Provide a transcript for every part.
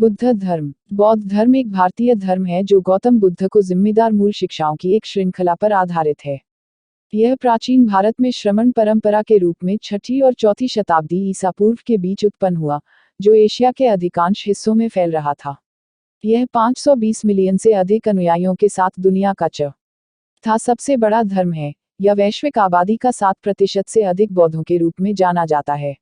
बुद्ध धर्म। बौद्ध धर्म एक भारतीय धर्म है जो गौतम बुद्ध को जिम्मेदार मूल शिक्षाओं की एक श्रृंखला पर आधारित है। यह प्राचीन भारत में श्रमण परंपरा के रूप में 6ठी और 4ठी शताब्दी ईसा पूर्व के बीच उत्पन्न हुआ, जो एशिया के अधिकांश हिस्सों में फैल रहा था। यह 520 मिलियन से अधिक अनुयायियों के साथ दुनिया का चौथा सबसे बड़ा धर्म है। यह वैश्विक आबादी का 7% से अधिक बौद्धों के रूप में जाना जाता है।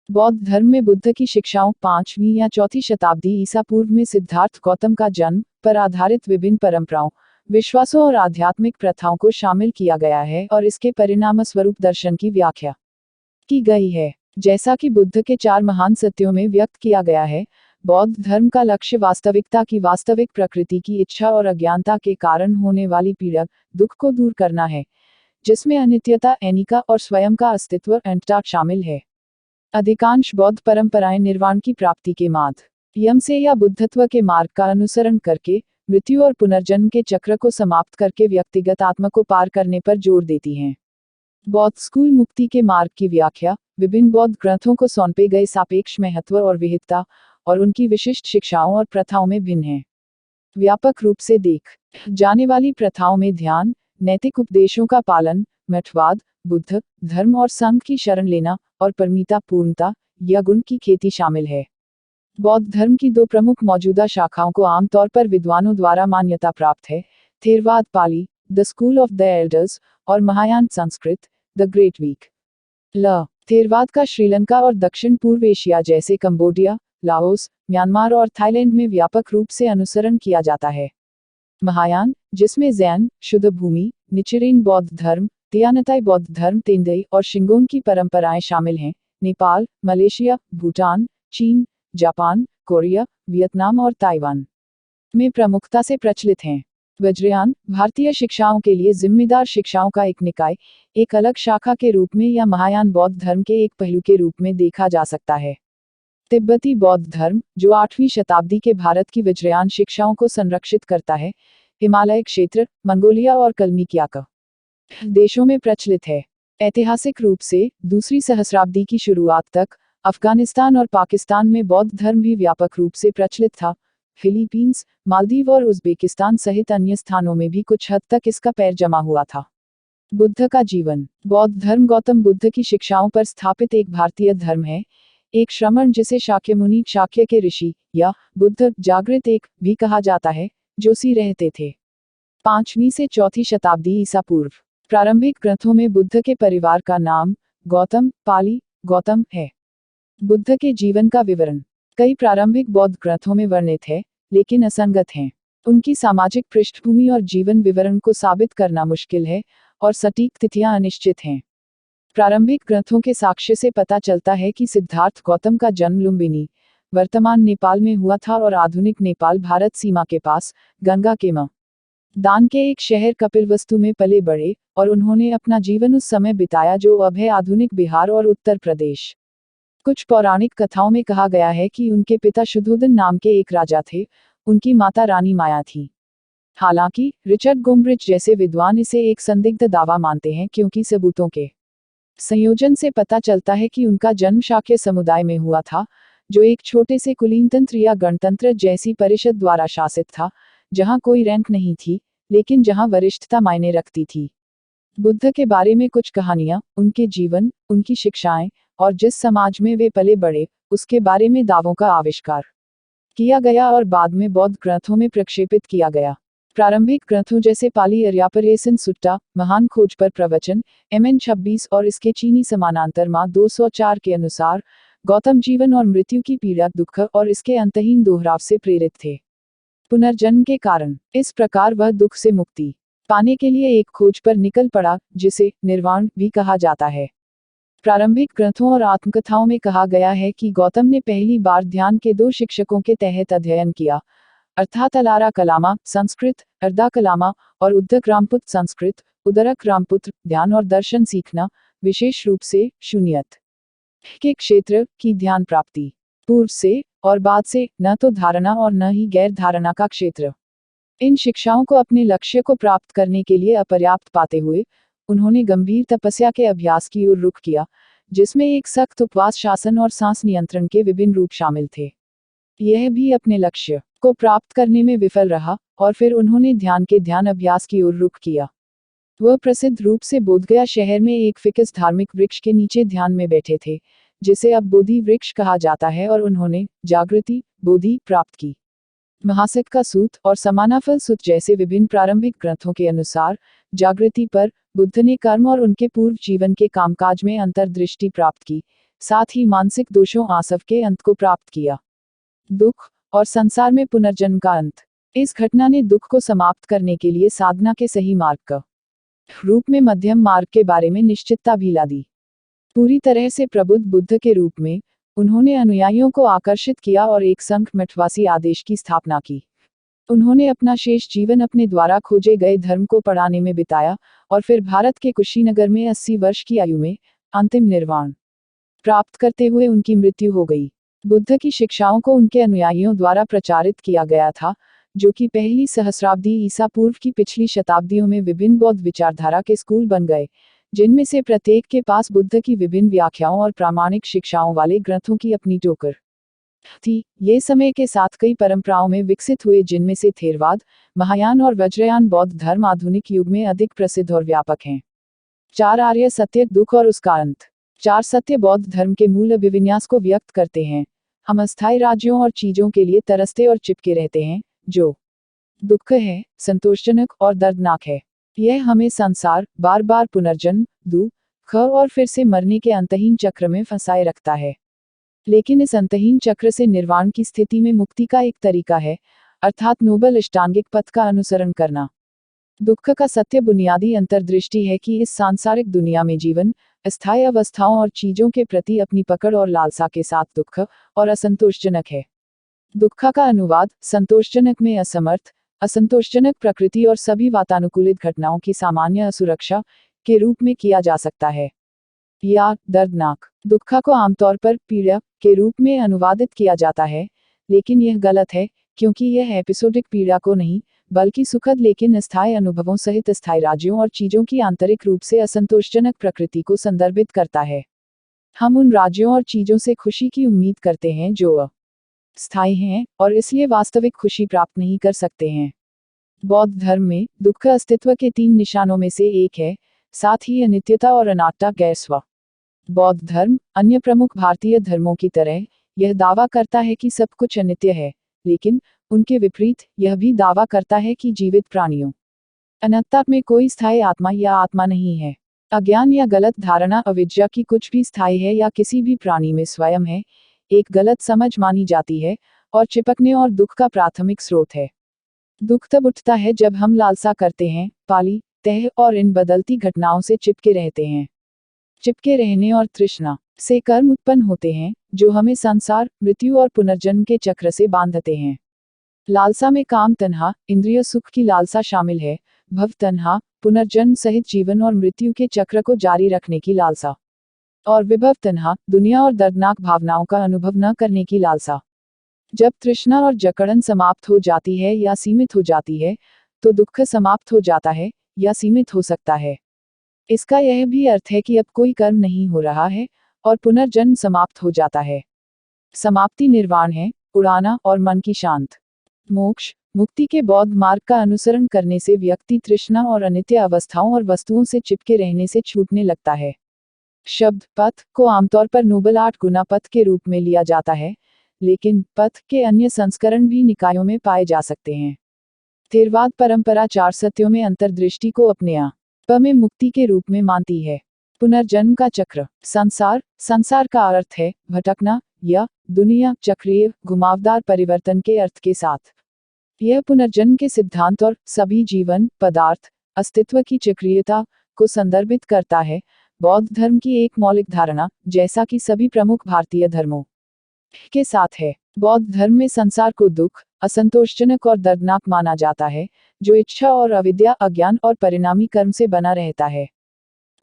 बौद्ध धर्म में बुद्ध की शिक्षाओं 5वीं या 4ठी शताब्दी ईसा पूर्व में सिद्धार्थ गौतम का जन्म पर आधारित विभिन्न परंपराओं, विश्वासों और आध्यात्मिक प्रथाओं को शामिल किया गया है और इसके परिणामस्वरूप दर्शन की व्याख्या की गई है। जैसा कि बुद्ध के 4 महान सत्यों में व्यक्त किया गया है, बौद्ध धर्म का लक्ष्य वास्तविकता की वास्तविक प्रकृति की इच्छा और अज्ञानता के कारण होने वाली पीड़ा, दुख को दूर करना है, जिसमें अनित्यता, एनिका और स्वयं का अस्तित्व एंटता शामिल है। अधिकांश बौद्ध परंपराएं निर्वाण की प्राप्ति के माध्यम से या बुद्धत्व के मार्ग का अनुसरण करके मृत्यु और पुनर्जन्म के चक्र को समाप्त करके व्यक्तिगत आत्मा को पार करने पर जोर देती हैं। बौद्ध स्कूल मुक्ति के मार्ग की व्याख्या विभिन्न बौद्ध ग्रंथों को सौंपे गए सापेक्ष महत्व और विहितता और उनकी विशिष्ट शिक्षाओं और प्रथाओं में भिन्न है। व्यापक रूप से देख जाने वाली प्रथाओं में ध्यान, नैतिक उपदेशों का पालन, मठवाद, बुद्ध धर्म और संघ की शरण लेना और परमिता पूर्णता या गुण की खेती शामिल है। बौद्ध धर्म की 2 प्रमुख मौजूदा शाखाओं को आमतौर पर विद्वानों द्वारा मान्यता प्राप्त है: Theravada Pali, the school of the elders, और Mahayana Sanskrit, the great week. Theravada का श्रीलंका और दक्षिण पूर्व एशिया जैसे कंबोडिया, लाओस, म्यांमार और थाईलैंड में व्यापक रूप से अनुसरण किया जाता है। महायान, जिसमें जैन, शुद्ध भूमि, निचिरेन बौद्ध धर्म, तियानताई बौद्ध धर्म, तेंदई और शिंगोन की परंपराएं शामिल हैं, नेपाल, मलेशिया, भूटान, चीन, जापान, कोरिया, वियतनाम और ताइवान में प्रमुखता से प्रचलित हैं। वज्रयान, भारतीय शिक्षाओं के लिए जिम्मेदार शिक्षाओं का एक निकाय, एक अलग शाखा के रूप में या महायान बौद्ध धर्म के एक पहलू के रूप में देखा जा सकता है। तिब्बती बौद्ध धर्म, जो 8वीं शताब्दी के भारत की वज्रयान शिक्षाओं को संरक्षित करता है, हिमालय क्षेत्र, मंगोलिया और कलमिकियाक देशों में प्रचलित है। ऐतिहासिक रूप से दूसरी सहस्राब्दी की शुरुआत तक अफगानिस्तान और पाकिस्तान में बौद्ध धर्म भी व्यापक रूप से प्रचलित था। फिलीपींस, मालदीव और उज़्बेकिस्तान सहित अन्य स्थानों में भी कुछ हद तक इसका पैर जमा हुआ था। बुद्ध का जीवन। बौद्ध धर्म गौतम बुद्ध की शिक्षाओं पर स्थापित एक भारतीय धर्म है, एक श्रमण जिसे शाक्यमुनि, शाक्य के ऋषि या बुद्ध जागृत एक भी कहा जाता है, जो सी रहते थे। 5वीं से 4ठी शताब्दी ईसा पूर्व। प्रारंभिक ग्रंथों में बुद्ध के परिवार का नाम गौतम, पाली गौतम है। बुद्ध के जीवन का विवरण कई प्रारंभिक बौद्ध ग्रंथों में वर्णित है, लेकिन असंगत हैं। उनकी सामाजिक पृष्ठभूमि और जीवन विवरण को साबित करना मुश्किल है और सटीक तिथियां अनिश्चित हैं। प्रारंभिक ग्रंथों के साक्ष्य से पता चलता है कि सिद्धार्थ गौतम का जन्म लुम्बिनी, वर्तमान नेपाल में हुआ था और आधुनिक नेपाल भारत सीमा के पास गंगा के दान के एक शहर कपिलवस्तु में पले बढ़े, और उन्होंने अपना जीवन उस समय बिताया जो अब है आधुनिक बिहार और उत्तर प्रदेश। कुछ पौराणिक कथाओं में कहा गया है कि उनके पिता शुद्धोधन नाम के एक राजा थे, उनकी माता रानी माया थी। हालांकि रिचर्ड गोम्ब्रिज जैसे विद्वान इसे एक संदिग्ध दावा मानते हैं, क्योंकि सबूतों के संयोजन से पता चलता है कि उनका जन्म शाक्य समुदाय में हुआ था, जो एक छोटे से कुलीनतंत्र या गणतंत्र जैसी परिषद द्वारा शासित था, जहां कोई रैंक नहीं थी, लेकिन जहां वरिष्ठता मायने रखती थी। बुद्ध के बारे में कुछ कहानियां, उनके जीवन, उनकी शिक्षाएं और जिस समाज में वे पले बढ़े, उसके बारे में दावों का आविष्कार किया गया और बाद में बौद्ध ग्रंथों में प्रक्षेपित किया गया। प्रारंभिक ग्रंथों जैसे पाली अरियापरेसन सुट्टा, महान खोज पर प्रवचन, MN 26 और इसके चीनी समानांतर मा 204 के अनुसार, गौतम जीवन और मृत्यु की पीड़ा, दुख और इसके अंतहीन दोहराव से प्रेरित थे। पुनर्जन्म के कारण। इस प्रकार वह दुख से मुक्ति पाने के लिए एक खोज पर निकल पड़ा, जिसे निर्वाण भी कहा जाता है। प्रारंभिक ग्रंथों और आत्मकथाओं में कहा गया है कि गौतम ने पहली बार ध्यान के 2 शिक्षकों के तहत अध्ययन किया, अर्थात अलारा कलामा संस्कृत, अर्दा कलामा और उद्धक रामपुत्र संस्कृत, उदरक रामपुत्र, ध्यान और दर्शन सीखना, विशेष रूप से शून्यत के क्षेत्र की ध्यान प्राप्ति, पूर्व से और बाद से, न तो धारणा और न ही गैर धारणा का क्षेत्र। इन शिक्षाओं को अपने लक्ष्य को प्राप्त करने के लिए अपर्याप्त पाते हुए, उन्होंने गंभीर तपस्या के अभ्यास की ओर रुख किया, जिसमें एक सख्त उपवास, शासन और सांस नियंत्रण के विभिन्न रूप शामिल थे। यह भी अपने लक्ष्य को प्राप्त करने में विफल रहा और फिर उन्होंने ध्यान के ध्यान अभ्यास की ओर रुख किया। वह प्रसिद्ध रूप से बोधगया शहर में एक फिकस धार्मिक वृक्ष के नीचे ध्यान में बैठे थे, जिसे अब बोधि वृक्ष कहा जाता है, और उन्होंने जागृति बोधि प्राप्त की। महासिक का सूत और समानाफल सूत जैसे विभिन्न प्रारंभिक ग्रंथों के अनुसार जागृति पर बुद्ध ने कर्म और उनके पूर्व जीवन के कामकाज में अंतर्दृष्टि प्राप्त की, साथ ही मानसिक दोषों आसव के अंत को प्राप्त किया। दुख और संसार में पुनर्जन्म का अंत। इस घटना ने दुख को समाप्त करने के लिए साधना के सही मार्ग का रूप में मध्यम मार्ग के बारे में निश्चितता भी ला दी। पूरी तरह से प्रबुद्ध बुद्ध के रूप में उन्होंने अनुयायियों को आकर्षित किया और एक संघ मठवासी आदेश की स्थापना की। उन्होंने अपना शेष जीवन अपने द्वारा खोजे गए धर्म को पढ़ाने में बिताया और फिर भारत के कुशीनगर में 80 वर्ष की आयु में अंतिम निर्वाण प्राप्त करते हुए उनकी मृत्यु हो गई। बुद्ध की शिक्षाओं को उनके अनुयायियों द्वारा प्रचारित किया गया था, जो कि पहली सहस्राब्दी ईसा पूर्व की पिछली शताब्दियों में विभिन्न बौद्ध विचारधारा के स्कूल बन गए, जिनमें से प्रत्येक के पास बुद्ध की विभिन्न व्याख्याओं और प्रामाणिक शिक्षाओं वाले ग्रंथों की अपनी टोकर थी। ये समय के साथ कई परंपराओं में विकसित हुए, जिनमें से थेरवाद, महायान और वज्रयान बौद्ध धर्म आधुनिक युग में अधिक प्रसिद्ध और व्यापक हैं। 4 आर्य सत्य, दुख और उसका अंत। 4 सत्य बौद्ध धर्म के मूल अभिविन्यास को व्यक्त करते हैं। हम अस्थायी राज्यों और चीजों के लिए तरसते और चिपके रहते हैं, जो दुख है, संतोषजनक और दर्दनाक है। यह हमें संसार, बार बार पुनर्जन्म, दुख और फिर से मरने के अंतहीन चक्र में फंसाए रखता है। लेकिन इस अंतहीन चक्र से निर्वाण की स्थिति में मुक्ति का एक तरीका है, अर्थात नोबल अष्टांगिक पथ का अनुसरण करना। दुख का सत्य बुनियादी अंतर्दृष्टि है कि इस सांसारिक दुनिया में जीवन अस्थायी अवस्थाओं और चीजों के प्रति अपनी पकड़ और लालसा के साथ दुख और असंतोषजनक है। दुख का अनुवाद संतोषजनक में असमर्थ, असंतोषजनक प्रकृति और सभी वातानुकूलित घटनाओं की सामान्य असुरक्षा के रूप में किया जा सकता है, या दर्दनाक। दुख को आमतौर पर पीड़ा के रूप में अनुवादित किया जाता है, लेकिन यह गलत है, क्योंकि यह एपिसोडिक पीड़ा को नहीं, बल्कि सुखद लेकिन अस्थायी अनुभवों सहित अस्थायी राज्यों और चीजों की आंतरिक रूप से असंतोषजनक प्रकृति को संदर्भित करता है। हम उन राज्यों और चीजों से खुशी की उम्मीद करते हैं जो अस्थायी हैं, और इसलिए वास्तविक खुशी प्राप्त नहीं कर सकते हैं। बौद्ध धर्म में दुख अस्तित्व के 3 निशानों में से एक है, साथ ही अनित्यता और अनात्मा गैर-स्व। बौद्ध धर्म अन्य प्रमुख भारतीय धर्मों की तरह यह दावा करता है कि सब कुछ अनित्य है, लेकिन उनके विपरीत यह भी दावा करता है कि जीवित प्राणियों अनात्मा में कोई स्थायी आत्मा या आत्मा नहीं है। अज्ञान या गलत धारणा अविद्या की कुछ भी स्थायी है या किसी भी प्राणी में स्वयं है, एक गलत समझ मानी जाती है और चिपकने और दुख का प्राथमिक स्रोत है। दुख तब उठता है जब हम लालसा करते हैं, पाली, तह और इन बदलती घटनाओं से चिपके रहते हैं। चिपके रहने और तृष्णा से कर्म उत्पन्न होते हैं, जो हमें संसार, मृत्यु और पुनर्जन्म के चक्र से बांधते हैं। लालसा में काम तन्हा, इंद्रिय सुख की लालसा शामिल है, भव तन्हा, पुनर्जन्म सहित जीवन और मृत्यु के चक्र को जारी रखने की लालसा, और विभव तन्हा, दुनिया और दर्दनाक भावनाओं का अनुभव न करने की लालसा। जब तृष्णा और जकड़न समाप्त हो जाती है या सीमित हो जाती है, तो दुख समाप्त हो जाता है या सीमित हो सकता है। इसका यह भी अर्थ है कि अब कोई कर्म नहीं हो रहा है और पुनर्जन्म समाप्त हो जाता है। समाप्ति निर्वाण है, उड़ाना और मन की शांत मोक्ष। मुक्ति के बौद्ध मार्ग का अनुसरण करने से व्यक्ति तृष्णा और अनित्य अवस्थाओं और वस्तुओं से चिपके रहने से छूटने लगता है। शब्द पथ को आमतौर पर नोबल 8 गुना पथ के रूप में लिया जाता है, लेकिन पथ के अन्य संस्करण भी निकायों में पाए जा सकते हैं। थेरवाद परंपरा 4 सत्यों में अंतर्दृष्टि को अपने आप में मुक्ति के रूप में मानती है। पुनर्जन्म का चक्र। संसार का अर्थ है भटकना या दुनिया, चक्रीय घुमावदार परिवर्तन के अर्थ के साथ। यह पुनर्जन्म के सिद्धांत और सभी जीवन पदार्थ अस्तित्व की चक्रीयता को संदर्भित करता है। बौद्ध धर्म की एक मौलिक धारणा, जैसा कि सभी प्रमुख भारतीय धर्मों के साथ है। बौद्ध धर्म में संसार को दुख, असंतोषजनक और दर्दनाक माना जाता है, जो इच्छा और अविद्या, अज्ञान और परिणामी कर्म से बना रहता है।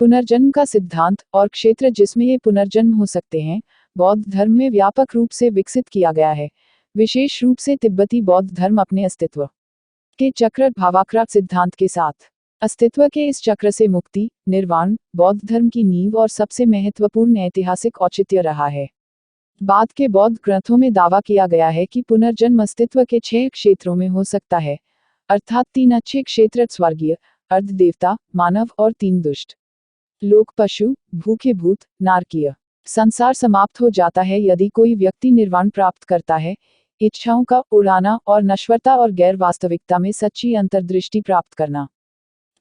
पुनर्जन्म का सिद्धांत और क्षेत्र जिसमें ये पुनर्जन्म हो सकते हैं, बौद्ध धर्म में व्यापक रूप से विकसित किया गया है। विशेष रूप से तिब्बती बौद्ध धर्म अपने अस्तित्व के चक्र भावाक्रांत सिद्धांत के साथ। अस्तित्व के इस चक्र से मुक्ति, निर्वाण, बौद्ध धर्म की नींव और सबसे महत्वपूर्ण ऐतिहासिक औचित्य रहा है। बाद के बौद्ध ग्रंथों में दावा किया गया है कि पुनर्जन्म अस्तित्व के 6 क्षेत्रों में हो सकता है, अर्थात 3 अच्छे क्षेत्र स्वर्गीय, अर्ध देवता, मानव और 3 दुष्ट लोक, पशु, भूखे भूत, नारकीय। संसार समाप्त हो जाता है यदि कोई व्यक्ति निर्वाण प्राप्त करता है, इच्छाओं का उड़ाना और नश्वरता और गैर वास्तविकता में सच्ची अंतर्दृष्टि प्राप्त करना।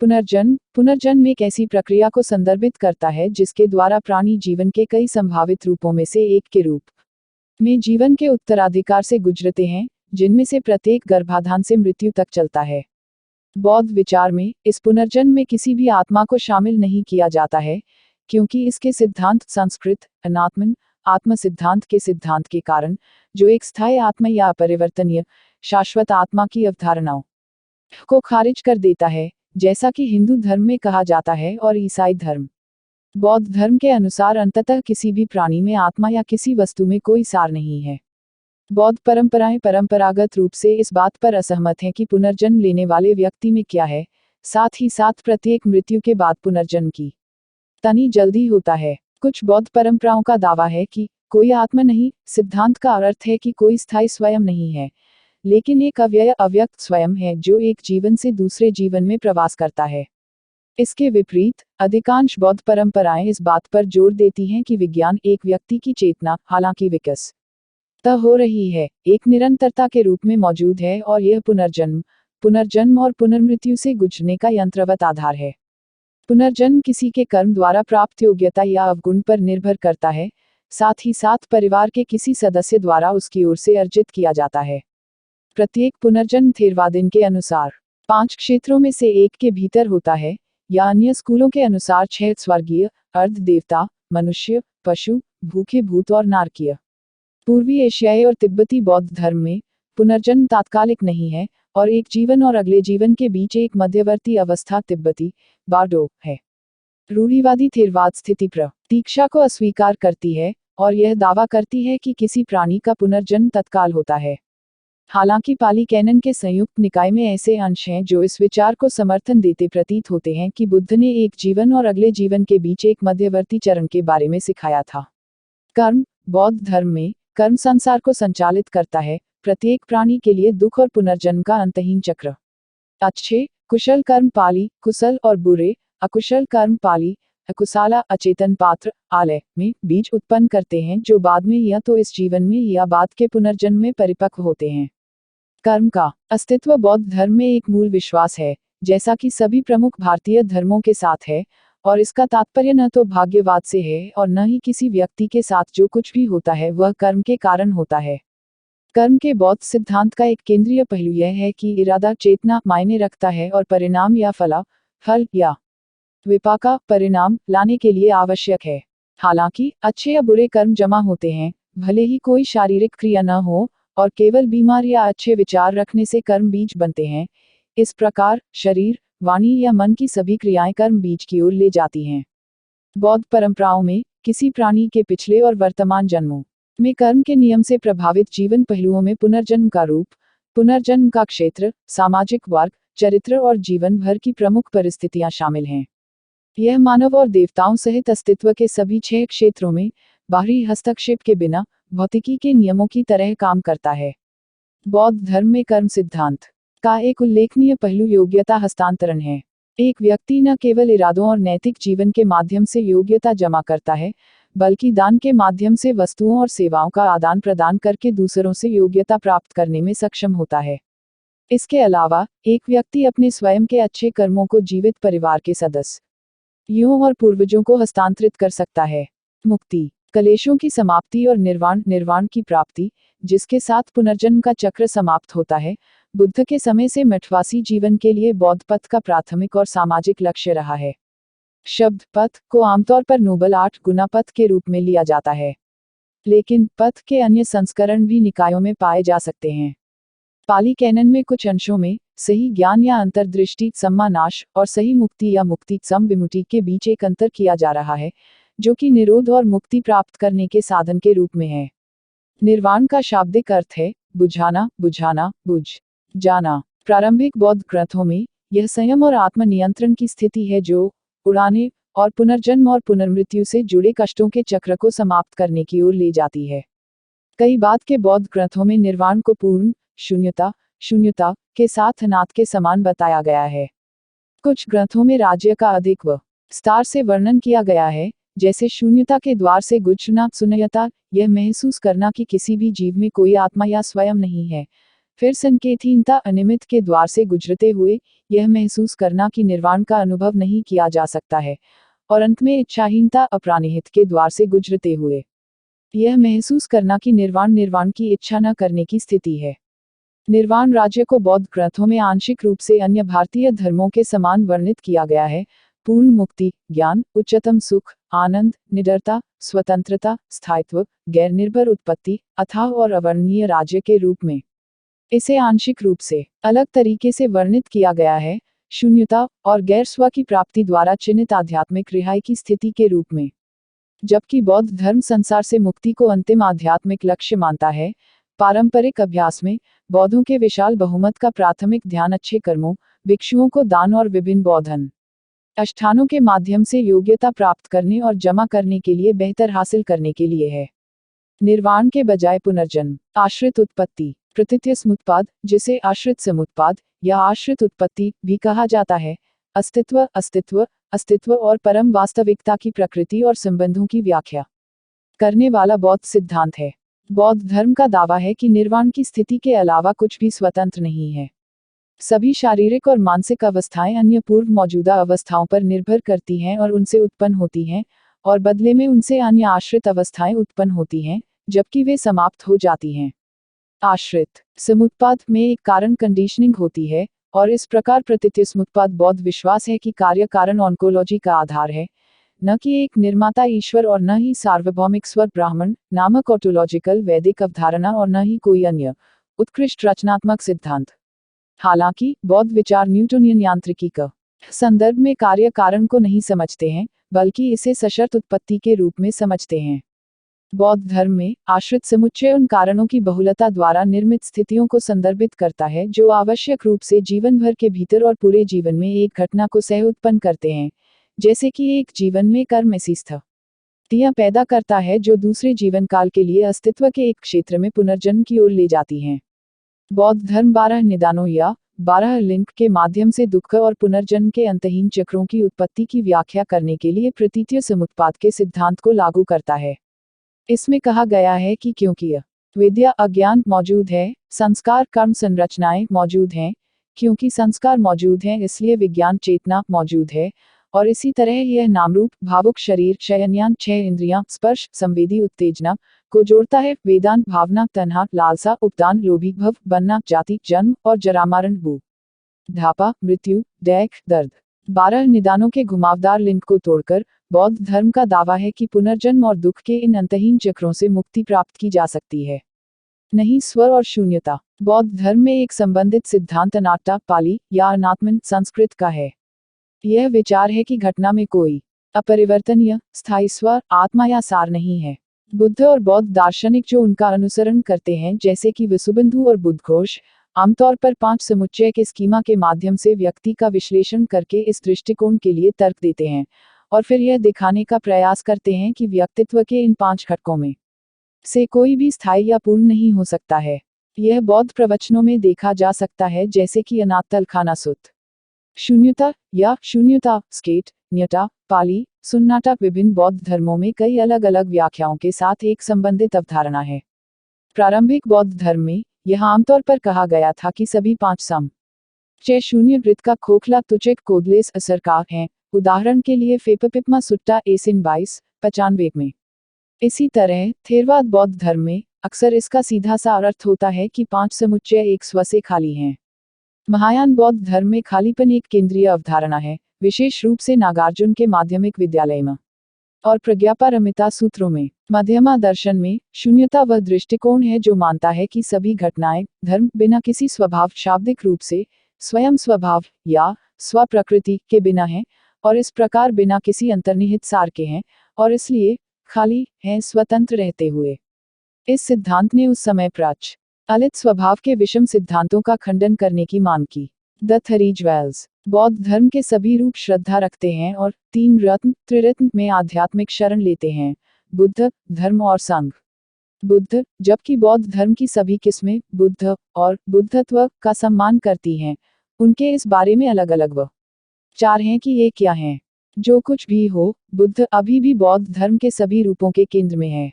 पुनर्जन्म एक ऐसी प्रक्रिया को संदर्भित करता है जिसके द्वारा प्राणी जीवन के कई संभावित रूपों में से एक के रूप में जीवन के उत्तराधिकार से गुजरते हैं, जिनमें से प्रत्येक गर्भाधान से मृत्यु तक चलता है। बौद्ध विचार में इस पुनर्जन्म में किसी भी आत्मा को शामिल नहीं किया जाता है, क्योंकि इसके सिद्धांत संस्कृत अनात्मन आत्म सिद्धांत के सिद्धांत के कारण, जो एक स्थायी आत्मा या अपरिवर्तनीय शाश्वत आत्मा की अवधारणाओं को खारिज कर देता है, जैसा कि हिंदू धर्म में कहा जाता है और ईसाई धर्म। बौद्ध धर्म के अनुसार अंततः किसी भी प्राणी में आत्मा या किसी वस्तु में कोई सार नहीं है। बौद्ध परंपराएं परंपरागत रूप से इस बात पर असहमत हैं कि पुनर्जन्म लेने वाले व्यक्ति में क्या है, साथ ही साथ प्रत्येक मृत्यु के बाद पुनर्जन्म की तनी जल्दी होता है। कुछ बौद्ध परंपराओं का दावा है कि कोई आत्मा नहीं, सिद्धांत का अर्थ है कि कोई स्थायी स्वयं नहीं है, लेकिन एक अव्यक्त स्वयं है जो एक जीवन से दूसरे जीवन में प्रवास करता है। इसके विपरीत अधिकांश बौद्ध परंपराएं इस बात पर जोर देती हैं कि विज्ञान एक व्यक्ति की चेतना, हालांकि विकसित हो रही है, एक निरंतरता के रूप में मौजूद है और यह पुनर्जन्म और पुनर्मृत्यु से गुजरने का यंत्रवत आधार है। पुनर्जन्म किसी के कर्म द्वारा प्राप्त योग्यता या अवगुण पर निर्भर करता है, साथ ही साथ परिवार के किसी सदस्य द्वारा उसकी ओर से अर्जित किया जाता है। प्रत्येक पुनर्जन्म थेरवादिन के अनुसार 5 क्षेत्रों में से एक के भीतर होता है, या अन्य स्कूलों के अनुसार 6 स्वर्गीय, अर्ध देवता, मनुष्य, पशु, भूखे भूत और नारकीय। पूर्वी एशियाई और तिब्बती बौद्ध धर्म में पुनर्जन्म तात्कालिक नहीं है और एक जीवन और अगले जीवन के बीच एक मध्यवर्ती अवस्था तिब्बती बार्डो है। रूढ़िवादी थेरवाद स्थिति प्रतीक्षा को अस्वीकार करती है और यह दावा करती है कि किसी प्राणी का पुनर्जन्म तत्काल होता है। हालांकि पाली कैनन के संयुक्त निकाय में ऐसे अंश हैं जो इस विचार को समर्थन देते प्रतीत होते हैं कि बुद्ध ने एक जीवन और अगले जीवन के बीच एक मध्यवर्ती चरण के बारे में सिखाया था। कर्म बौद्ध धर्म में कर्म संसार को संचालित करता है, प्रत्येक प्राणी के लिए दुख और पुनर्जन्म का अंतहीन चक्र। अच्छे कुशल कर्म पाली कुशल और बुरे अकुशल कर्म पाली अकुशाला अचेतन पात्र आलय में बीज उत्पन्न करते हैं जो बाद में या तो इस जीवन में या बाद के पुनर्जन्म में परिपक्व होते हैं। कर्म का अस्तित्व बौद्ध धर्म में एक मूल विश्वास है, जैसा कि सभी प्रमुख भारतीय धर्मों के साथ है, और इसका तात्पर्य न तो भाग्यवाद से है और न ही किसी व्यक्ति के साथ जो कुछ भी होता है वह कर्म के कारण होता है। कर्म के बौद्ध सिद्धांत का एक केंद्रीय पहलू यह है कि इरादा चेतना मायने रखता है और परिणाम या फल या विपाका परिणाम लाने के लिए आवश्यक है। हालांकि अच्छे या बुरे कर्म जमा होते हैं, भले ही कोई शारीरिक क्रिया न हो, और केवल बीमार या अच्छे विचार रखने से कर्म बीज बनते हैं। इस प्रकार शरीर, वाणी या मन की सभी क्रियाएं कर्म बीज की ओर ले जाती हैं। बौद्ध परंपराओं में किसी प्राणी के पिछले और वर्तमान जन्मों में कर्म के नियम से प्रभावित जीवन पहलुओं में पुनर्जन्म का रूप, पुनर्जन्म का क्षेत्र, सामाजिक वर्ग, चरित्र और जीवन भर की प्रमुख परिस्थितियां शामिल हैं। यह मानव और देवताओं सहित अस्तित्व के सभी 6 क्षेत्रों में बाहरी हस्तक्षेप के बिना भौतिकी के नियमों की तरह काम करता है। बौद्ध धर्म में कर्म सिद्धांत का एक उल्लेखनीय पहलू योग्यता हस्तांतरण है। एक व्यक्ति न केवल इरादों और नैतिक जीवन के माध्यम से योग्यता जमा करता है, बल्कि दान के माध्यम से वस्तुओं और सेवाओं का आदान प्रदान करके दूसरों से योग्यता प्राप्त करने में सक्षम होता है। इसके अलावा एक व्यक्ति अपने स्वयं के अच्छे कर्मों को जीवित परिवार के सदस्यों और पूर्वजों को हस्तांतरित कर सकता है। मुक्ति कलेशों की समाप्ति और निर्वाण की प्राप्ति, जिसके साथ पुनर्जन्म का चक्र समाप्त होता है, बुद्ध के समय से मठवासी जीवन के लिए बौद्ध पथ का प्राथमिक और सामाजिक लक्ष्य रहा है। शब्द पथ को आमतौर पर नोबल 8 गुना पथ के रूप में लिया जाता है, लेकिन पथ के अन्य संस्करण भी निकायों में पाए जा सकते हैं। पाली कैनन में कुछ अंशों में सही ज्ञान या अंतर्दृष्टि सम्मानाश और सही मुक्ति या मुक्ति विमुक्ति के बीच एक अंतर किया जा रहा है, जो कि निरोध और मुक्ति प्राप्त करने के साधन के रूप में है। निर्वाण का शाब्दिक अर्थ है बुझाना, बुझ जाना। प्रारंभिक बौद्ध ग्रंथों में यह संयम और आत्मनियंत्रण की स्थिति है जो उड़ाने और पुनर्जन्म और पुनर्मृत्यु से जुड़े कष्टों के चक्र को समाप्त करने की ओर ले जाती है। कई बाद के बौद्ध ग्रंथों में निर्वाण को पूर्ण शून्यता के साथ अनाथ के समान बताया गया है। कुछ ग्रंथों में राज्य का अधिक विस्तार से वर्णन किया गया है, जैसे शून्यता के द्वार से गुजरना, शून्यता, यह महसूस करना कि किसी भी जीव में कोई आत्मा या स्वयं नहीं है। फिर संकेतहीनता, अनिमित के द्वार से गुजरते हुए यह महसूस करना कि निर्वाण का अनुभव नहीं किया जा सकता है। और अंत में इच्छाहीनता, अप्राणिहित के द्वार से गुजरते हुए यह महसूस करना कि निर्वाण की इच्छा न करने की स्थिति है। निर्वाण राज्य को बौद्ध ग्रंथों में आंशिक रूप से अन्य भारतीय धर्मों के समान वर्णित किया गया है: पूर्ण मुक्ति, ज्ञान, उच्चतम सुख, आनंद, निडरता, स्वतंत्रता, स्थायित्व, गैर निर्भर उत्पत्ति, अथाह और अवर्णनीय राज्य के रूप में। इसे आंशिक रूप से अलग तरीके से वर्णित किया गया है शून्यता और गैर स्व की प्राप्ति द्वारा चिन्हित आध्यात्मिक रिहाई की स्थिति के रूप में। जबकि बौद्ध धर्म संसार से मुक्ति को अंतिम आध्यात्मिक लक्ष्य मानता है। पारंपरिक अभ्यास में बौद्धों के विशाल बहुमत का प्राथमिक ध्यान अच्छे कर्मों, भिक्षुओं को दान और विभिन्न बौद्धन अनुष्ठानों के माध्यम से योग्यता प्राप्त करने और जमा करने के लिए बेहतर हासिल करने के लिए है। निर्वाण के बजाय पुनर्जन्म, आश्रित उत्पत्ति, प्रतीत्य समुत्पाद, जिसे आश्रित समुत्पाद या आश्रित उत्पत्ति भी कहा जाता है, अस्तित्व और परम वास्तविकता की प्रकृति और संबंधों की व्याख्या करने वाला बौद्ध सिद्धांत है। बौद्ध धर्म का दावा है कि निर्वाण की स्थिति के अलावा कुछ भी स्वतंत्र नहीं है। सभी शारीरिक और मानसिक अवस्थाएं अन्य पूर्व मौजूदा अवस्थाओं पर निर्भर करती हैं और उनसे उत्पन्न होती हैं, और बदले में उनसे अन्य आश्रित अवस्थाएं उत्पन्न होती हैं, जबकि वे समाप्त हो जाती हैं। आश्रित समुत्पाद में एक कारण कंडीशनिंग होती है, और इस प्रकार प्रतीत्य समुत्पाद बौद्ध विश्वास है कि कार्य कारण ऑन्कोलॉजी का आधार है, न कि एक निर्माता ईश्वर और न ही सार्वभौमिक स्वर ब्राह्मण नामक ऑटोलॉजिकल वैदिक अवधारणा और न ही कोई अन्य उत्कृष्ट रचनात्मक सिद्धांत। हालांकि बौद्ध विचार न्यूटोनियन यांत्रिकी का संदर्भ में कार्य कारण को नहीं समझते हैं, बल्कि इसे सशर्त उत्पत्ति के रूप में समझते हैं। बौद्ध धर्म में आश्रित समुच्चय उन कारणों की बहुलता द्वारा निर्मित स्थितियों को संदर्भित करता है जो आवश्यक रूप से जीवन भर के भीतर और पूरे जीवन में एक घटना को सह उत्पन्न करते हैं, जैसे कि एक जीवन में कर्म ऐसी स्थितियां पैदा करता है जो दूसरे जीवन काल के लिए अस्तित्व के एक क्षेत्र में पुनर्जन्म की ओर ले जाती हैं। बौद्ध धर्म 12 निदानों या 12 लिंक के माध्यम से दुख और पुनर्जन्म के अंतहीन चक्रों की उत्पत्ति की व्याख्या करने के लिए प्रतीत्य समुत्पाद के सिद्धांत को लागू करता है। इसमें कहा गया है कि क्योंकि विद्या अज्ञान मौजूद है, संस्कार कर्म संरचनाएं मौजूद हैं, क्योंकि संस्कार मौजूद हैं इसलिए विज्ञान चेतना मौजूद है, और इसी तरह यह नामरूप भावुक शरीर शयनयान 6 इंद्रियां स्पर्श संवेदी उत्तेजना को जोड़ता है। वेदांत भावना तन्हा लालसा उपदान लोभी भव बनना जाति जन्म और जरामरण बुढ़ापा मृत्यु दैख दर्द। 12 निदानों के घुमावदार लिंक को तोड़कर बौद्ध धर्म का दावा है कि पुनर्जन्म और दुख के इन अंतहीन चक्रों से मुक्ति प्राप्त की जा सकती है, नहीं स्वर और शून्यता। बौद्ध धर्म में एक संबंधित सिद्धांत अनात्ता पाली या अनात्मन संस्कृत का है। यह विचार है कि घटना में कोई अपरिवर्तनीय स्थायी स्वर आत्मा या सार नहीं है। बुद्ध और बौद्ध दार्शनिक जो उनका अनुसरण करते हैं, जैसे कि वसुबंधु और बुद्धघोष, आमतौर पर 5 समुच्चय के स्कीमा के माध्यम से व्यक्ति का विश्लेषण करके इस दृष्टिकोण के लिए तर्क देते हैं, और फिर यह दिखाने का प्रयास करते हैं कि व्यक्तित्व के इन 5 घटकों में से कोई भी स्थायी या पूर्ण नहीं हो सकता है। यह बौद्ध प्रवचनों में देखा जा सकता है, जैसे कि अनात्तल खाना सुत शून्यता या शून्यता स्केट न्यटा पाली सुन्नाटा। विभिन्न बौद्ध धर्मों में कई अलग अलग व्याख्याओं के साथ एक संबंधित अवधारणा है। प्रारंभिक बौद्ध धर्म में यह आमतौर पर कहा गया था कि सभी 5 समुच्चय शून्य वृत्त का खोखला तुचक कोदलेस असरकार हैं। उदाहरण के लिए फेपपिपमा सुट्टा एसिन 2295 में। इसी तरह थेरवाद बौद्ध धर्म में अक्सर इसका सीधा सा अर्थ होता है कि 5 समुच्चय एक स्व से खाली हैं। महायान बौद्ध धर्म में खालीपन एक केंद्रीय अवधारणा है, विशेष रूप से नागार्जुन के माध्यमिक विद्यालय में और प्रज्ञापारमिता सूत्रों में। मध्यमा दर्शन में शून्यता वह दृष्टिकोण है जो मानता है कि सभी घटनाएं धर्म बिना किसी स्वभाव शाब्दिक रूप से स्वयं स्वभाव या स्व प्रकृति के बिना हैं, और इस प्रकार बिना किसी अंतर्निहित सार के हैं, और इसलिए खाली हैं स्वतंत्र रहते हुए। इस सिद्धांत ने उस समय प्रचलित स्वभाव के विषम सिद्धांतों का खंडन करने की मांग की। द थ्री ज्वेल्स बौद्ध धर्म के सभी रूप श्रद्धा रखते हैं और 3 रत्न त्रिरत्न में आध्यात्मिक शरण लेते हैं: बुद्ध, धर्म और संघ। बुद्ध, जबकि बौद्ध धर्म की सभी किस्में बुद्ध और बुद्धत्व का सम्मान करती हैं, उनके इस बारे में अलग अलग विचार हैं कि ये क्या हैं। जो कुछ भी हो, बुद्ध अभी भी बौद्ध धर्म के सभी रूपों के केंद्र में है।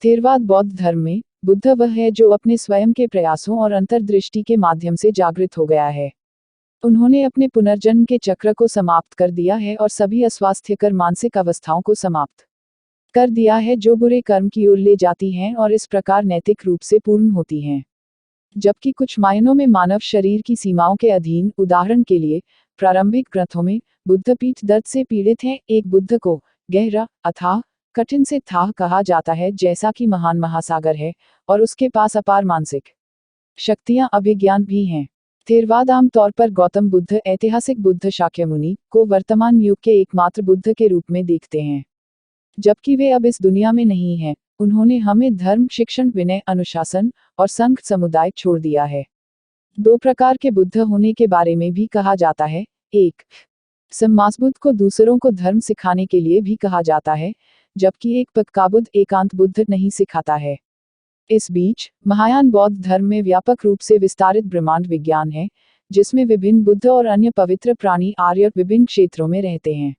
थेरवाद बौद्ध धर्म में बुद्ध वह है जो अपने स्वयं के प्रयासों और अंतर्दृष्टि के माध्यम से जागृत हो गया है। उन्होंने अपने पुनर्जन्म के चक्र को समाप्त कर दिया है और सभी अस्वास्थ्यकर मानसिक अवस्थाओं को समाप्त कर दिया है जो बुरे कर्म की ओर ले जाती हैं और इस प्रकार नैतिक रूप से पूर्ण होती हैं। जबकि कुछ मायनों में मानव शरीर की सीमाओं के अधीन, उदाहरण के लिए प्रारंभिक ग्रंथों में बुद्ध पीठ दर्द से पीड़ित हैं। एक बुद्ध को गहरा, अथाह, कठिन से थाह कहा जाता है जैसा कि महान महासागर है और उसके पास अपार मानसिक शक्तियां, अभिज्ञान भी हैं। थेरवाद आमतौर पर गौतम बुद्ध, ऐतिहासिक बुद्ध शाक्यमुनि, को वर्तमान युग के एकमात्र बुद्ध के रूप में देखते हैं। जबकि वे अब इस दुनिया में नहीं हैं, उन्होंने हमें धर्म, शिक्षण, विनय, अनुशासन और संघ समुदाय छोड़ दिया है। दो प्रकार के बुद्ध होने के बारे में भी कहा जाता है। एक, सम्मासबुद्ध को दूसरों को धर्म सिखाने के लिए भी कहा जाता है, जबकि एक पक्काबुद्ध एकांत बुद्ध नहीं सिखाता है। इस बीच, महायान बौद्ध धर्म में व्यापक रूप से विस्तारित ब्रह्मांड विज्ञान है, जिसमें विभिन्न बुद्ध और अन्य पवित्र प्राणी आर्य विभिन्न क्षेत्रों में रहते हैं।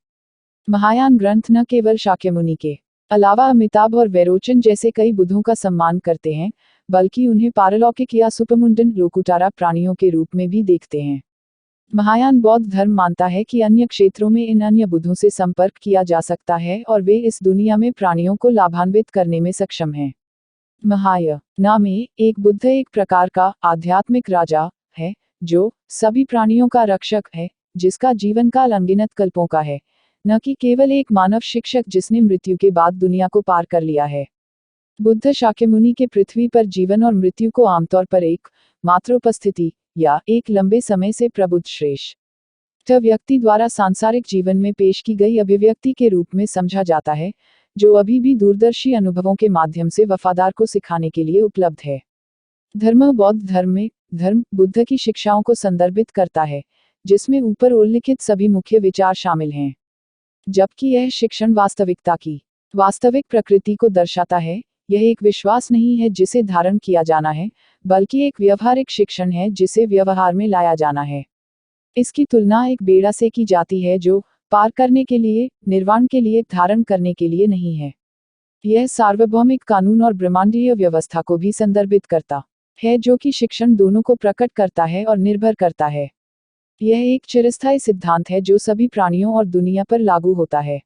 महायान ग्रंथ न केवल शाक्यमुनि के अलावा अमिताभ और वैरोचन जैसे कई बुद्धों का सम्मान करते हैं, बल्कि उन्हें पारलौकिक या सुपरमुंडन लोकुटारा प्राणियों के रूप में भी देखते हैं। महायान बौद्ध धर्म मानता है कि अन्य क्षेत्रों में इन अन्य बुद्धों से संपर्क किया जा सकता है और वे इस दुनिया में प्राणियों को लाभान्वित करने में सक्षम हैं। महायान में एक बुद्ध एक प्रकार का आध्यात्मिक राजा है, जो सभी प्राणियों का रक्षक है, जिसका जीवन काल अनगिनत कल्पों का है, न कि केवल एक मानव शिक्षक जिसने मृत्यु के बाद दुनिया को पार कर लिया है। बुद्ध शाक्यमुनि के पृथ्वी पर जीवन और मृत्यु को आमतौर पर एक मात्र उपस्थिति या एक लंबे समय से प्रबुद्ध श्रेष्ठ व्यक्ति द्वारा सांसारिक जीवन में पेश की गई अभिव्यक्ति के रूप में समझा जाता है, जो अभी भी दूरदर्शी अनुभवों के माध्यम से वफादार को सिखाने के लिए उपलब्ध है। धर्म बौद्ध धर्म में धर्म बुद्ध की शिक्षाओं को संदर्भित करता है, जिसमें ऊपर उल्लिखित सभी मुख्य विचार शामिल हैं। जबकि यह शिक्षण वास्तविकता की वास्तविक प्रकृति को दर्शाता है, यह एक विश्वास नहीं है जिसे धारण किया जाना है, बल्कि एक व्यवहारिक शिक्षण है जिसे व्यवहार में लाया जाना है। इसकी तुलना एक बेड़ा से की जाती है जो पार करने के लिए, निर्वाण के लिए, धारण करने के लिए नहीं है। यह सार्वभौमिक कानून और ब्रह्मांडीय व्यवस्था को भी संदर्भित करता है, जो कि शिक्षण दोनों को प्रकट करता है और निर्भर करता है। यह एक चिरस्थायी सिद्धांत है जो सभी प्राणियों और दुनिया पर लागू होता है।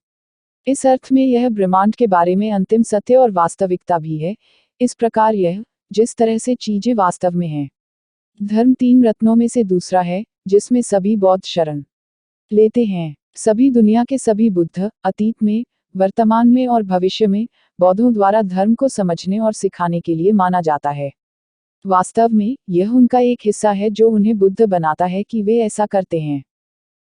इस अर्थ में यह ब्रह्मांड के बारे में अंतिम सत्य और वास्तविकता भी है। इस प्रकार यह, जिस तरह से चीजें वास्तव में हैं। धर्म तीन रत्नों में से दूसरा है, जिसमें सभी बौद्ध शरण लेते हैं। सभी दुनिया के सभी बुद्ध, अतीत में, वर्तमान में और भविष्य में, बौद्धों द्वारा धर्म को समझने और सिखाने के लिए माना जाता है। वास्तव में, यह उनका एक हिस्सा है जो उन्हें बुद्ध बनाता है कि वे ऐसा करते हैं।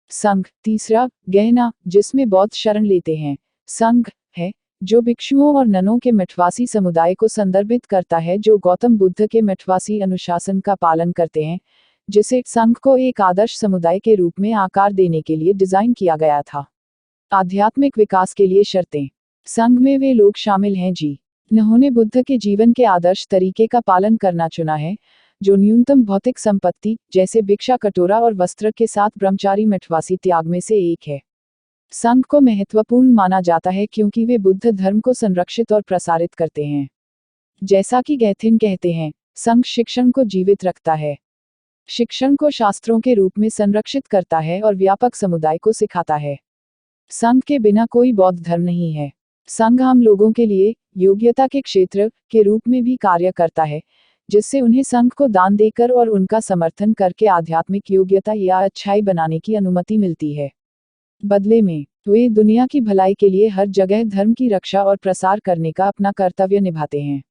संघ तीसरा, गहना, जिसमें बौद्ध शरण लेते हैं। संघ है, जो भिक्षुओं और ननों के मठवासी समुदाय को संदर्भित करता है जो गौतम बुद्ध के मठवासी अनुशासन का पालन करते हैं, जिसे संघ को एक आदर्श समुदाय के रूप में आकार देने के लिए डिजाइन किया गया था। आध्यात्मिक विकास के लिए शर्तें। संघ में वे लोग शामिल हैं जिन्होंने बुद्ध के जीवन के आदर्श तरीके का पालन करना चुना है, जो न्यूनतम भौतिक संपत्ति, जैसे भिक्षा कटोरा और वस्त्र के साथ ब्रह्मचारी मठवासी त्याग में से एक है। संघ को महत्वपूर्ण माना जाता है क्योंकि वे बुद्ध धर्म को संरक्षित और प्रसारित करते हैं। जैसा कि गैथिन कहते हैं, संघ शिक्षण को जीवित रखता है, शिक्षण को शास्त्रों के रूप में संरक्षित करता है और व्यापक समुदाय को सिखाता है। संघ के बिना कोई बौद्ध धर्म नहीं है। संघ आम लोगों के लिए योग्यता के क्षेत्र के रूप में भी कार्य करता है, जिससे उन्हें संघ को दान देकर और उनका समर्थन करके आध्यात्मिक योग्यता या अच्छाई बनाने की अनुमति मिलती है। बदले में, वे दुनिया की भलाई के लिए हर जगह धर्म की रक्षा और प्रसार करने का अपना कर्तव्य निभाते हैं।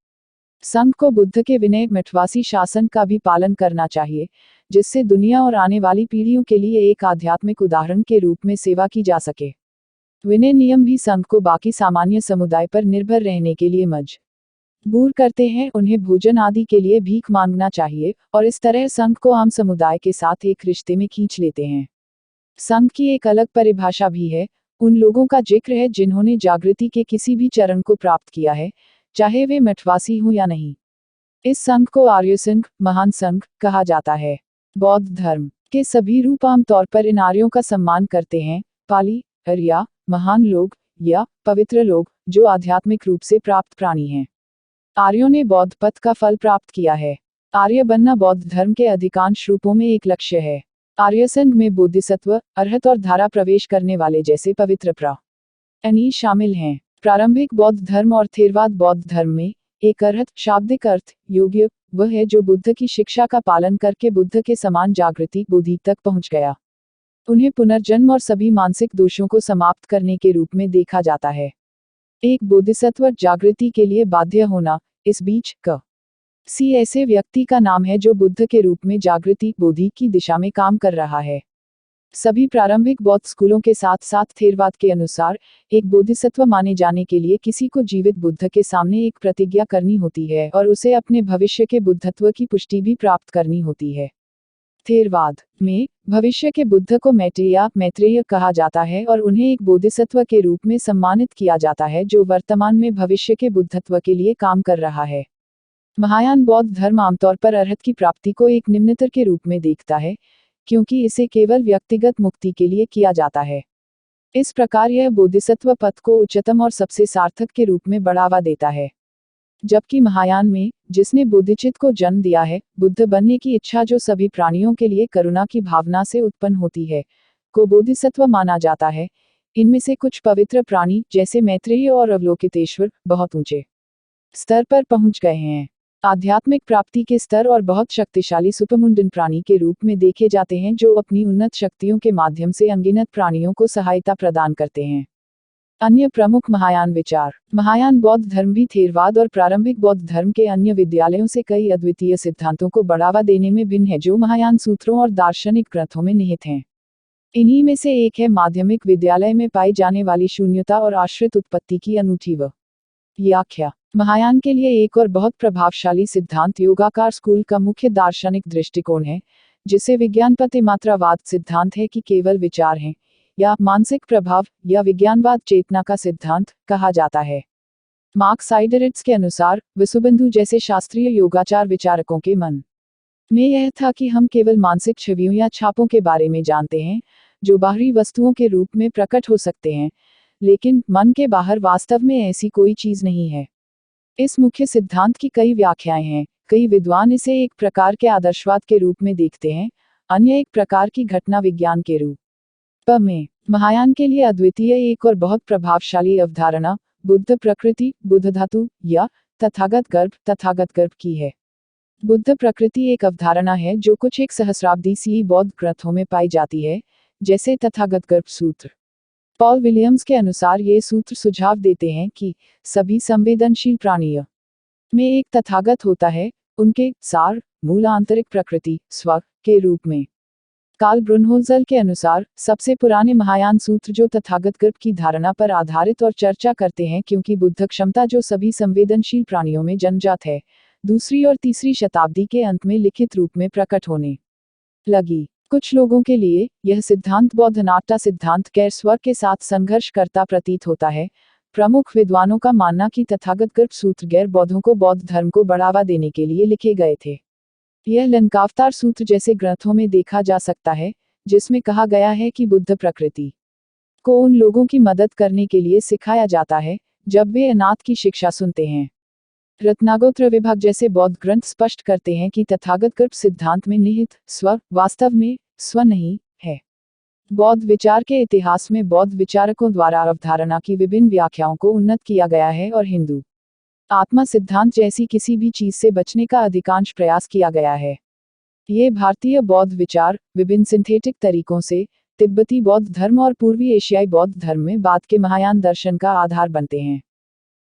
संघ को बुद्ध के विनय मठवासी शासन का भी पालन करना चाहिए, जिससे दुनिया और आने वाली पीढ़ियों के लिए एक आध्यात्मिक उदाहरण के रूप में सेवा की जा सके। विनय नियम भी संघ को बाकी सामान्य समुदाय पर निर्भर रहने के लिए मजबूर करते हैं। उन्हें भोजन आदि के लिए भीख मांगना चाहिए और इस तरह संघ को आम समुदाय के साथ एक रिश्ते में खींच लेते हैं। संघ की एक अलग परिभाषा भी है, उन लोगों का जिक्र है जिन्होंने जागृति के किसी भी चरण को प्राप्त किया है, चाहे वे मठवासी हों या नहीं। इस संघ को आर्य संघ, महान संघ कहा जाता है। बौद्ध धर्म के सभी रूप आमतौर पर इन आर्यों का सम्मान करते हैं। पाली, आर्या, महान लोग या पवित्र लोग, जो आध्यात्मिक रूप से प्राप्त प्राणी हैं। आर्यों ने बौद्ध पथ का फल प्राप्त किया है। आर्य बनना बौद्ध धर्म के अधिकांश रूपों में एक लक्ष्य है। आर्य संघ में बोधिसत्व, अरहत और धारा प्रवेश करने वाले जैसे पवित्र प्राणी शामिल हैं। प्रारंभिक बौद्ध धर्म और थेरवाद बौद्ध धर्म में एक अरहत, शाब्दिक अर्थ योग्य, वह है जो बुद्ध की शिक्षा का पालन करके बुद्ध के समान जागृति बोधि तक पहुंच गया। उन्हें पुनर्जन्म और सभी मानसिक दोषों को समाप्त करने के रूप में देखा जाता है। एक बोधिसत्व जागृति के लिए बाध्य होना, इस बीच सी ऐसे व्यक्ति का नाम है जो बुद्ध के रूप में जागृति बोधि की दिशा में काम कर रहा है। सभी प्रारंभिक बौद्ध स्कूलों के साथ साथ थेरवाद के अनुसार एक बोधिसत्व माने जाने के लिए किसी को जीवित बुद्ध के सामने एक प्रतिज्ञा करनी होती है और उसे अपने भविष्य के बुद्धत्व की पुष्टि भी प्राप्त करनी होती है। थेरवाद में भविष्य के बुद्ध को मैत्रेय कहा जाता है और उन्हें एक बोधिसत्व के रूप में सम्मानित किया जाता है जो वर्तमान में भविष्य के बुद्धत्व के लिए काम कर रहा है। महायान बौद्ध धर्म आमतौर पर अरहत की प्राप्ति को एक निम्नतर के रूप में देखता है, क्योंकि इसे केवल व्यक्तिगत मुक्ति के लिए किया जाता है। इस प्रकार यह बोधिसत्व पथ को उच्चतम और सबसे सार्थक के रूप में बढ़ावा देता है। जबकि महायान में, जिसने बोधिचित्त को जन्म दिया है, बुद्ध बनने की इच्छा जो सभी प्राणियों के लिए करुणा की भावना से उत्पन्न होती है, को बोधिसत्व माना जाता है। इनमें से कुछ पवित्र प्राणी, जैसे मैत्रेय और अवलोकितेश्वर, बहुत ऊंचे स्तर पर पहुंच गए हैं। आध्यात्मिक प्राप्ति के स्तर और बहुत शक्तिशाली सुपरमुंडन प्राणी के रूप में देखे जाते हैं जो अपनी उन्नत शक्तियों के माध्यम से अनगिनत प्राणियों को सहायता प्रदान करते हैं। अन्य प्रमुख महायान विचार। महायान बौद्ध धर्म भी थेरवाद और प्रारंभिक बौद्ध धर्म के अन्य विद्यालयों से कई अद्वितीय सिद्धांतों को बढ़ावा देने में भिन्न है जो महायान सूत्रों और दार्शनिक ग्रंथों में निहित हैं। इन्हीं में से एक है माध्यमिक विद्यालय में पाई जाने वाली शून्यता और आश्रित उत्पत्ति की अनूठी व्याख्या। महायान के लिए एक और बहुत प्रभावशाली सिद्धांत योगाकार स्कूल का मुख्य दार्शनिक दृष्टिकोण है, जिसे विज्ञानपति मात्रावाद सिद्धांत है कि केवल विचार हैं, या मानसिक प्रभाव, या विज्ञानवाद चेतना का सिद्धांत कहा जाता है। मार्क साइडरिट्स के अनुसार विसुबंधु जैसे शास्त्रीय योगाचार विचारकों के मन में यह था कि हम केवल मानसिक छवियों या छापों के बारे में जानते हैं, जो बाहरी वस्तुओं के रूप में प्रकट हो सकते हैं, लेकिन मन के बाहर वास्तव में ऐसी कोई चीज नहीं है। इस मुख्य सिद्धांत की कई व्याख्याएं हैं। कई विद्वान इसे एक प्रकार के आदर्शवाद के रूप में देखते हैं, अन्य एक प्रकार की घटना विज्ञान के रूप में। महायान के लिए अद्वितीय एक और बहुत प्रभावशाली अवधारणा बुद्ध प्रकृति, बुद्ध धातु या तथागत गर्भ की है। बुद्ध प्रकृति एक अवधारणा है जो कुछ एक सहस्राब्दी सी बौद्ध ग्रंथों में पाई जाती है, जैसे तथागत गर्भ सूत्र। पॉल विलियम्स के अनुसार ये सूत्र सुझाव देते हैं कि सभी संवेदनशील प्राणियों में एक तथागत होता है, उनके सार मूल आंतरिक प्रकृति स्व के रूप में। कार्ल ब्रुनहोल्जर के अनुसार सबसे पुराने महायान सूत्र जो तथागत गर्भ की धारणा पर आधारित और चर्चा करते हैं क्योंकि बुद्ध क्षमता जो सभी संवेदनशील प्राणियों में जन्मजात है, दूसरी और तीसरी शताब्दी के अंत में लिखित रूप में प्रकट होने लगी। कुछ लोगों के लिए यह सिद्धांत बौद्ध नाट्य सिद्धांत गैर स्वर के साथ संघर्ष करता प्रतीत होता है। प्रमुख विद्वानों का मानना कि तथागत गर्भ सूत्र गैर बौद्धों को बौद्ध धर्म को बढ़ावा देने के लिए लिखे गए थे। यह लंकावतार सूत्र जैसे ग्रंथों में देखा जा सकता है, जिसमें कहा गया है कि बुद्ध प्रकृति को उन लोगों की मदद करने के लिए सिखाया जाता है जब वे अनाथ की शिक्षा सुनते हैं। रत्नागोत्र विभाग जैसे बौद्ध ग्रंथ स्पष्ट करते हैं कि तथागत गर्भ सिद्धांत में निहित स्व वास्तव में स्व नहीं है। बौद्ध विचार के इतिहास में बौद्ध विचारकों द्वारा अवधारणा की विभिन्न व्याख्याओं को उन्नत किया गया है और हिंदू आत्मा सिद्धांत जैसी किसी भी चीज से बचने का अधिकांश प्रयास किया गया है। ये भारतीय बौद्ध विचार विभिन्न सिंथेटिक तरीकों से तिब्बती बौद्ध धर्म और पूर्वी एशियाई बौद्ध धर्म में बाद के महायान दर्शन का आधार बनते हैं।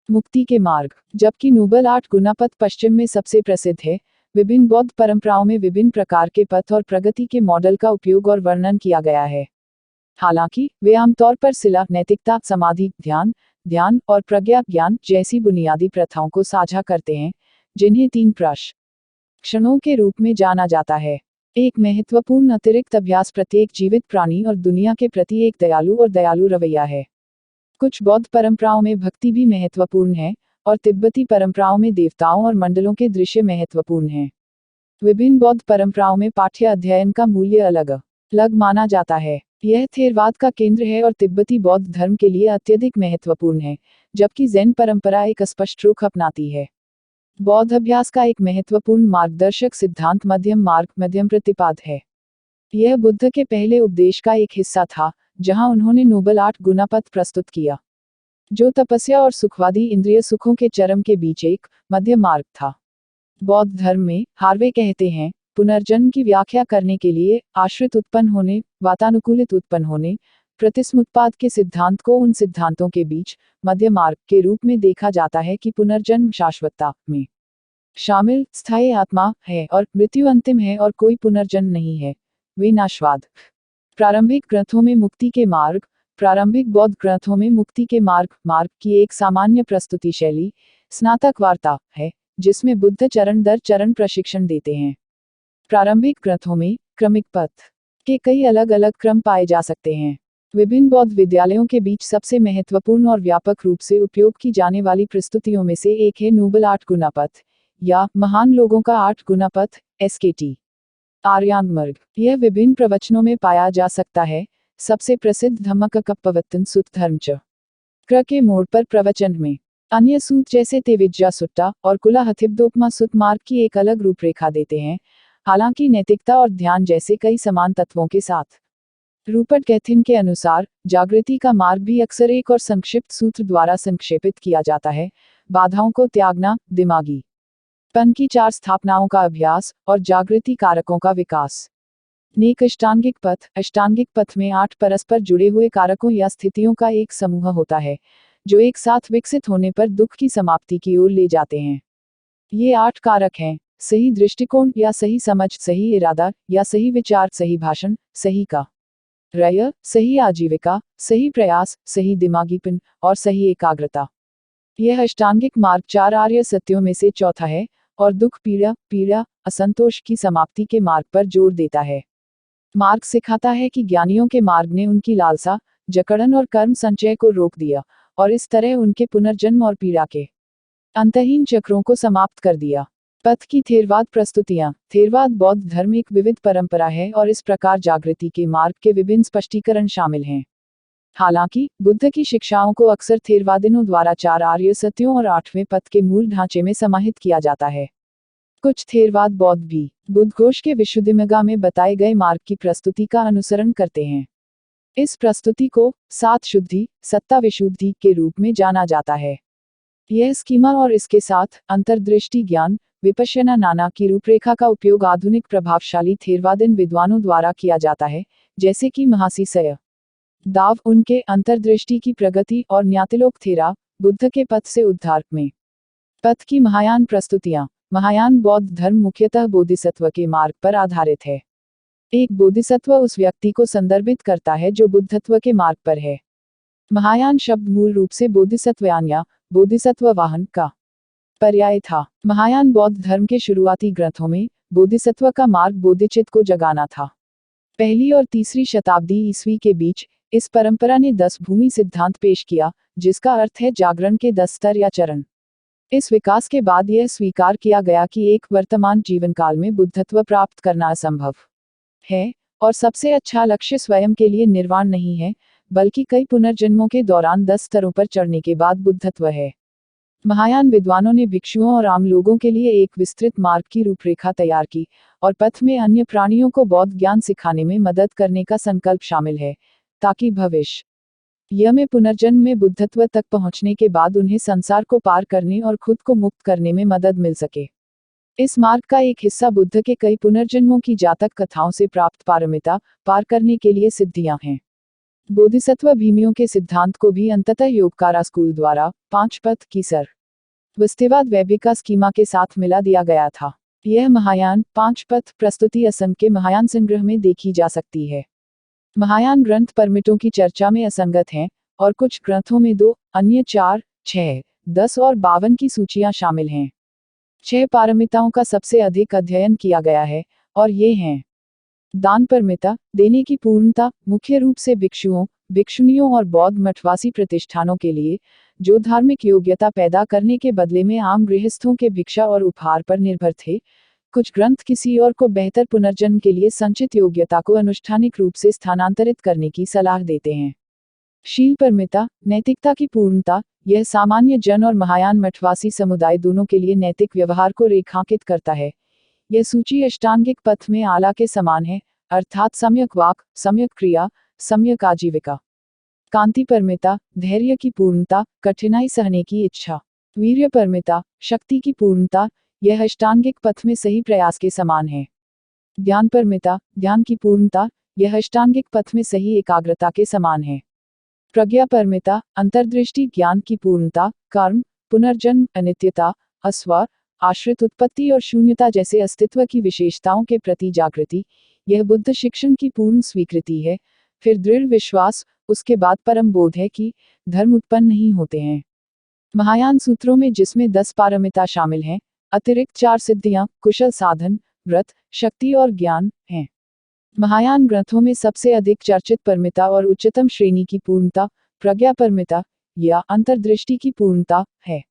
मुक्ति के मार्ग। जबकि नोबल 8 गुना पथ पश्चिम में सबसे प्रसिद्ध है, विभिन्न बौद्ध परंपराओं में विभिन्न प्रकार के पथ और प्रगति के मॉडल का उपयोग और वर्णन किया गया है। हालांकि वे आमतौर पर सिला, नैतिकता, समाधि, ध्यान और प्रज्ञा ज्ञान जैसी बुनियादी प्रथाओं को साझा करते हैं, जिन्हें 3 क्षणों के रूप में जाना जाता है। एक महत्वपूर्ण अतिरिक्त अभ्यास प्रत्येक जीवित प्राणी और दुनिया के प्रति एक दयालु रवैया है। कुछ बौद्ध परंपराओं में भक्ति भी महत्वपूर्ण है, और तिब्बती परंपराओं में देवताओं और मंडलों के दृश्य महत्वपूर्ण हैं। विभिन्न बौद्ध परंपराओं में पाठ्य अध्ययन का मूल्य अलग अलग माना जाता है। यह थेरवाद का केंद्र है और तिब्बती बौद्ध धर्म के लिए अत्यधिक महत्वपूर्ण है, जबकि ज़ेन परंपरा एक स्पष्ट रुख अपनाती है। बौद्ध अभ्यास का एक महत्वपूर्ण मार्गदर्शक सिद्धांत मध्यम मार्ग मध्यम प्रतिपाद है। यह बुद्ध के पहले उपदेश का एक हिस्सा था, जहां उन्होंने नोबल 8 गुना पथ प्रस्तुत किया, जो तपस्या और सुखवादी इंद्रिय सुखों के चरम के बीच एक मध्य मार्ग था। बौद्ध धर्म में, हार्वे कहते हैं, पुनर्जन्म की व्याख्या करने के लिए आश्रित उत्पन्न होने, वातानुकूलित उत्पन्न होने, प्रतिसमुत्पाद के सिद्धांत को उन सिद्धांतों के बीच मध्य मार्ग के रूप में देखा जाता है कि पुनर्जन्म शाश्वतता में शामिल स्थायी आत्मा है और मृत्यु अंतिम है और कोई पुनर्जन्म नहीं है। विनाशवाद। प्रारंभिक ग्रंथों में मुक्ति के मार्ग। प्रारंभिक बौद्ध ग्रंथों में मुक्ति के मार्ग की एक सामान्य प्रस्तुति शैली स्नातक वार्ता है, जिसमें बुद्ध चरण दर चरण प्रशिक्षण देते हैं। प्रारंभिक ग्रंथों में क्रमिक पथ के कई अलग अलग क्रम पाए जा सकते हैं। विभिन्न बौद्ध विद्यालयों के बीच सबसे महत्वपूर्ण और व्यापक रूप से उपयोग की जाने वाली प्रस्तुतियों में से एक है नोबल 8 गुना पथ या महान लोगों का 8 गुना पथ SKT आर्यांग मार्ग। यह विभिन्न प्रवचनों में पाया जा सकता है। सबसे प्रसिद्ध धम्मचक्कप्रवर्तन सुत्त धर्मचक्र के मोड़ पर प्रवचन में अन्य सूत जैसे तेविज्जा सुट्टा और कुलाहथिब्दोपमा सुत्त मार्ग की एक अलग रूपरेखा देते हैं, हालांकि नैतिकता और ध्यान जैसे कई समान तत्वों के साथ। रूपर्ट कैथिन के अनुसार जागृति का मार्ग भी अक्सर एक और संक्षिप्त सूत्र द्वारा संक्षेपित किया जाता है: बाधाओं को त्यागना, दिमागी पन की 4 स्थापनाओं का अभ्यास और जागृति कारकों का विकास। नेक अष्टांगिक पथ में 8 परस्पर जुड़े हुए कारकों या स्थितियों का एक समूह होता है, जो एक साथ विकसित होने पर दुख की समाप्ति की ओर ले जाते हैं। ये 8 कारक हैं: सही दृष्टिकोण या सही समझ, सही इरादा या सही विचार, सही भाषण, सही कार्य, सही आजीविका, सही प्रयास, सही दिमागीपन और सही एकाग्रता। यह अष्टांगिक मार्ग 4 आर्य सत्यों में से चौथा है और दुख, पीड़ा, असंतोष की समाप्ति के मार्ग पर जोर देता है। मार्ग सिखाता है कि ज्ञानियों के मार्ग ने उनकी लालसा, जकड़न और कर्म संचय को रोक दिया और इस तरह उनके पुनर्जन्म और पीड़ा के अंतहीन चक्रों को समाप्त कर दिया। पथ की थेरवाद प्रस्तुतियां। थेरवाद बौद्ध धर्म एक विविध परंपरा है और इस प्रकार जागृति के मार्ग के विभिन्न स्पष्टीकरण शामिल हैं। हालांकि बुद्ध की शिक्षाओं को अक्सर थेरवादिनों द्वारा 4 आर्य सत्यों और 8वें पथ के मूल ढांचे में समाहित किया जाता है। कुछ थेरवाद बौद्ध भी बुद्धघोष के विशुद्धिमगा में बताए गए मार्ग की प्रस्तुति का अनुसरण करते हैं। इस प्रस्तुति को 7 शुद्धि, सत्ता विशुद्धि के रूप में जाना जाता है। यह स्कीमा और इसके साथ अंतर्दृष्टि ज्ञान, विपश्यना नाना की रूपरेखा का उपयोग आधुनिक प्रभावशाली थेरवादिन विद्वानों द्वारा किया जाता है, जैसे कि महासी सय दाव। उनके अंतर्दृष्टि की प्रगति और न्यातिलोक थेरा, बुद्ध के पथ से उद्धार में। पथ की महायान प्रस्तुतियां। महायान बौद्ध धर्म मुख्यतः बोधिसत्व के मार्ग पर आधारित है। एक बोधिसत्व उस व्यक्ति को संदर्भित करता है जो बुद्धत्व के मार्ग पर है। महायान शब्द मूल रूप से बोधिसत्वयान या बोधिसत्व वाहन का पर्याय था। महायान बौद्ध धर्म के शुरुआती ग्रंथों में बोधिसत्व का मार्ग बोधिचित्त को जगाना था। पहली और तीसरी शताब्दी ईस्वी के बीच इस परंपरा ने 10 भूमि सिद्धांत पेश किया, जिसका अर्थ है जागरण के 10 स्तर या चरण। इस विकास के बाद यह स्वीकार किया गया कि एक वर्तमान जीवन काल में बुद्धत्व प्राप्त करना असंभव है और सबसे अच्छा लक्ष्य स्वयं के लिए निर्वाण नहीं है, बल्कि कई पुनर्जन्मों के दौरान 10 स्तरों पर चढ़ने के बाद बुद्धत्व है। महायान विद्वानों ने भिक्षुओं और आम लोगों के लिए एक विस्तृत मार्ग की रूपरेखा तैयार की और पथ में अन्य प्राणियों को बौद्ध ज्ञान सिखाने में मदद करने का संकल्प शामिल है, ताकि भविष्य में पुनर्जन्म में बुद्धत्व तक पहुंचने के बाद उन्हें संसार को पार करने और खुद को मुक्त करने में मदद मिल सके। इस मार्ग का एक हिस्सा बुद्ध के कई पुनर्जन्मों की जातक कथाओं से प्राप्त पारमिता पार करने के लिए सिद्धियां हैं। बोधिसत्व भीमियों के सिद्धांत को भी अंततः योगकारा स्कूल द्वारा 5 पथ की सर्वस्तिवाद वैभिका स्कीमा के साथ मिला दिया गया था। यह महायान 5 पथ प्रस्तुति असंग के महायान संग्रह में देखी जा सकती है। महायान ग्रंथ परमिटों की चर्चा में असंगत हैं और कुछ ग्रंथों में 2, अन्य 4, 6, 10 और 52 की सूचियां शामिल हैं। 6 पारमिताओं का सबसे अधिक अध्ययन किया गया है और ये हैं: दान परमिता, देने की पूर्णता, मुख्य रूप से भिक्षुओं, भिक्षुणियों और बौद्ध मठवासी प्रतिष्ठानों के लिए, जो धार्मिक योग्यता पैदा करने के बदले में आम गृहस्थों के भिक्षा और उपहार पर निर्भर थे। कुछ ग्रंथ किसी और को बेहतर पुनर्जन्म के लिए संचित योग्यता को अनुष्ठानिक रूप से स्थानांतरित करने की सलाह देते हैं। शील परमिता, नैतिकता की पूर्णता, यह सामान्य जन और महायान मठवासी समुदाय दोनों के लिए नैतिक व्यवहार को रेखांकित करता है। यह सूची अष्टांगिक पथ में आला के समान है, अर्थात सम्यक वाक, सम्यक क्रिया, सम्यक आजीविका। कांति परमिता, धैर्य की पूर्णता, कठिनाई सहने की इच्छा। वीर्य परमिता, शक्ति की पूर्णता, यह अष्टांगिक पथ में सही प्रयास के समान है। ज्ञान परमिता, ज्ञान की पूर्णता, यह अष्टांगिक पथ में सही एकाग्रता के समान है। प्रज्ञा परमिता, अंतर्दृष्टि, ज्ञान की पूर्णता, कर्म, पुनर्जन्म, अनित्यता, अस्वर, आश्रित उत्पत्ति और शून्यता जैसे अस्तित्व की विशेषताओं के प्रति जागृति, यह बुद्ध शिक्षण की पूर्ण स्वीकृति है। फिर दृढ़ विश्वास, उसके बाद परम बोध है कि धर्म उत्पन्न नहीं होते हैं। महायान सूत्रों में जिसमें 10 पारमिता शामिल हैं, अतिरिक्त 4 सिद्धियां, कुशल साधन, व्रत, शक्ति और ज्ञान हैं। महायान ग्रंथों में सबसे अधिक चर्चित परमिता और उच्चतम श्रेणी की पूर्णता प्रज्ञा परमिता या अंतर्दृष्टि की पूर्णता है।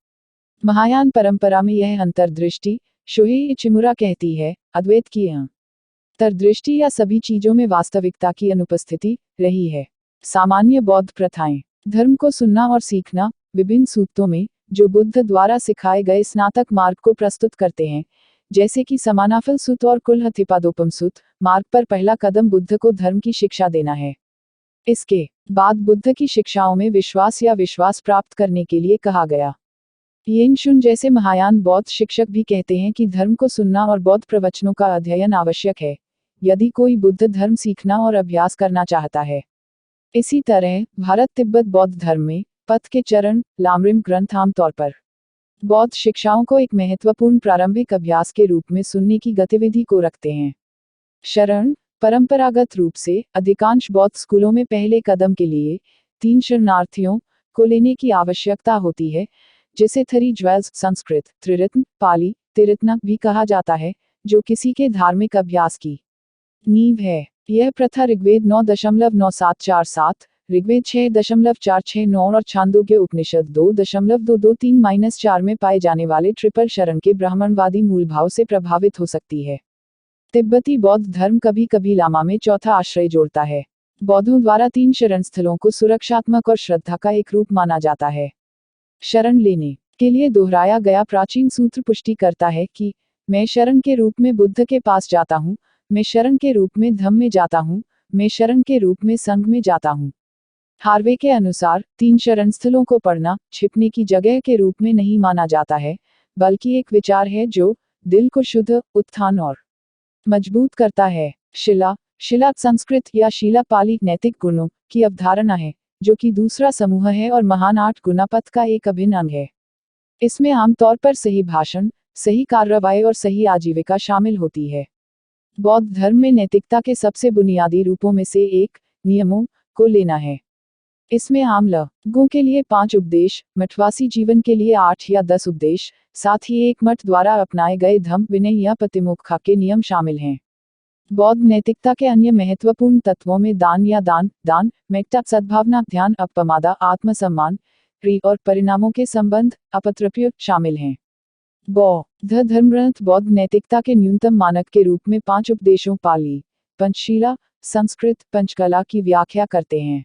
महायान परंपरा में यह अंतर्दृष्टि शोहेई इचिमुरा कहती है, अद्वैत की अंतर्दृष्टि या सभी चीजों में वास्तविकता की अनुपस्थिति रही है। सामान्य बौद्ध प्रथाएं, धर्म को सुनना और सीखना, विभिन्न सूत्रों में जो बुद्ध द्वारा सिखाए गए स्नातक मार्ग को प्रस्तुत करते हैं, जैसे कि समानाफल सूत और कुलहतिपादोपम सूत। मार्ग पर पहला कदम बुद्ध को धर्म की शिक्षा देना है। इसके बाद बुद्ध की शिक्षाओं में विश्वास या विश्वास प्राप्त करने के लिए कहा गया। येन शुन जैसे महायान बौद्ध शिक्षक भी कहते हैं कि धर्म को सुनना और बौद्ध प्रवचनों का अध्ययन आवश्यक है, यदि कोई बुद्ध धर्म सीखना और अभ्यास करना चाहता है। इसी तरह भारत तिब्बत बौद्ध धर्म में पथ के चरण लामरिम ग्रंथ आमतौर पर बौद्ध शिक्षाओं को एक महत्वपूर्ण प्रारंभिक अभ्यास के रूप में सुनने की गतिविधि को रखते हैं। शरण, परंपरागत रूप से अधिकांश बौद्ध स्कूलों में पहले कदम के लिए 3 शरणार्थियों को लेने की आवश्यकता होती है, जिसे थ्री ज्वेल्स संस्कृत, त्रिरत्न, पाली, तिरत्न भी कहा जाता है, जो किसी के धार्मिक अभ्यास की नींव है। यह प्रथा ऋग्वेद 9.9747, ऋग्वेद 6.469 और छांदोग्य उपनिषद 2.223-4 में पाए जाने वाले ट्रिपल शरण के ब्राह्मणवादी मूलभाव से प्रभावित हो सकती है। तिब्बती बौद्ध धर्म कभी कभी लामा में चौथा आश्रय जोड़ता है। बौद्धों द्वारा 3 शरण स्थलों को सुरक्षात्मक और श्रद्धा का एक रूप माना जाता है। शरण लेने के लिए दोहराया गया प्राचीन सूत्र पुष्टि करता है कि मैं शरण के रूप में बुद्ध के पास जाता हूँ, मैं शरण के रूप में धम्म में जाता हूँ, मैं शरण के रूप में संघ में जाता हूँ। हार्वे के अनुसार 3 शरण स्थलों को पढ़ना छिपने की जगह के रूप में नहीं माना जाता है, बल्कि एक विचार है जो दिल को शुद्ध, उत्थान और मजबूत करता है। शिला संस्कृत या शीला पाली नैतिक गुणों की अवधारणा है, जो कि दूसरा समूह है और महान 8 गुणापथ का एक अभिन्न अंग है। इसमें आमतौर पर सही भाषण, सही कार्रवाई और सही आजीविका शामिल होती है। बौद्ध धर्म में नैतिकता के सबसे बुनियादी रूपों में से एक नियमों को लेना है। इसमें आम लोगों के लिए 5 उपदेश, मठवासी जीवन के लिए 8 या 10 उपदेश, साथ ही एक मठ द्वारा अपनाए गए धम्म, विनय या प्रतिमोक्ष के नियम शामिल हैं। बौद्ध नैतिकता के अन्य महत्वपूर्ण तत्वों में दान, मेट्टा, सद्भावना, ध्यान, अपमादा, आत्मसम्मान, क्रिया और परिणामों के संबंध, अपत्रप्य शामिल हैं। बौद्ध धर्मग्रंथ बौद्ध नैतिकता के न्यूनतम मानक के रूप में 5 उपदेशों पाली, पंचशीला, संस्कृत, पंचकला की व्याख्या करते हैं।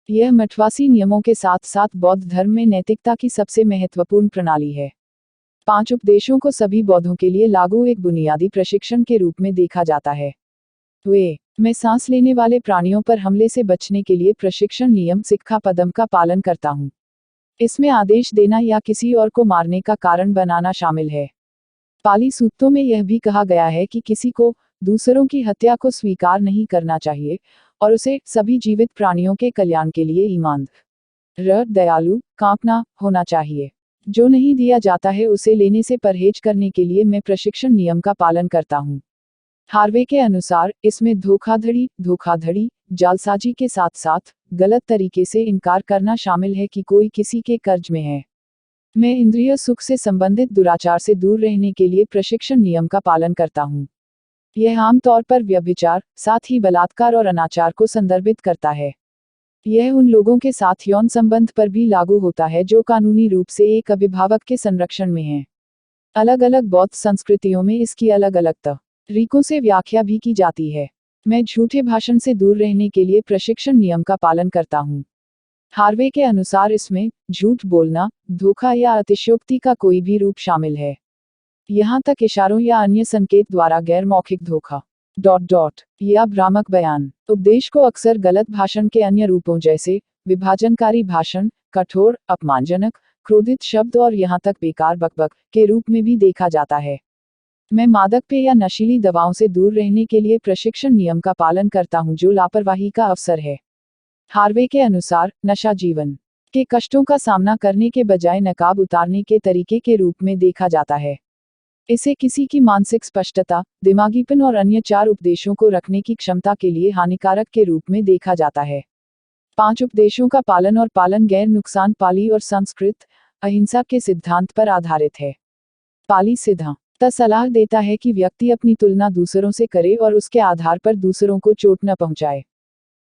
यह मठवासी नियमों के साथ साथ बौद्ध धर्म में नैतिकता की सबसे महत्वपूर्ण प्रणाली है। 5 उपदेशों को सभी बौद्धों के लिए लागू एक बुनियादी प्रशिक्षण के रूप में देखा जाता है। मैं सांस लेने वाले प्राणियों पर हमले से बचने के लिए प्रशिक्षण नियम सिक्खापदम का पालन करता हूँ। इसमें आदेश देना या किसी और को मारने का कारण बनाना शामिल है। पाली सूत्रों में यह भी कहा गया है कि किसी को दूसरों की हत्या को स्वीकार नहीं करना चाहिए और उसे सभी जीवित प्राणियों के कल्याण के लिए ईमानदार, दयालु, कांपना होना चाहिए। जो नहीं दिया जाता है उसे लेने से परहेज करने के लिए मैं प्रशिक्षण नियम का पालन करता हूँ। हार्वे के अनुसार इसमें धोखाधड़ी, जालसाजी के साथ साथ गलत तरीके से इनकार करना शामिल है कि कोई किसी के कर्ज में है। मैं इंद्रिय सुख से संबंधित दुराचार से दूर रहने के लिए प्रशिक्षण नियम का पालन करता हूँ। यह आमतौर पर व्यभिचार, साथ ही बलात्कार और अनाचार को संदर्भित करता है। यह उन लोगों के साथ यौन संबंध पर भी लागू होता है जो कानूनी रूप से एक अभिभावक के संरक्षण में हैं। अलग अलग बौद्ध संस्कृतियों में इसकी अलग अलग तरीकों से व्याख्या भी की जाती है। मैं झूठे भाषण से दूर रहने के लिए प्रशिक्षण नियम का पालन करता हूँ। हार्वे के अनुसार इसमें झूठ बोलना, धोखा या अतिशयोक्ति का कोई भी रूप शामिल है, यहाँ तक इशारों या अन्य संकेत द्वारा गैर मौखिक धोखा या भ्रामक बयान। उपदेश को अक्सर गलत भाषण के अन्य रूपों जैसे विभाजनकारी भाषण, कठोर, अपमानजनक, क्रोधित शब्द और यहाँ तक बेकार बकबक के रूप में भी देखा जाता है। मैं मादक पेय या नशीली दवाओं से दूर रहने के लिए प्रशिक्षण नियम का पालन करता हूँ जो लापरवाही का अवसर है। हार्वे के अनुसार नशा जीवन के कष्टों का सामना करने के बजाय नकाब उतारने के तरीके के रूप में देखा जाता है। इसे किसी की मानसिक स्पष्टता, दिमागीपन और अन्य 4 उपदेशों को रखने की क्षमता के लिए हानिकारक के रूप में देखा जाता है। 5 उपदेशों का पालन और पालन गैर नुकसान पाली और संस्कृत अहिंसा के सिद्धांत पर आधारित है। पाली सिद्धांत सलाह देता है कि व्यक्ति अपनी तुलना दूसरों से करे और उसके आधार पर दूसरों को चोट न पहुंचाए।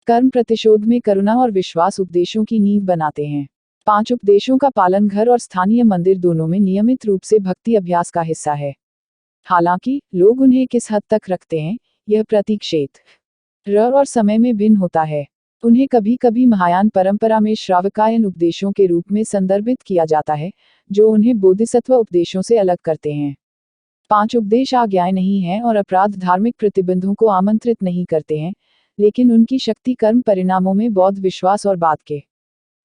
कर्म प्रतिशोध में करुणा और विश्वास उपदेशों की नींव बनाते हैं। 5 उपदेशों का पालन घर और स्थानीय मंदिर दोनों में नियमित रूप से भक्ति अभ्यास का हिस्सा है। हालांकि लोग उन्हें किस हद तक रखते हैं, यह प्रतीक क्षेत्र और समय में भिन्न होता है। उन्हें कभी कभी महायान परंपरा में श्रावकायन उपदेशों के रूप में संदर्भित किया जाता है, जो उन्हें बोधिसत्व उपदेशों से अलग करते हैं। 5 उपदेश आज्ञाएं नहीं हैं और अपराध धार्मिक प्रतिबंधों को आमंत्रित नहीं करते हैं, लेकिन उनकी शक्ति कर्म परिणामों में बौद्ध विश्वास और बाद के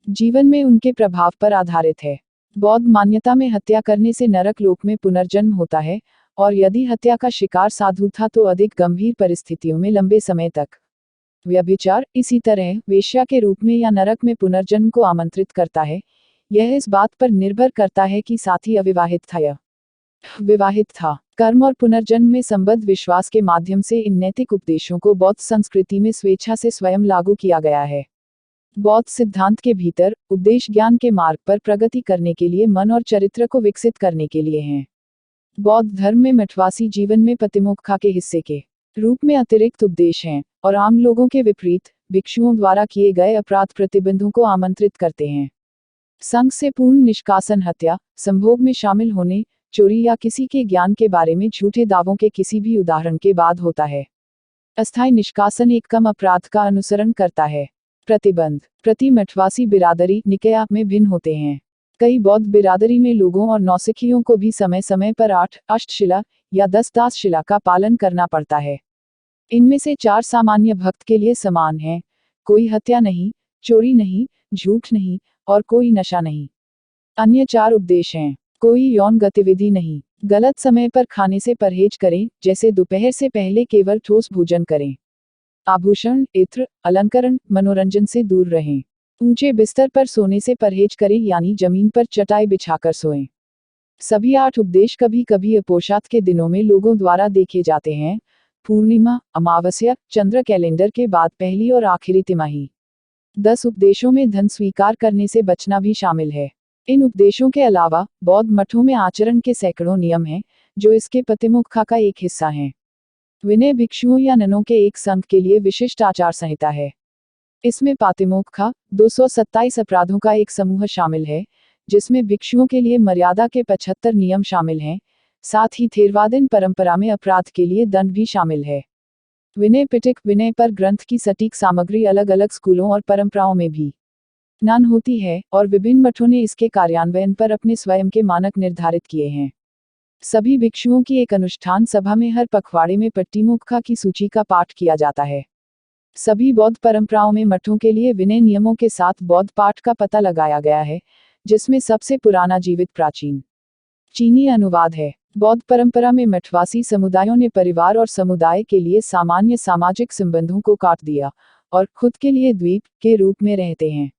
जीवन में उनके प्रभाव पर आधारित है। बौद्ध मान्यता में हत्या करने से नरक लोक में पुनर्जन्म होता है, और यदि हत्या का शिकार साधु था तो अधिक गंभीर परिस्थितियों में लंबे समय तक व्यभिचार, इसी तरह वेश्या के रूप में या नरक में पुनर्जन्म को आमंत्रित करता है। यह इस बात पर निर्भर करता है कि साथी अविवाहित था या विवाहित था। कर्म और पुनर्जन्म में संबद्ध विश्वास के माध्यम से इन नैतिक उपदेशों को बौद्ध संस्कृति में स्वेच्छा से स्वयं लागू किया गया है। बौद्ध सिद्धांत के भीतर उपदेश ज्ञान के मार्ग पर प्रगति करने के लिए मन और चरित्र को विकसित करने के लिए हैं। बौद्ध धर्म में मठवासी जीवन में पतिमोक्ष के हिस्से के रूप में अतिरिक्त उपदेश हैं, और आम लोगों के विपरीत भिक्षुओं द्वारा किए गए अपराध प्रतिबंधों को आमंत्रित करते हैं। संघ से पूर्ण निष्कासन हत्या, संभोग में शामिल होने, चोरी या किसी के ज्ञान के बारे में झूठे दावों के किसी भी उदाहरण के बाद होता है। अस्थायी निष्कासन एक कम अपराध का अनुसरण करता है। प्रतिबंध प्रति मठवासी बिरादरी निकाय में भिन्न होते हैं। कई बौद्ध बिरादरी में लोगों और नौसिखियों को भी समय समय पर 8 अष्टशिला या 10 दासशिला का पालन करना पड़ता है। इनमें से 4 सामान्य भक्त के लिए समान हैं: कोई हत्या नहीं, चोरी नहीं, झूठ नहीं और कोई नशा नहीं। अन्य 4 उपदेश हैं: कोई यौन गतिविधि नहीं, गलत समय पर खाने से परहेज करें, जैसे दोपहर से पहले केवल ठोस भोजन करें, आभूषण, इत्र, अलंकरण, मनोरंजन से दूर रहें, ऊंचे बिस्तर पर सोने से परहेज करें यानी जमीन पर चटाई बिछाकर सोएं। सभी 8 उपदेश कभी कभी अपोशात के दिनों में लोगों द्वारा देखे जाते हैं: पूर्णिमा, अमावस्या, चंद्र कैलेंडर के बाद पहली और आखिरी तिमाही। 10 उपदेशों में धन स्वीकार करने से बचना भी शामिल है। इन उपदेशों के अलावा बौद्ध मठों में आचरण के सैकड़ों नियम हैं, जो इसके पतिमोक्ष का एक हिस्सा हैं। विनय भिक्षुओं या ननों के एक संघ के लिए विशिष्ट आचार संहिता है। इसमें पातिमोक्ष 227 अपराधों का एक समूह शामिल है, जिसमें भिक्षुओं के लिए मर्यादा के 75 नियम शामिल हैं। साथ ही थेरवादन परंपरा में अपराध के लिए दंड भी शामिल है। विनय पिटक विनय पर ग्रंथ की सटीक सामग्री अलग अलग स्कूलों और परंपराओं में भी नान होती है, और विभिन्न मठों ने इसके कार्यान्वयन पर अपने स्वयं के मानक निर्धारित किए हैं। सभी भिक्षुओं की एक अनुष्ठान सभा में हर पखवाड़े में पट्टिमोक्ष की सूची का पाठ किया जाता है। सभी बौद्ध परंपराओं में मठों के लिए विनय नियमों के साथ बौद्ध पाठ का पता लगाया गया है, जिसमें सबसे पुराना जीवित प्राचीन चीनी अनुवाद है। बौद्ध परंपरा में मठवासी समुदायों ने परिवार और समुदाय के लिए सामान्य सामाजिक संबंधों को काट दिया और खुद के लिए द्वीप के रूप में रहते हैं।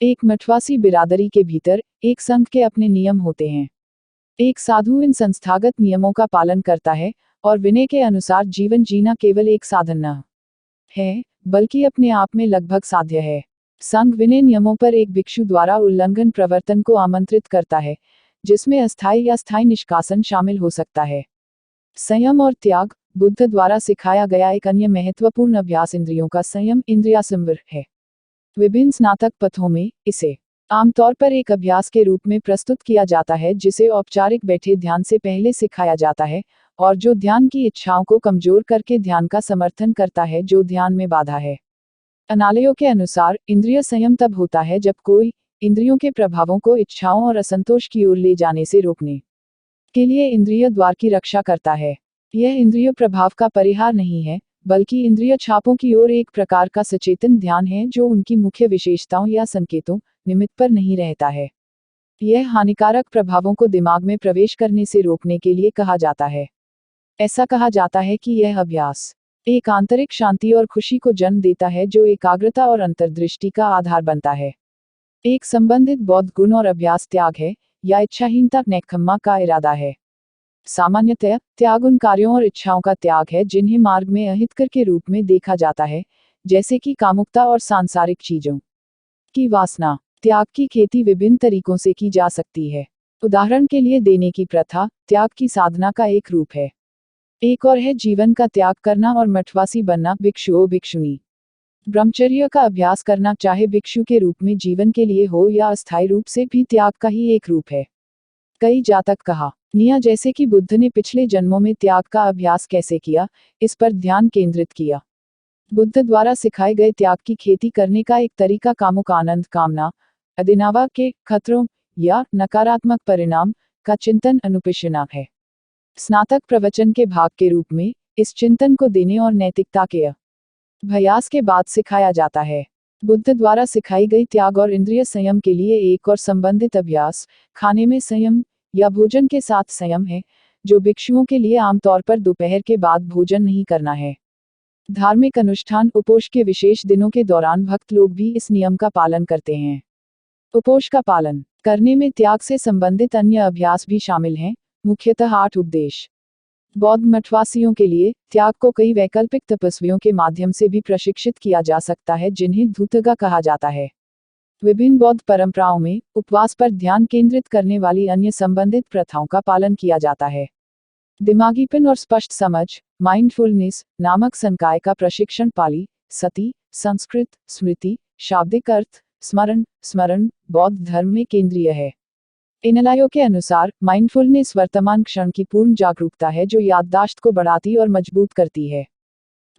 एक मठवासी बिरादरी के भीतर एक संघ के अपने नियम होते हैं। एक साधु इन संस्थागत नियमों का पालन करता है, और विनय के अनुसार जीवन जीना केवल एक साधन न है, बल्कि अपने आप में लगभग साध्य है। संघ विनय नियमों पर एक भिक्षु द्वारा उल्लंघन प्रवर्तन को आमंत्रित करता है, जिसमें अस्थायी या स्थायी निष्कासन शामिल हो सकता है। संयम और त्याग बुद्ध द्वारा सिखाया गया एक अन्य महत्वपूर्ण अभ्यास इंद्रियों का संयम इंद्रिया संवर है। विभिन्न स्नातक पथों में इसे आमतौर पर एक अभ्यास के रूप में प्रस्तुत किया जाता है जिसे औपचारिक बैठे ध्यान से पहले सिखाया जाता है और जो ध्यान की इच्छाओं को कमजोर करके ध्यान का समर्थन करता है जो ध्यान में बाधा है। अनालयों के अनुसार इंद्रिय संयम तब होता है जब कोई इंद्रियों के प्रभावों को इच्छाओं और असंतोष की ओर ले जाने से रोकने के लिए इंद्रिय द्वार की रक्षा करता है। यह इंद्रिय प्रभाव का परिहार नहीं है, बल्कि इंद्रिय छापों की ओर एक प्रकार का सचेतन ध्यान है जो उनकी मुख्य विशेषताओं या संकेतों निमित्त पर नहीं रहता है। यह हानिकारक प्रभावों को दिमाग में प्रवेश करने से रोकने के लिए कहा जाता है। ऐसा कहा जाता है कि यह अभ्यास एक आंतरिक शांति और खुशी को जन्म देता है जो एकाग्रता और अंतर्दृष्टि का आधार बनता है। एक संबंधित बौद्ध गुण और अभ्यास त्याग है या इच्छाहीनता नेकम्मा का इरादा है। सामान्यतः त्याग उन कार्यों और इच्छाओं का त्याग है जिन्हें मार्ग में अहितकर के रूप में देखा जाता है, जैसे कि कामुकता और सांसारिक चीजों की वासना। त्याग की खेती विभिन्न तरीकों से की जा सकती है। उदाहरण के लिए देने की प्रथा त्याग की साधना का एक रूप है। एक और है जीवन का त्याग करना और मठवासी बनना भिक्षु भिक्षुनी। ब्रह्मचर्य का अभ्यास करना चाहे भिक्षु के रूप में जीवन के लिए हो या अस्थायी रूप से भी त्याग का ही एक रूप है। कई जातक कहा निया जैसे कि बुद्ध ने पिछले जन्मों में त्याग का अभ्यास कैसे किया, इस पर ध्यान केंद्रित किया। बुद्ध द्वारा सिखाए गए त्याग की खेती करने का एक तरीका कामुक आनंद कामना अदिनावा के खतरों या नकारात्मक परिणाम का चिंतन अनुपेक्षना है। स्नातक प्रवचन के भाग के रूप में इस चिंतन को देने और नैतिकता के अभ्यास के बाद सिखाया जाता है। बुद्ध द्वारा सिखाई गई त्याग और इंद्रिय संयम के लिए एक और संबंधित अभ्यास खाने में संयम या भोजन के साथ संयम है, जो भिक्षुओं के लिए आमतौर पर दोपहर के बाद भोजन नहीं करना है। धार्मिक अनुष्ठान उपोष के विशेष दिनों के दौरान भक्त लोग भी इस नियम का पालन करते हैं। उपोष का पालन करने में त्याग से संबंधित अन्य अभ्यास भी शामिल हैं, मुख्यतः 8 उपदेश। बौद्ध मठवासियों के लिए त्याग को कई वैकल्पिक तपस्वियों के माध्यम से भी प्रशिक्षित किया जा सकता है जिन्हें धूतगा कहा जाता है। विभिन्न बौद्ध परंपराओं में उपवास पर ध्यान केंद्रित करने वाली अन्य संबंधित प्रथाओं का पालन किया जाता है। दिमागीपन और स्पष्ट समझ माइंडफुलनेस नामक संकाय का प्रशिक्षण पाली, सती, संस्कृत, स्मृति, शाब्दिक अर्थ, स्मरण बौद्ध धर्म में केंद्रीय है। इनलायो के अनुसार माइंडफुलनेस वर्तमान क्षण की पूर्ण जागरूकता है जो याददाश्त को बढ़ाती और मजबूत करती है।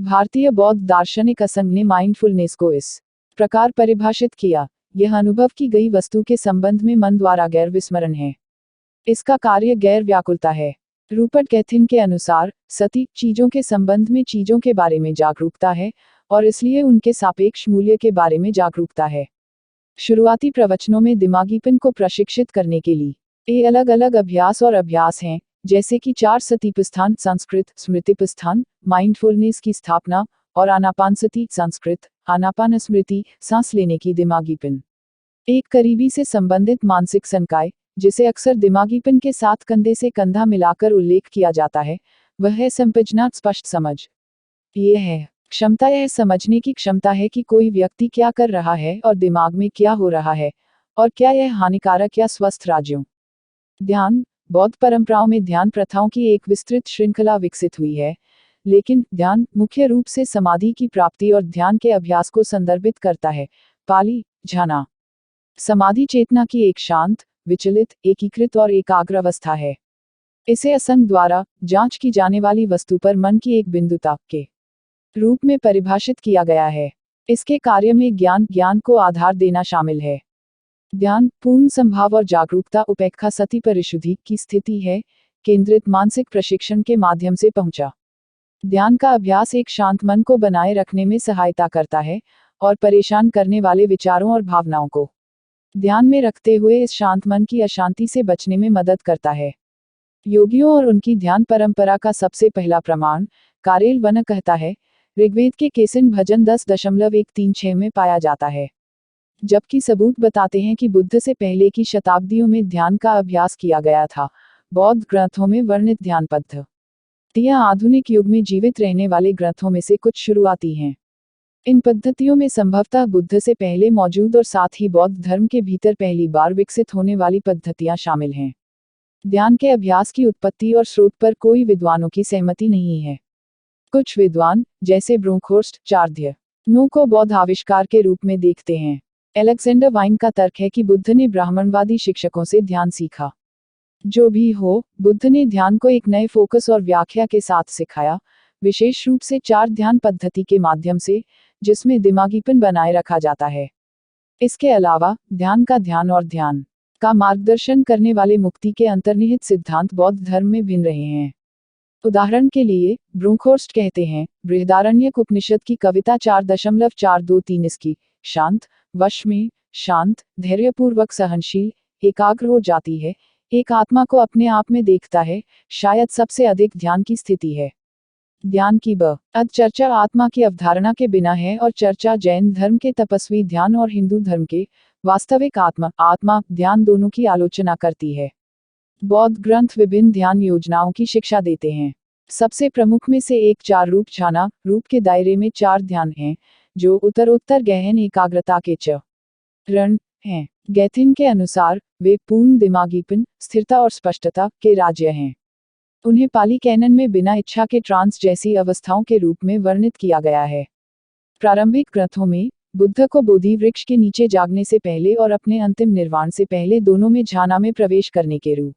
भारतीय बौद्ध दार्शनिक असंग ने माइंडफुलनेस को इस प्रकार परिभाषित किया, यह अनुभव की गई वस्तु के संबंध में मन द्वारा गैर विस्मरण है। इसका कार्य गैर व्याकुलता है। रूपर्ट कैथिन के अनुसार सती चीजों के संबंध में चीजों के बारे में जागरूकता है और इसलिए उनके सापेक्ष मूल्य के बारे में जागरूकता है। शुरुआती प्रवचनों में दिमागीपन को प्रशिक्षित करने के लिए अलग अलग अभ्यास और अभ्यास हैं, जैसे कि 4 सतीपस्थान संस्कृत, स्मृतिपस्थान, माइंडफुलनेस की स्थापना और आनापानसति संस्कृत, आनापान स्मृति, सांस लेने की दिमागीपन। एक करीबी से संबंधित मानसिक संकाय, जिसे अक्सर दिमागीपन के साथ कंधे से कंधा मिलाकर उल्लेख किया जाता है, वह है संपजना स्पष्ट समझ। यह है क्षमता, यह समझने की क्षमता है कि कोई व्यक्ति क्या कर रहा है और दिमाग में क्या हो रहा है और क्या यह हानिकारक या स्वस्थ राज्यों। ध्यान बौद्ध परंपराओं में ध्यान प्रथाओं की एक विस्तृत श्रृंखला विकसित हुई है, लेकिन ध्यान मुख्य रूप से समाधि की प्राप्ति और ध्यान के अभ्यास को संदर्भित करता है। पाली झाना समाधि चेतना की एक शांत, विचलित, एकीकृत और एकाग्र अवस्था है। इसे असंग द्वारा जांच की जाने वाली वस्तु पर मन की एक बिंदुता के रूप में परिभाषित किया गया है। इसके कार्य में ज्ञान को आधार देना शामिल है। ध्यान पूर्ण संभाव और जागरूकता उपेक्षा सति परिशुद्धि की स्थिति है, केंद्रित मानसिक प्रशिक्षण के माध्यम से पहुंचा। ध्यान का अभ्यास एक शांत मन को बनाए रखने में सहायता करता है और परेशान करने वाले विचारों और भावनाओं को ध्यान में रखते हुए इस शांत मन की अशांति से बचने में मदद करता है। योगियों और उनकी ध्यान परंपरा का सबसे पहला प्रमाण कारेल वन कहता है, ऋग्वेद के केसिन भजन 10.136 में पाया जाता है, जबकि सबूत बताते हैं कि बुद्ध से पहले की शताब्दियों में ध्यान का अभ्यास किया गया था। बौद्ध ग्रंथों में वर्णित ध्यान पद्धतियां आधुनिक युग में जीवित रहने वाले ग्रंथों में से कुछ शुरुआती हैं। इन पद्धतियों में संभवतः बुद्ध से पहले मौजूद और साथ ही बौद्ध धर्म के भीतर पहली बार विकसित होने वाली पद्धतियां शामिल हैं। ध्यान के अभ्यास की उत्पत्ति और स्रोत पर कोई विद्वानों की सहमति नहीं है। कुछ विद्वान, जैसे ब्रूंखोर्स्ट, चार्ध्य नो को बौद्ध आविष्कार के रूप में देखते हैं। एलेक्जेंडर वाइन का तर्क है कि बुद्ध ने ब्राह्मणवादी शिक्षकों से ध्यान सीखा। जो भी हो, बुद्ध ने ध्यान को एक नए फोकस और व्याख्या के साथ सिखाया, विशेष रूप से 4 ध्यान पद्धति के माध्यम से, जिसमें दिमागीपन बनाए रखा जाता है। इसके अलावा ध्यान का ध्यान और ध्यान का मार्गदर्शन करने वाले मुक्ति के अंतर्निहित सिद्धांत बौद्ध धर्म में भिन्न रहे हैं। उदाहरण के लिए, ब्रूंखोर्स्ट कहते हैं, बृहदारण्यक उपनिषद की कविता 4.423 इसकी शांत, वश में, शांत, धैर्यपूर्वक सहनशील, एकाग्र हो जाती है, एक आत्मा को अपने आप में देखता है, शायद सबसे अधिक ध्यान की स्थिति है। ध्यान की अद चर्चा आत्मा की अवधारणा के बिना है और चर्चा जैन धर्म के तपस्वी ध्यान और हिंदू धर्म के वास्तविक आत्मा ध्यान दोनों की आलोचना करती है। बौद्ध ग्रंथ विभिन्न ध्यान योजनाओं की शिक्षा देते हैं। सबसे प्रमुख में से एक 4 रूप झाना रूप के दायरे में 4 ध्यान हैं, जो उत्तरोत्तर गहन एकाग्रता के चरण हैं। गैथिन के अनुसार वे पूर्ण दिमागीपन, स्थिरता और स्पष्टता के राज्य हैं। उन्हें पाली कैनन में बिना इच्छा के ट्रांस जैसी अवस्थाओं के रूप में वर्णित किया गया है। प्रारंभिक ग्रंथों में बुद्ध को बोधि वृक्ष के नीचे जागने से पहले और अपने अंतिम निर्वाण से पहले दोनों में झाना में प्रवेश करने के रूप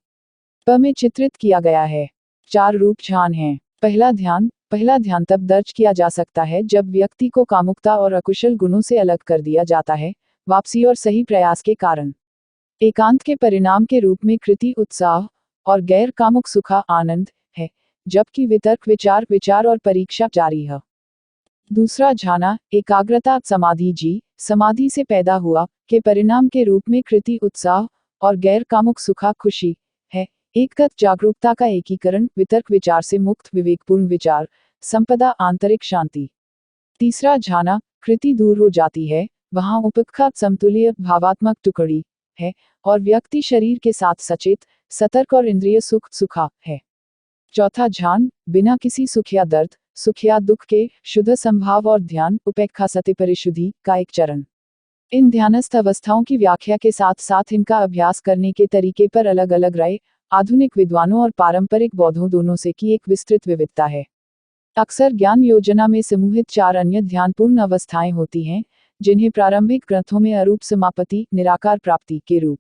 में चित्रित किया गया है। 4 रूप ध्यान हैं। पहला ध्यान तब दर्ज किया जा सकता है जब व्यक्ति को कामुकता और अकुशल गुणों से अलग कर दिया जाता है, वापसी और सही प्रयास के कारण। एकांत के परिणाम के रूप में कृति उत्साह और गैर कामुक सुखा आनंद है, जबकि वितर्क विचार और परीक्षा जारी है। दूसरा झाना एकाग्रता समाधि से पैदा हुआ के परिणाम के रूप में कृति उत्साह और गैर कामुक सुखा खुशी है, एकगत जागरूकता का एकीकरण, वितर्क विचार से मुक्त विवेकपूर्ण विचार, संपदा आंतरिक शांति। तीसरा झाना कृति दूर हो जाती है, वहां उपेक्षा समतुल्य भावात्मक टुकड़ी है और व्यक्ति शरीर के साथ सचेत, सतर्क और इंद्रिय सुखा है। चौथा ध्यान बिना किसी सुख या दर्द, सुख या दुख के शुद्ध संभाव और ध्यान उपेक्षा सत्य परिशुद्धि का एक चरण। इन ध्यानस्थ अवस्थाओं की व्याख्या के साथ साथ इनका अभ्यास करने के तरीके पर अलग अलग राय आधुनिक विद्वानों और पारंपरिक बौद्धों दोनों से की एक विस्तृत विविधता है। अक्सर ज्ञान योजना में समूहित 4 अन्य ध्यानपूर्ण अवस्थाएं होती हैं, जिन्हें प्रारंभिक ग्रंथों में अरूप समापति निराकार प्राप्ति के रूप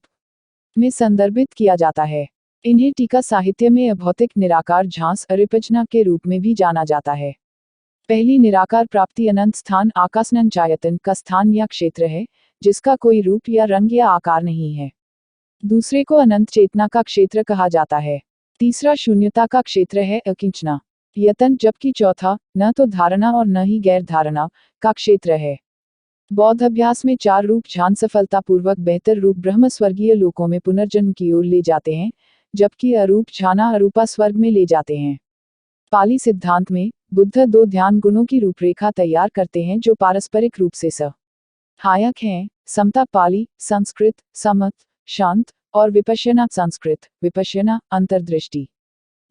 में संदर्भित किया जाता है। इन्हें टीका साहित्य में अभौतिक निराकार झांस अरिपजना के रूप में भी जाना जाता है। पहली निराकार प्राप्ति अनंत स्थान आकाशनंचायतन का स्थान या क्षेत्र है, जिसका कोई रूप या रंग या आकार नहीं है। दूसरे को अनंत चेतना का क्षेत्र कहा जाता है। तीसरा शून्यता का क्षेत्र है अकिंचना यतन, जबकि चौथा न तो धारणा और न ही गैर धारणा का क्षेत्र है। बौद्ध अभ्यास में 4 रूप ध्यान सफलतापूर्वक बेहतर रूप ब्रह्म स्वर्गीय लोकों में पुनर्जन्म की ओर ले जाते हैं, जबकि अरूप ध्याना अरूपा स्वर्ग में ले जाते हैं। पाली सिद्धांत में बुद्ध 2 ध्यान गुणों की रूपरेखा तैयार करते हैं जो पारस्परिक रूप से सहायक हैं, समता पाली संस्कृत समत शांत और विपश्यना संस्कृत विपश्यना अंतर्दृष्टि।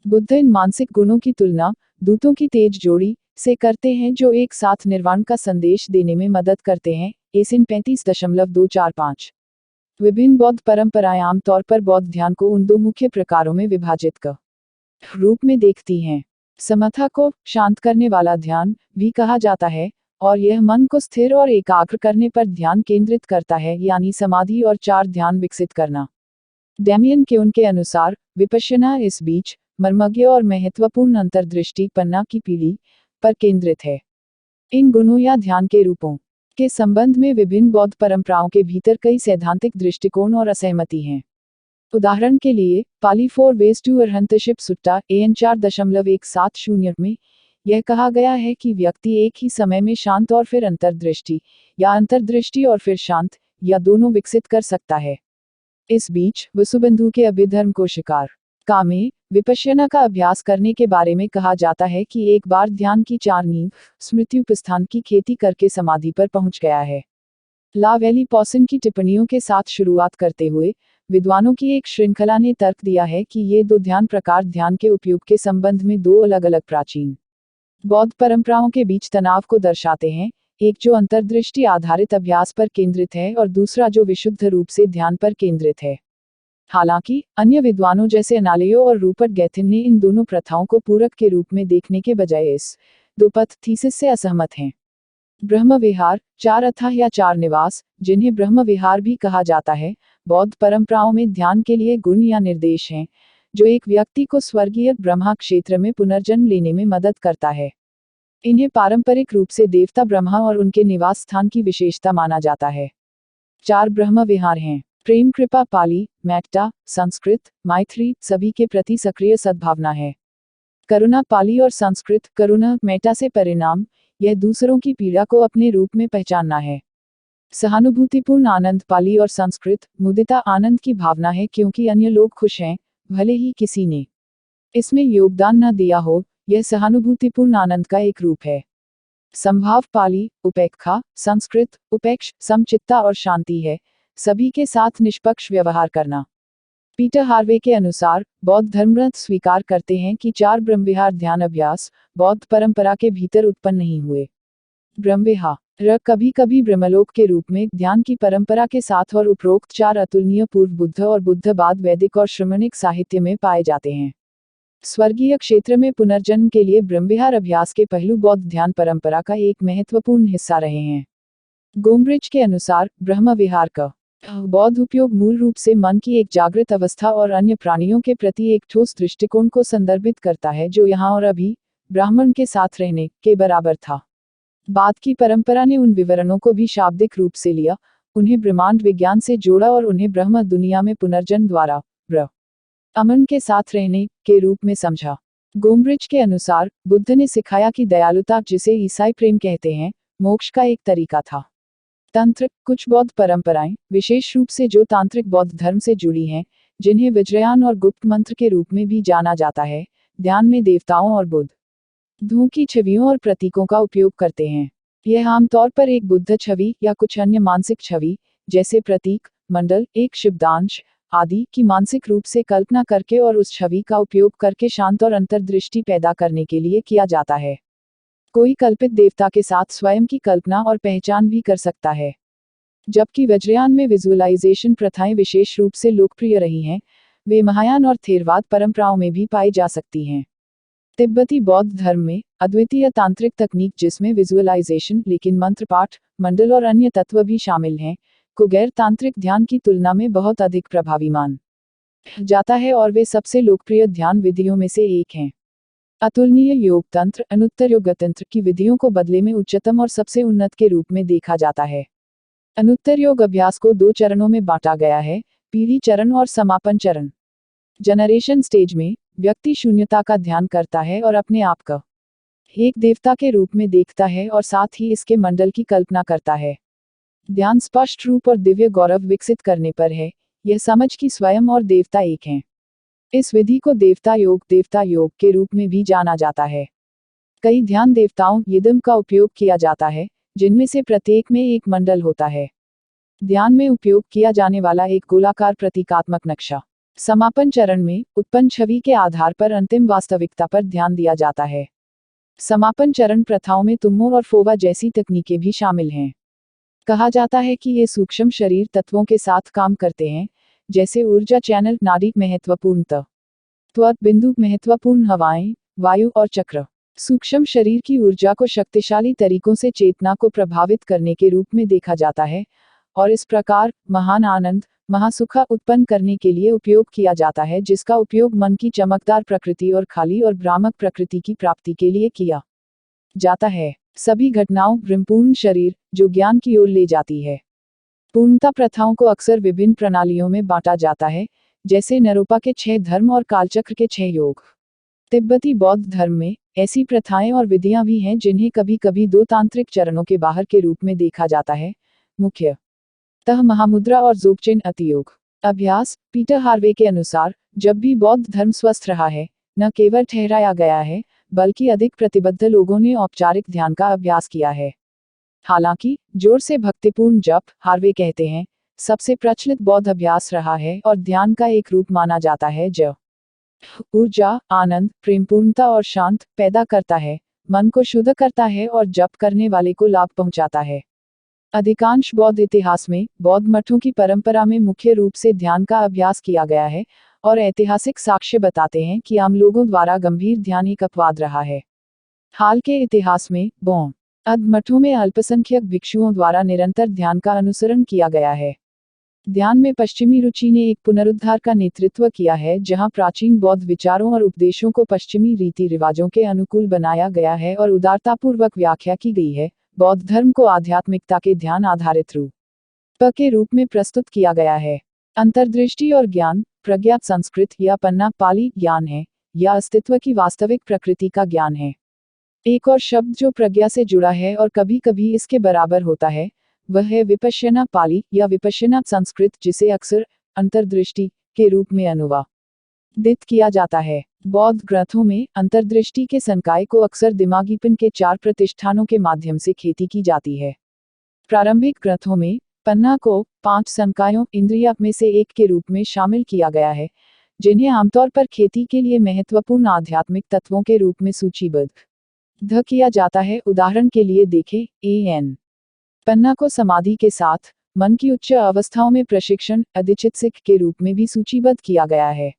बुद्ध इन मानसिक गुणों की तुलना दूतों की तेज जोड़ी से करते हैं जो एक साथ निर्वाण का संदेश देने में मदद करते हैं। एसिन 35.245। विभिन्न बौद्ध परंपराएं आमतौर पर बौद्ध ध्यान को उन 2 मुख्य प्रकारों में विभाजित रूप में देखती हैं। समथा को शांत करने वाला ध्यान भी कहा जाता है, और यह मन को स्थिर और एकाग्र करने पर ध्यान केंद्रित करता है, यानी समाधि और 4 ध्यान विकसित करना। डैमियन के उनके अनुसार विपश्यना इस बीच मर्मज्ञ और महत्वपूर्ण अंतर्दृष्टि पन्ना की पीढ़ी पर केंद्रित है। इन गुणों या ध्यान के रूपों के संबंध में विभिन्न बौद्ध परंपराओं के भीतर कई सैद्धांतिक दृष्टिकोण और असहमति हैं। उदाहरण के लिए, पाली 4 वेज टू अरहंतशिप सुट्टा AN 4.170 में यह कहा गया है कि व्यक्ति एक ही समय में शांत और फिर अंतर्दृष्टि और फिर शांत या दोनों विकसित कर सकता है। इस बीच वसुबंधु के अभिधर्म को शिकार कामे विपश्यना का अभ्यास करने के बारे में कहा जाता है कि एक बार ध्यान की 4 नींव स्मृत्युपस्थान की खेती करके समाधि पर पहुंच गया है। ला वैली पॉसन की टिप्पणियों के साथ शुरुआत करते हुए विद्वानों की एक श्रृंखला ने तर्क दिया है कि ये 2 ध्यान प्रकार ध्यान के उपयोग के संबंध में 2 अलग अलग प्राचीन बौद्ध परंपराओं के बीच तनाव को दर्शाते हैं, एक जो अंतर्दृष्टि आधारित अभ्यास पर केंद्रित है और दूसरा जो विशुद्ध रूप से ध्यान पर केंद्रित है। हालांकि अन्य विद्वानों जैसे अनालयो और रूपर्ट गैथिन ने इन दोनों प्रथाओं को पूरक के रूप में देखने के बजाय इस 2 पथ थीसिस से असहमत हैं। ब्रह्म विहार, चार अथाह या चार निवास, जिन्हें ब्रह्म विहार भी कहा जाता है, बौद्ध परंपराओं में ध्यान के लिए गुण या निर्देश हैं, जो एक व्यक्ति को स्वर्गीय ब्रह्मा क्षेत्र में पुनर्जन्म लेने में मदद करता है। इन्हें पारंपरिक रूप से देवता ब्रह्मा और उनके निवास स्थान की विशेषता माना जाता है। चार ब्रह्म विहार हैं। प्रेम कृपा पाली, मैक्टा, संस्कृत, मैथिली, सभी के प्रति सक्रिय सद्भावना है। करुणा पाली और संस्कृत, करुणा, मेटा से परिणाम, यह दूसरों की पीड़ा को अपने रूप में पहचानना है। सहानुभूतिपूर्ण आनंद पाली और संस्कृत, मुदिता, आनंद की भावना है क्योंकि अन्य लोग खुश हैं, भले ही किसी ने इसमें योगदान न दिया हो, यह सहानुभूतिपूर्ण आनंद का एक रूप है। संभाव पाली, उपेक्षा, संस्कृत, उपेक्ष, समचित्ता और शांति है, सभी के साथ निष्पक्ष व्यवहार करना। पीटर हार्वे के अनुसार, बौद्ध धर्मग्रंथ स्वीकार करते हैं कि चार ब्रह्मविहार ध्यान अभ्यास बौद्ध परंपरा के भीतर उत्पन्न नहीं हुए। ब्रह्मविहार कभी कभी ब्रह्मलोक के रूप में ध्यान की परंपरा के साथ और उपरोक्त चार अतुलनीय पूर्व बुद्ध और बुद्ध बाद वैदिक और श्रमणिक साहित्य में पाए जाते हैं। स्वर्गीय क्षेत्र में पुनर्जन्म के लिए ब्रह्मविहार अभ्यास के पहलू बौद्ध ध्यान परंपरा का एक महत्वपूर्ण हिस्सा रहे हैं। गोम्ब्रिज के अनुसार, ब्रह्म विहार का बौद्ध उपयोग मूल रूप से मन की एक जागृत अवस्था और अन्य प्राणियों के प्रति एक ठोस दृष्टिकोण को संदर्भित करता है जो यहाँ और अभी ब्राह्मण के साथ रहने के बराबर था। बाद की परंपरा ने उन विवरणों को भी शाब्दिक रूप से लिया, उन्हें ब्रह्मांड विज्ञान से जोड़ा और उन्हें ब्रह्म दुनिया में पुनर्जन्म द्वारा अमन के साथ रहने के रूप में समझा। गोम्ब्रिज के अनुसार, बुद्ध ने सिखाया कि दयालुता, जिसे ईसाई प्रेम कहते हैं, मोक्ष का एक तरीका था। तंत्र, कुछ बौद्ध परंपराएं, विशेष रूप से जो तांत्रिक बौद्ध धर्म से जुड़ी हैं, जिन्हें वज्रयान और गुप्त मंत्र के रूप में भी जाना जाता है, ध्यान में देवताओं और बुद्धों की छवियों और प्रतीकों का उपयोग करते हैं। यह आमतौर पर एक बुद्ध छवि या कुछ अन्य मानसिक छवि, जैसे प्रतीक, मंडल, एक शब्दांश आदि की मानसिक रूप से कल्पना करके और उस छवि का उपयोग करके शांत और अंतर्दृष्टि पैदा करने के लिए किया जाता है। कोई कल्पित देवता के साथ स्वयं की कल्पना और पहचान भी कर सकता है। जबकि वज्रयान में विजुअलाइजेशन प्रथाएं विशेष रूप से लोकप्रिय रही हैं, वे महायान और थेरवाद परंपराओं में भी पाई जा सकती हैं। तिब्बती बौद्ध धर्म में अद्वितीय तांत्रिक तकनीक, जिसमें विजुअलाइजेशन, लेकिन मंत्र पाठ, मंडल और अन्य तत्व भी शामिल हैं, को गैर तांत्रिक ध्यान की तुलना में बहुत अधिक प्रभावी माना जाता है और वे सबसे लोकप्रिय ध्यान विधियों में से एक हैं। अतुलनीय योग तंत्र, अनुत्तर योग तंत्र की विधियों को बदले में उच्चतम और सबसे उन्नत के रूप में देखा जाता है। अनुत्तर योग अभ्यास को दो चरणों में बांटा गया है, पीढ़ी चरण और समापन चरण। जनरेशन स्टेज में व्यक्ति शून्यता का ध्यान करता है और अपने आप को एक देवता के रूप में देखता है और साथ ही इसके मंडल की कल्पना करता है। ध्यान स्पष्ट रूप और दिव्य गौरव विकसित करने पर है, यह समझ कि स्वयं और देवता एक हैं। इस विधि को देवता योग के रूप में भी जाना जाता है। कई ध्यान देवताओं यिदम का उपयोग किया जाता है, जिनमें से प्रत्येक में एक मंडल होता है। ध्यान में उपयोग किया जाने वाला एक गोलाकार प्रतीकात्मक नक्शा। समापन चरण में उत्पन्न छवि के आधार पर अंतिम वास्तविकता पर ध्यान दिया जाता है। समापन चरण प्रथाओं में तुम्मो और फोवा जैसी तकनीकें भी शामिल हैं। कहा जाता है कि ये सूक्ष्म शरीर तत्वों के साथ काम करते हैं, जैसे ऊर्जा चैनल, नाड़ी, महत्वपूर्ण तत्व बिंदु, महत्वपूर्ण हवाएं, वायु और चक्र। सूक्ष्म शरीर की ऊर्जा को शक्तिशाली तरीकों से चेतना को प्रभावित करने के रूप में देखा जाता है और इस प्रकार महान आनंद, महासुख उत्पन्न करने के लिए उपयोग किया जाता है, जिसका उपयोग मन की चमकदार प्रकृति और खाली और भ्रामक प्रकृति की प्राप्ति के लिए किया जाता है। सभी घटनाओं ब्रह्मपूर्ण शरीर, जो ज्ञान की ओर ले जाती है। पूर्णता प्रथाओं को अक्सर विभिन्न प्रणालियों में बांटा जाता है, जैसे नरोपा के 6 धर्म और कालचक्र के 6 योग। तिब्बती बौद्ध धर्म में ऐसी प्रथाएं और विधियां भी हैं जिन्हें कभी कभी दो तांत्रिक चरणों के बाहर के रूप में देखा जाता है, मुख्यतः महामुद्रा और जोगचेन अतियोग अभ्यास। पीटर हार्वे के अनुसार, जब भी बौद्ध धर्म स्वस्थ रहा है, न केवल ठहराया गया है, बल्कि अधिक प्रतिबद्ध लोगों ने औपचारिक ध्यान का अभ्यास किया है। हालांकि जोर से भक्तिपूर्ण जप, हार्वे कहते हैं, सबसे प्रचलित बौद्ध अभ्यास रहा है और ध्यान का एक रूप माना जाता है जो ऊर्जा, आनंद, प्रेमपूर्णता और शांत पैदा करता है, मन को शुद्ध करता है और जप करने वाले को लाभ पहुंचाता है। अधिकांश बौद्ध इतिहास में बौद्ध मठों की परंपरा में मुख्य रूप से ध्यान का अभ्यास किया गया है और ऐतिहासिक साक्ष्य बताते हैं कि आम लोगों द्वारा गंभीर ध्यान एक अपवाद रहा है। हाल के इतिहास में बौद्ध मठों में अल्पसंख्यक भिक्षुओं द्वारा निरंतर ध्यान का अनुसरण किया गया है। ध्यान में पश्चिमी रुचि ने एक पुनरुद्धार का नेतृत्व किया है, जहां प्राचीन बौद्ध विचारों और उपदेशों को पश्चिमी रीति रिवाजों के अनुकूल बनाया गया है और उदारतापूर्वक व्याख्या की गई है। बौद्ध धर्म को आध्यात्मिकता के ध्यान आधारित रूप के रूप में प्रस्तुत किया गया है। अंतर्दृष्टि और ज्ञान, प्रज्ञा संस्कृत या पन्ना पाली ज्ञान है, या अस्तित्व की वास्तविक प्रकृति का ज्ञान है। एक और शब्द जो प्रज्ञा से जुड़ा है और कभी कभी इसके बराबर होता है, वह है विपश्यना पाली या विपश्यना संस्कृत, जिसे अक्सर अंतर्दृष्टि के रूप में अनुवादित किया जाता है। बौद्ध ग्रंथों में अंतर्दृष्टि के संकाय को अक्सर दिमागीपन के 4 प्रतिष्ठानों के माध्यम से खेती की जाती है। प्रारंभिक ग्रंथों में पन्ना को 5 संकायों इंद्रिया में से एक के रूप में शामिल किया गया है, जिन्हें आमतौर पर खेती के लिए महत्वपूर्ण आध्यात्मिक तत्वों के रूप में सूचीबद्ध किया जाता है। उदाहरण के लिए देखें, एन पन्ना को समाधि के साथ मन की उच्च अवस्थाओं में प्रशिक्षण अधिचित्सिक के रूप में भी सूचीबद्ध किया गया है।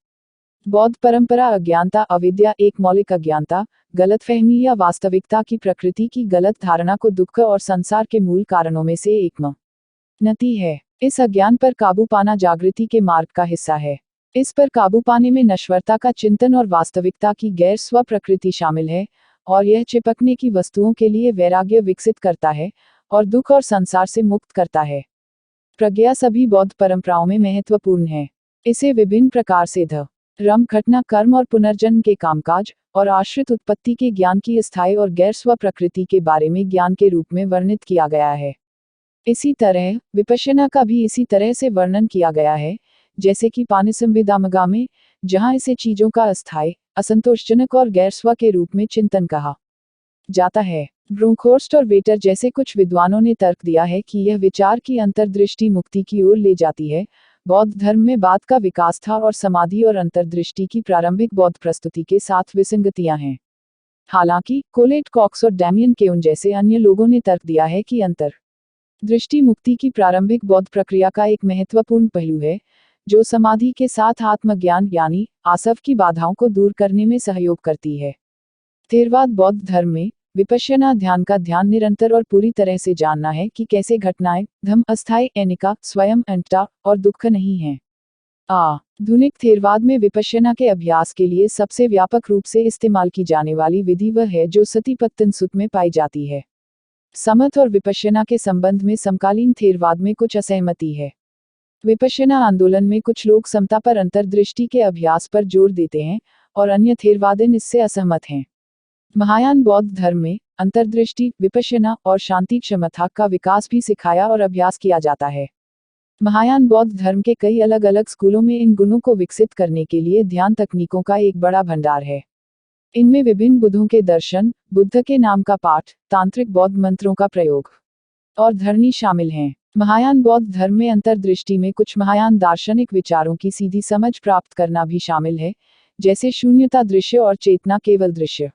बौद्ध परंपरा अज्ञानता अविद्या, एक मौलिक अज्ञानता, गलतफहमी या वास्तविकता की प्रकृति की गलत धारणा को दुख और संसार के मूल कारणों में से एक मानती है। इस अज्ञान पर काबू पाना जागृति के मार्ग का हिस्सा है। इस पर काबू पाने में नश्वरता का चिंतन और वास्तविकता की गैर स्व प्रकृति शामिल है, और यह चिपकने की वस्तुओं के लिए वैराग्य विकसित करता है और दुख और संसार से मुक्त करता है। प्रज्ञा सभी बौद्ध परंपराओं में महत्वपूर्ण है। इसे विभिन्न प्रकार से धर्म, घटना, कर्म और पुनर्जन्म के कामकाज और आश्रित उत्पत्ति के ज्ञान की अस्थायी और गैर स्व प्रकृति के बारे में ज्ञान के रूप में वर्णित किया गया है। इसी तरह विपश्यना का भी इसी तरह से वर्णन किया गया है, जैसे कि पानिसंविदामगा में, जहां इसे चीजों का अस्थायी, असंतोषजनक और गैर स्व के रूप में चिंतन कहा जाता है। ब्रूंखोर्स्ट और वेटर जैसे कुछ विद्वानों ने तर्क दिया है कि यह विचार की अंतर्दृष्टि मुक्ति की ओर ले जाती है। बौद्ध धर्म में बाद का विकास था और समाधि और अंतर्दृष्टि की प्रारंभिक बौद्ध प्रस्तुति के साथ विसंगतियां हैं। हालांकि कोलेट कॉक्स और डैमियन केउन जैसे अन्य लोगों ने तर्क दिया है कि अंतर्दृष्टि मुक्ति की प्रारंभिक बौद्ध प्रक्रिया का एक महत्वपूर्ण पहलू है, जो समाधि के साथ आत्मज्ञान यानी आसव की बाधाओं को दूर करने में सहयोग करती है। थेरवाद बौद्ध धर्म में विपश्यना ध्यान का ध्यान निरंतर और पूरी तरह से जानना है कि कैसे घटनाएं धम अस्थायी एनिका स्वयं अंतता और दुख नहीं है। आधुनिक थेरवाद में विपश्यना के अभ्यास के लिए सबसे व्यापक रूप से इस्तेमाल की जाने वाली विधि वह है जो सतिपत्तन सुत्त में पाई जाती है। समथ और विपश्यना के संबंध में समकालीन थेरवाद में कुछ असहमति है। विपश्यना आंदोलन में कुछ लोग समता पर अंतर्दृष्टि के अभ्यास पर जोर देते हैं और अन्य थेरवादन इससे असहमत हैं। महायान बौद्ध धर्म में अंतर्दृष्टि, विपश्यना और शांति क्षमता का विकास भी सिखाया और अभ्यास किया जाता है। महायान बौद्ध धर्म के कई अलग अलग स्कूलों में इन गुणों को विकसित करने के लिए ध्यान तकनीकों का एक बड़ा भंडार है। इनमें विभिन्न बुद्धों के दर्शन, बुद्ध के नाम का पाठ, तांत्रिक बौद्ध मंत्रों का प्रयोग और धरनी शामिल हैं। महायान बौद्ध धर्म में अंतर्दृष्टि में कुछ महायान दार्शनिक विचारों की सीधी समझ प्राप्त करना भी शामिल है, जैसे शून्यता दृश्य और चेतना केवल दृश्य।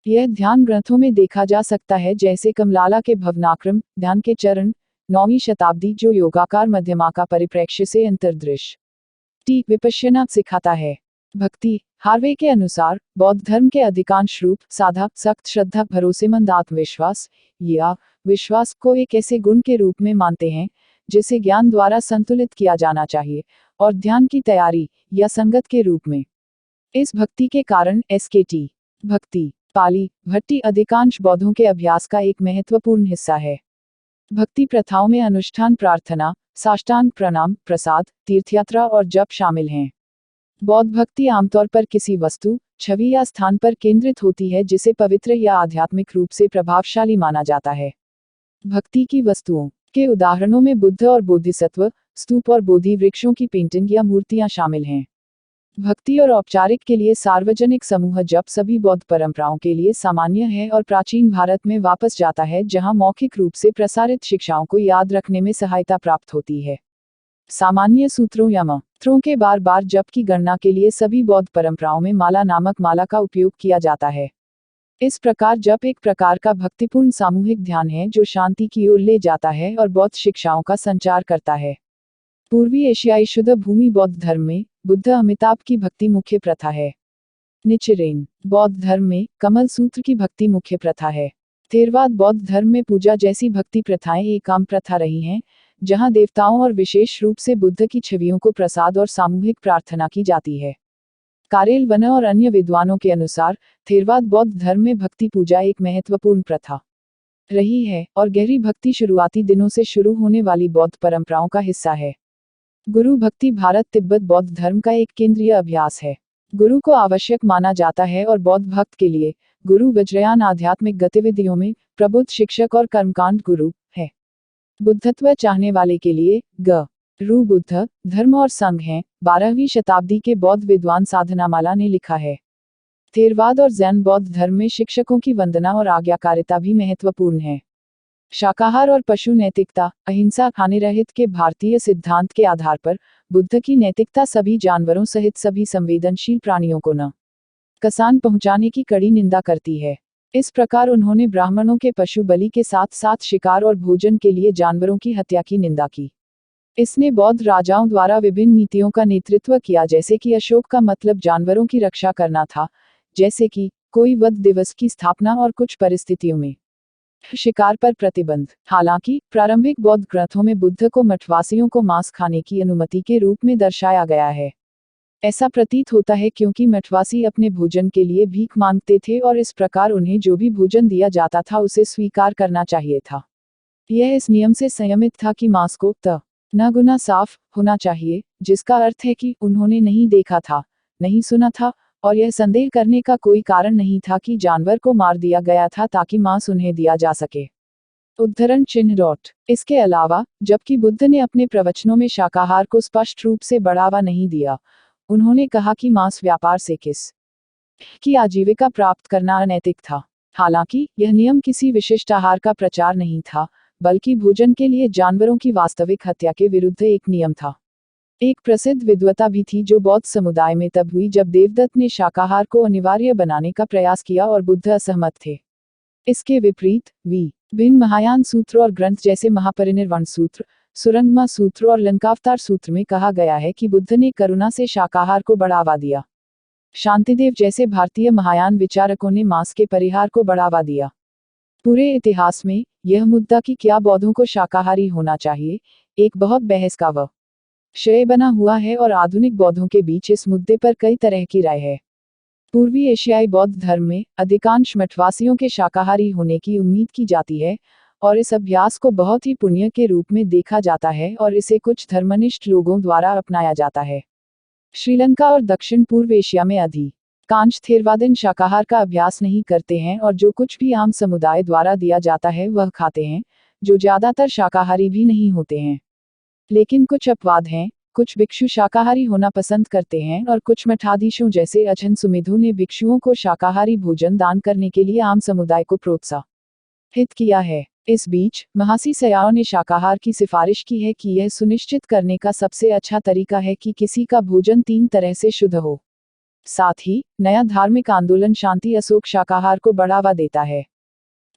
यह ध्यान ग्रंथों में देखा जा सकता है, जैसे कमलाला के भवनाक्रम, ध्यान के चरण, 9वीं शताब्दी, जो योगाकार मध्यमा का परिप्रेक्ष्य से अंतर्दृष्टि विपश्यना सिखाता है। भक्ति हार्वे के अनुसार बौद्ध धर्म के अधिकांश रूप साधा, सख्त श्रद्धा, भरोसेमंद आत्मविश्वास या विश्वास को एक ऐसे गुण के रूप में मानते हैं जिसे ज्ञान द्वारा संतुलित किया जाना चाहिए, और ध्यान की तैयारी या संगत के रूप में। इस भक्ति के कारण एसकेटी भक्ति पाली भट्टी अधिकांश बौद्धों के अभ्यास का एक महत्वपूर्ण हिस्सा है। भक्ति प्रथाओं में अनुष्ठान, प्रार्थना, साष्टांग प्रणाम, प्रसाद, तीर्थयात्रा और जप शामिल हैं। बौद्ध भक्ति आमतौर पर किसी वस्तु, छवि या स्थान पर केंद्रित होती है जिसे पवित्र या आध्यात्मिक रूप से प्रभावशाली माना जाता है। भक्ति की वस्तुओं के उदाहरणों में बुद्ध और बोधिसत्व, स्तूप और बोधि वृक्षों की पेंटिंग या मूर्तियां शामिल हैं। भक्ति और औपचारिक के लिए सार्वजनिक समूह जप सभी बौद्ध परंपराओं के लिए सामान्य है और प्राचीन भारत में वापस जाता है, जहां मौखिक रूप से प्रसारित शिक्षाओं को याद रखने में सहायता प्राप्त होती है। सामान्य सूत्रों या मंत्रों के बार बार जप की गणना के लिए सभी बौद्ध परंपराओं में माला नामक माला का उपयोग किया जाता है। इस प्रकार जप एक प्रकार का भक्तिपूर्ण सामूहिक ध्यान है जो शांति की ओर ले जाता है और बौद्ध शिक्षाओं का संचार करता है। पूर्वी एशियाई शुद्ध भूमि बौद्ध धर्म में बुद्ध अमिताभ की भक्ति मुख्य प्रथा है। निचिरेन बौद्ध धर्म में कमल सूत्र की भक्ति मुख्य प्रथा है। थेरवाद बौद्ध धर्म में पूजा जैसी भक्ति प्रथाएं एक आम प्रथा रही हैं, जहां देवताओं और विशेष रूप से बुद्ध की छवियों को प्रसाद और सामूहिक प्रार्थना की जाती है। कारेल वन और अन्य विद्वानों के अनुसार थेरवाद बौद्ध धर्म में भक्ति पूजा एक महत्वपूर्ण प्रथा रही है और गहरी भक्ति शुरुआती दिनों से शुरू होने वाली बौद्ध परंपराओं का हिस्सा है। गुरु भक्ति भारत तिब्बत बौद्ध धर्म का एक केंद्रीय अभ्यास है। गुरु को आवश्यक माना जाता है और बौद्ध भक्त के लिए गुरु वज्रयान आध्यात्मिक गतिविधियों में प्रबुद्ध शिक्षक और कर्मकांड गुरु है। बुद्धत्व चाहने वाले के लिए गुरु बुद्ध धर्म और संघ हैं। 12वीं शताब्दी के बौद्ध विद्वान साधनामाला ने लिखा है। थेरवाद और जैन बौद्ध धर्म में शिक्षकों की वंदना और आज्ञाकारिता भी महत्वपूर्ण है। शाकाहार और पशु नैतिकता, अहिंसा, खाने रहित के भारतीय सिद्धांत के आधार पर बुद्ध की नैतिकता सभी जानवरों सहित सभी संवेदनशील प्राणियों को नुकसान पहुंचाने की कड़ी निंदा करती है। इस प्रकार उन्होंने ब्राह्मणों के पशु बलि के साथ साथ शिकार और भोजन के लिए जानवरों की हत्या की निंदा की। इसने बौद्ध राजाओं द्वारा विभिन्न नीतियों का नेतृत्व किया, जैसे कि अशोक का मतलब जानवरों की रक्षा करना था, जैसे कि कोई वध दिवस की स्थापना और कुछ परिस्थितियों में शिकार पर प्रतिबंध। हालांकि प्रारंभिक बौद्ध ग्रंथों में बुद्ध को मठवासियों को मांस खाने की अनुमति के रूप में दर्शाया गया है। ऐसा प्रतीत होता है क्योंकि मठवासी अपने भोजन के लिए भीख मांगते थे और इस प्रकार उन्हें जो भी भोजन दिया जाता था उसे स्वीकार करना चाहिए था। यह इस नियम से संयमित था कि मांस को न गुना साफ होना चाहिए, जिसका अर्थ है कि उन्होंने नहीं देखा था, नहीं सुना था और यह संदेह करने का कोई कारण नहीं था कि जानवर को मार दिया गया था ताकि मांस उन्हें दिया जा सके। उद्धरण चिन्ह। इसके अलावा जबकि बुद्ध ने अपने प्रवचनों में शाकाहार को स्पष्ट रूप से बढ़ावा नहीं दिया, उन्होंने कहा कि मांस व्यापार से की आजीविका प्राप्त करना अनैतिक था। हालांकि यह नियम किसी विशिष्ट आहार का प्रचार नहीं था, बल्कि भोजन के लिए जानवरों की वास्तविक हत्या के विरुद्ध एक नियम था। एक प्रसिद्ध विद्वता भी थी जो बौद्ध समुदाय में तब हुई जब देवदत्त ने शाकाहार को अनिवार्य बनाने का प्रयास किया और बुद्ध असहमत थे। इसके विपरीत विभिन्न महायान सूत्र और ग्रंथ जैसे महापरिनिर्वाण सूत्र, सुरंगमा सूत्र और लंकावतार सूत्र में कहा गया है कि बुद्ध ने करुणा से शाकाहार को बढ़ावा दिया। शांतिदेव जैसे भारतीय महायान विचारकों ने मांस के परिहार को बढ़ावा दिया। पूरे इतिहास में यह मुद्दा कि क्या बौद्धों को शाकाहारी होना चाहिए, एक बहुत बहस का विषय बना हुआ है और आधुनिक बौद्धों के बीच इस मुद्दे पर कई तरह की राय है। पूर्वी एशियाई बौद्ध धर्म में अधिकांश मठवासियों के शाकाहारी होने की उम्मीद की जाती है और इस अभ्यास को बहुत ही पुण्य के रूप में देखा जाता है और इसे कुछ धर्मनिष्ठ लोगों द्वारा अपनाया जाता है। श्रीलंका और दक्षिण पूर्व एशिया में अधिकांश थेरवादीन शाकाहार का अभ्यास नहीं करते हैं और जो कुछ भी आम समुदाय द्वारा दिया जाता है वह खाते हैं, जो ज्यादातर शाकाहारी भी नहीं होते हैं। लेकिन कुछ अपवाद हैं। कुछ भिक्षु शाकाहारी होना पसंद करते हैं और कुछ मठाधीशों जैसे अजहन सुमेधु ने भिक्षुओं को शाकाहारी भोजन दान करने के लिए आम समुदाय को प्रोत्साहित किया है। इस बीच महासी सयाओ ने शाकाहार की सिफारिश की है कि यह सुनिश्चित करने का सबसे अच्छा तरीका है कि किसी का भोजन 3 तरह से शुद्ध हो। साथ ही नया धार्मिक आंदोलन शांति अशोक शाकाहार को बढ़ावा देता है।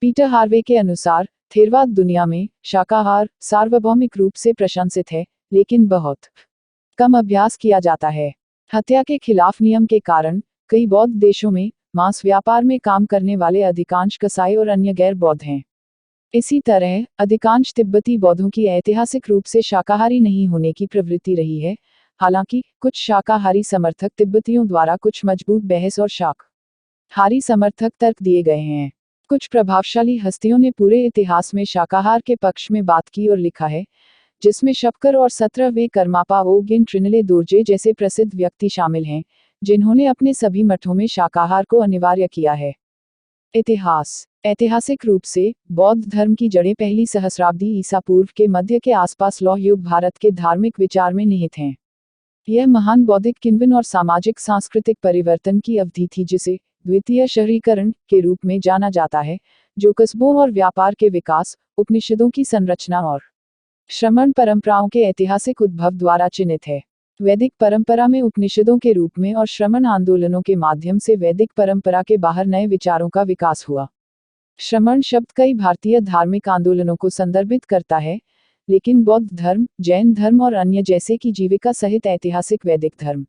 पीटर हार्वे के अनुसार थेरवाद दुनिया में शाकाहार सार्वभौमिक रूप से प्रशंसित है, लेकिन बहुत कम अभ्यास किया जाता है। हत्या के खिलाफ नियम के कारण कई बौद्ध देशों में मांस व्यापार में काम करने वाले अधिकांश कसाई और अन्य गैर बौद्ध हैं। इसी तरह अधिकांश तिब्बती बौद्धों की ऐतिहासिक रूप से शाकाहारी नहीं होने की प्रवृत्ति रही है। हालांकि कुछ शाकाहारी समर्थक तिब्बतियों द्वारा कुछ मजबूत बहस और शाकाहारी समर्थक तर्क दिए गए हैं। कुछ प्रभावशाली हस्तियों ने पूरे इतिहास में शाकाहार के पक्ष में बात की और लिखा है, जिसमें शपकर और 17वें करमापा ओगिन ट्रिनले दोर्जे जैसे प्रसिद्ध व्यक्ति शामिल हैं, जिन्होंने अपने सभी मठों में शाकाहार को अनिवार्य किया है। इतिहास। ऐतिहासिक रूप से बौद्ध धर्म की जड़ें पहली सहस्राब्दी ईसा पूर्व के मध्य के आसपास लौह युग भारत के धार्मिक विचार में निहित हैं। यह महान बौद्धिक किण्वन और सामाजिक सांस्कृतिक परिवर्तन की अवधि थी जिसे द्वितीय शहरीकरण के रूप में जाना जाता है, जो कस्बों और व्यापार के विकास, उपनिषदों की संरचना और श्रमण परंपराओं के ऐतिहासिक उद्भव द्वारा चिन्हित है। वैदिक परंपरा में उपनिषदों के रूप में और श्रमण आंदोलनों के माध्यम से वैदिक परंपरा के बाहर नए विचारों का विकास हुआ। श्रमण शब्द कई भारतीय धार्मिक आंदोलनों को संदर्भित करता है, लेकिन बौद्ध धर्म, जैन धर्म और अन्य जैसे कि जीविका सहित ऐतिहासिक वैदिक धर्म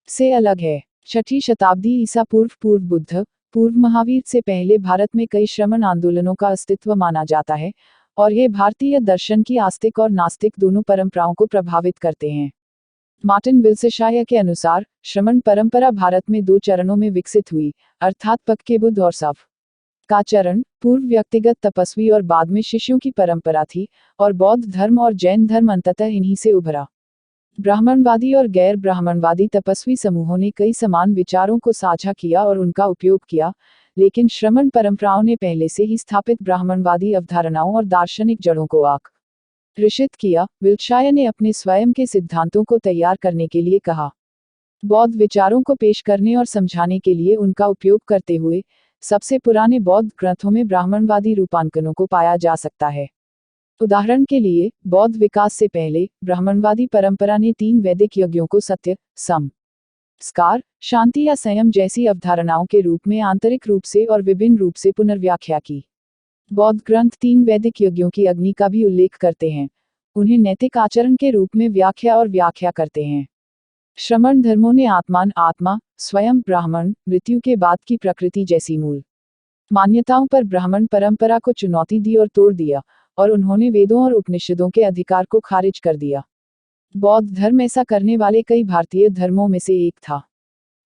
से अलग है। 6ठी शताब्दी ईसा पूर्व बुद्ध, पूर्व महावीर से पहले भारत में कई श्रमण आंदोलनों का अस्तित्व माना जाता है, और ये भारतीय दर्शन की आस्तिक और नास्तिक दोनों परंपराओं को प्रभावित करते हैं। मार्टिन विल्सेशायर के अनुसार श्रमण परंपरा भारत में दो चरणों में विकसित हुई, अर्थात पक्के बुद्ध और शव का चरण पूर्व व्यक्तिगत तपस्वी और बाद में शिष्यों की परंपरा थी, और बौद्ध धर्म और जैन धर्म अंततः इन्हीं से उभरा। ब्राह्मणवादी और गैर ब्राह्मणवादी तपस्वी समूहों ने कई समान विचारों को साझा किया और उनका उपयोग किया, लेकिन श्रमण परंपराओं ने पहले से ही स्थापित ब्राह्मणवादी अवधारणाओं और दार्शनिक जड़ों को आकर्षित किया। विल्शायर ने अपने स्वयं के सिद्धांतों को तैयार करने के लिए कहा, बौद्ध विचारों को पेश करने और समझाने के लिए उनका उपयोग करते हुए सबसे पुराने बौद्ध ग्रंथों में ब्राह्मणवादी रूपांकनों को पाया जा सकता है। उदाहरण के लिए, बौद्ध विकास से पहले ब्राह्मणवादी परंपरा ने 3 वैदिक यज्ञों को सत्य, संस्कार, शांति या संयम जैसी अवधारणाओं के रूप में आंतरिक रूप से और विभिन्न रूप से पुनर्व्याख्या की। बौद्ध ग्रंथ 3 वैदिक यज्ञों की अग्नि का भी उल्लेख करते हैं, उन्हें नैतिक आचरण के रूप में व्याख्या करते हैं। श्रमण धर्मों ने आत्मा, स्वयं, ब्राह्मण, मृत्यु के बाद की प्रकृति जैसी मूल मान्यताओं पर ब्राह्मण परंपरा को चुनौती दी और तोड़ दिया, और उन्होंने वेदों और उपनिषदों के अधिकार को खारिज कर दिया। बौद्ध धर्म ऐसा करने वाले कई भारतीय धर्मों में से एक था।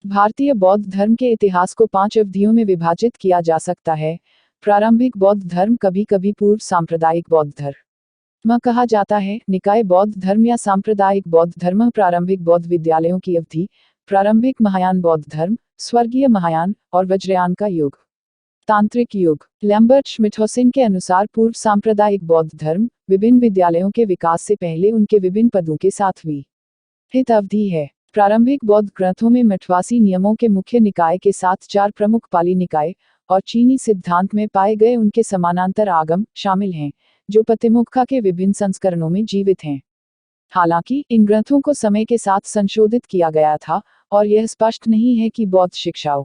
भारतीय बौद्ध धर्म के इतिहास को 5 अवधियों में विभाजित किया जा सकता है। प्रारंभिक बौद्ध धर्म, कभी कभी पूर्व सांप्रदायिक बौद्ध धर्म कहा जाता है, निकाय बौद्ध धर्म या सांप्रदायिक बौद्ध धर्म, प्रारंभिक बौद्ध विद्यालयों की अवधि, प्रारंभिक महायान बौद्ध धर्म, स्वर्गीय महायान और वज्रयान का युग, तांत्रिक युग। लैम्बर्ट श्मिटहौसेन के अनुसार पूर्व सांप्रदायिक बौद्ध धर्म विभिन्न विद्यालयों के विकास से पहले उनके विभिन्न पदों के साथ हुई हित अवधि है। प्रारंभिक बौद्ध ग्रंथों में मठवासी नियमों के मुख्य निकाय के साथ 4 प्रमुख पाली निकाय और चीनी सिद्धांत में पाए गए उनके समानांतर आगम शामिल हैं, जो पतिमुक्खा के विभिन्न संस्करणों में जीवित हैं। हालांकि इन ग्रंथों को समय के साथ संशोधित किया गया था, और यह स्पष्ट नहीं है कि बौद्ध शिक्षाओं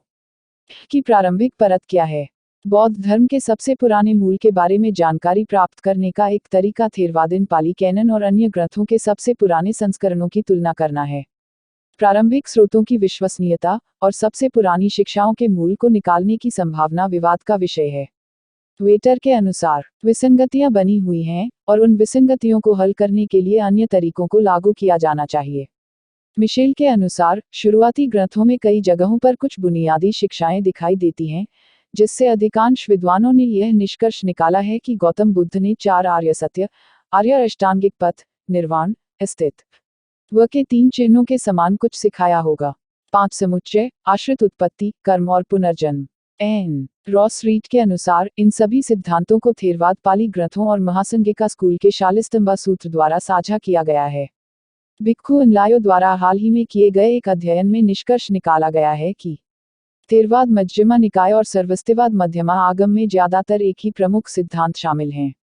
की प्रारंभिक परत क्या है। बौद्ध धर्म के सबसे पुराने मूल के बारे में जानकारी प्राप्त करने का एक तरीका थेरवादिन पाली कैनन और अन्य ग्रंथों के सबसे पुराने संस्करणों की तुलना करना है। प्रारंभिक स्रोतों की विश्वसनीयता और सबसे पुरानी शिक्षाओं के मूल को निकालने की संभावना विवाद का विषय है। वेटर के अनुसार विसंगतियां बनी हुई हैं, और उन विसंगतियों को हल करने के लिए अन्य तरीकों को लागू किया जाना चाहिए। मिशेल के अनुसार शुरुआती ग्रंथों में कई जगहों पर कुछ बुनियादी शिक्षाएं दिखाई देती हैं, जिससे अधिकांश विद्वानों ने यह निष्कर्ष निकाला है कि गौतम बुद्ध ने 4 आर्य सत्य, आर्य अष्टांगिक पथ, निर्वाण, अस्तित्व के 3 चिन्हों के समान कुछ सिखाया होगा। 5 समुच्चय, आश्रित उत्पत्ति, कर्म और पुनर्जन्म। एन रॉस रीड के अनुसार इन सभी सिद्धांतों को थेरवाद पाली ग्रंथों और महासंगिका स्कूल के शालिस्तंबा सूत्र द्वारा साझा किया गया है। भिक्खु इनलायो द्वारा हाल ही में किए गए एक अध्ययन में निष्कर्ष निकाला गया है कि थेरवाद मध्यमा निकाय और सर्वस्तिवाद मध्यमा आगम में ज्यादातर एक ही प्रमुख सिद्धांत शामिल हैं।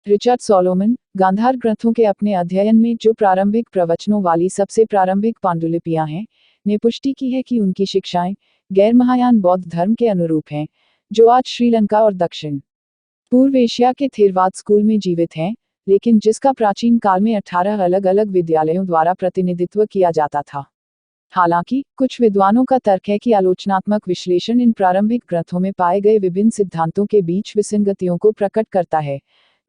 रिचर्ड सोलोमन, गांधार ग्रंथों के अपने अध्ययन में जो प्रारंभिक प्रवचनों वाली सबसे प्रारंभिक पांडुलिपियां हैं, ने पुष्टि की है कि उनकी शिक्षाएं गैर महायान बौद्ध धर्म के अनुरूप हैं, जो आज श्रीलंका और दक्षिण पूर्व एशिया के थेरवाद स्कूल में जीवित हैं, लेकिन जिसका प्राचीन काल में 18 अलग अलग विद्यालयों द्वारा प्रतिनिधित्व किया जाता था। हालांकि कुछ विद्वानों का तर्क है कि आलोचनात्मक विश्लेषण इन प्रारंभिक ग्रंथों में पाए गए विभिन्न सिद्धांतों के बीच विसंगतियों को प्रकट करता है,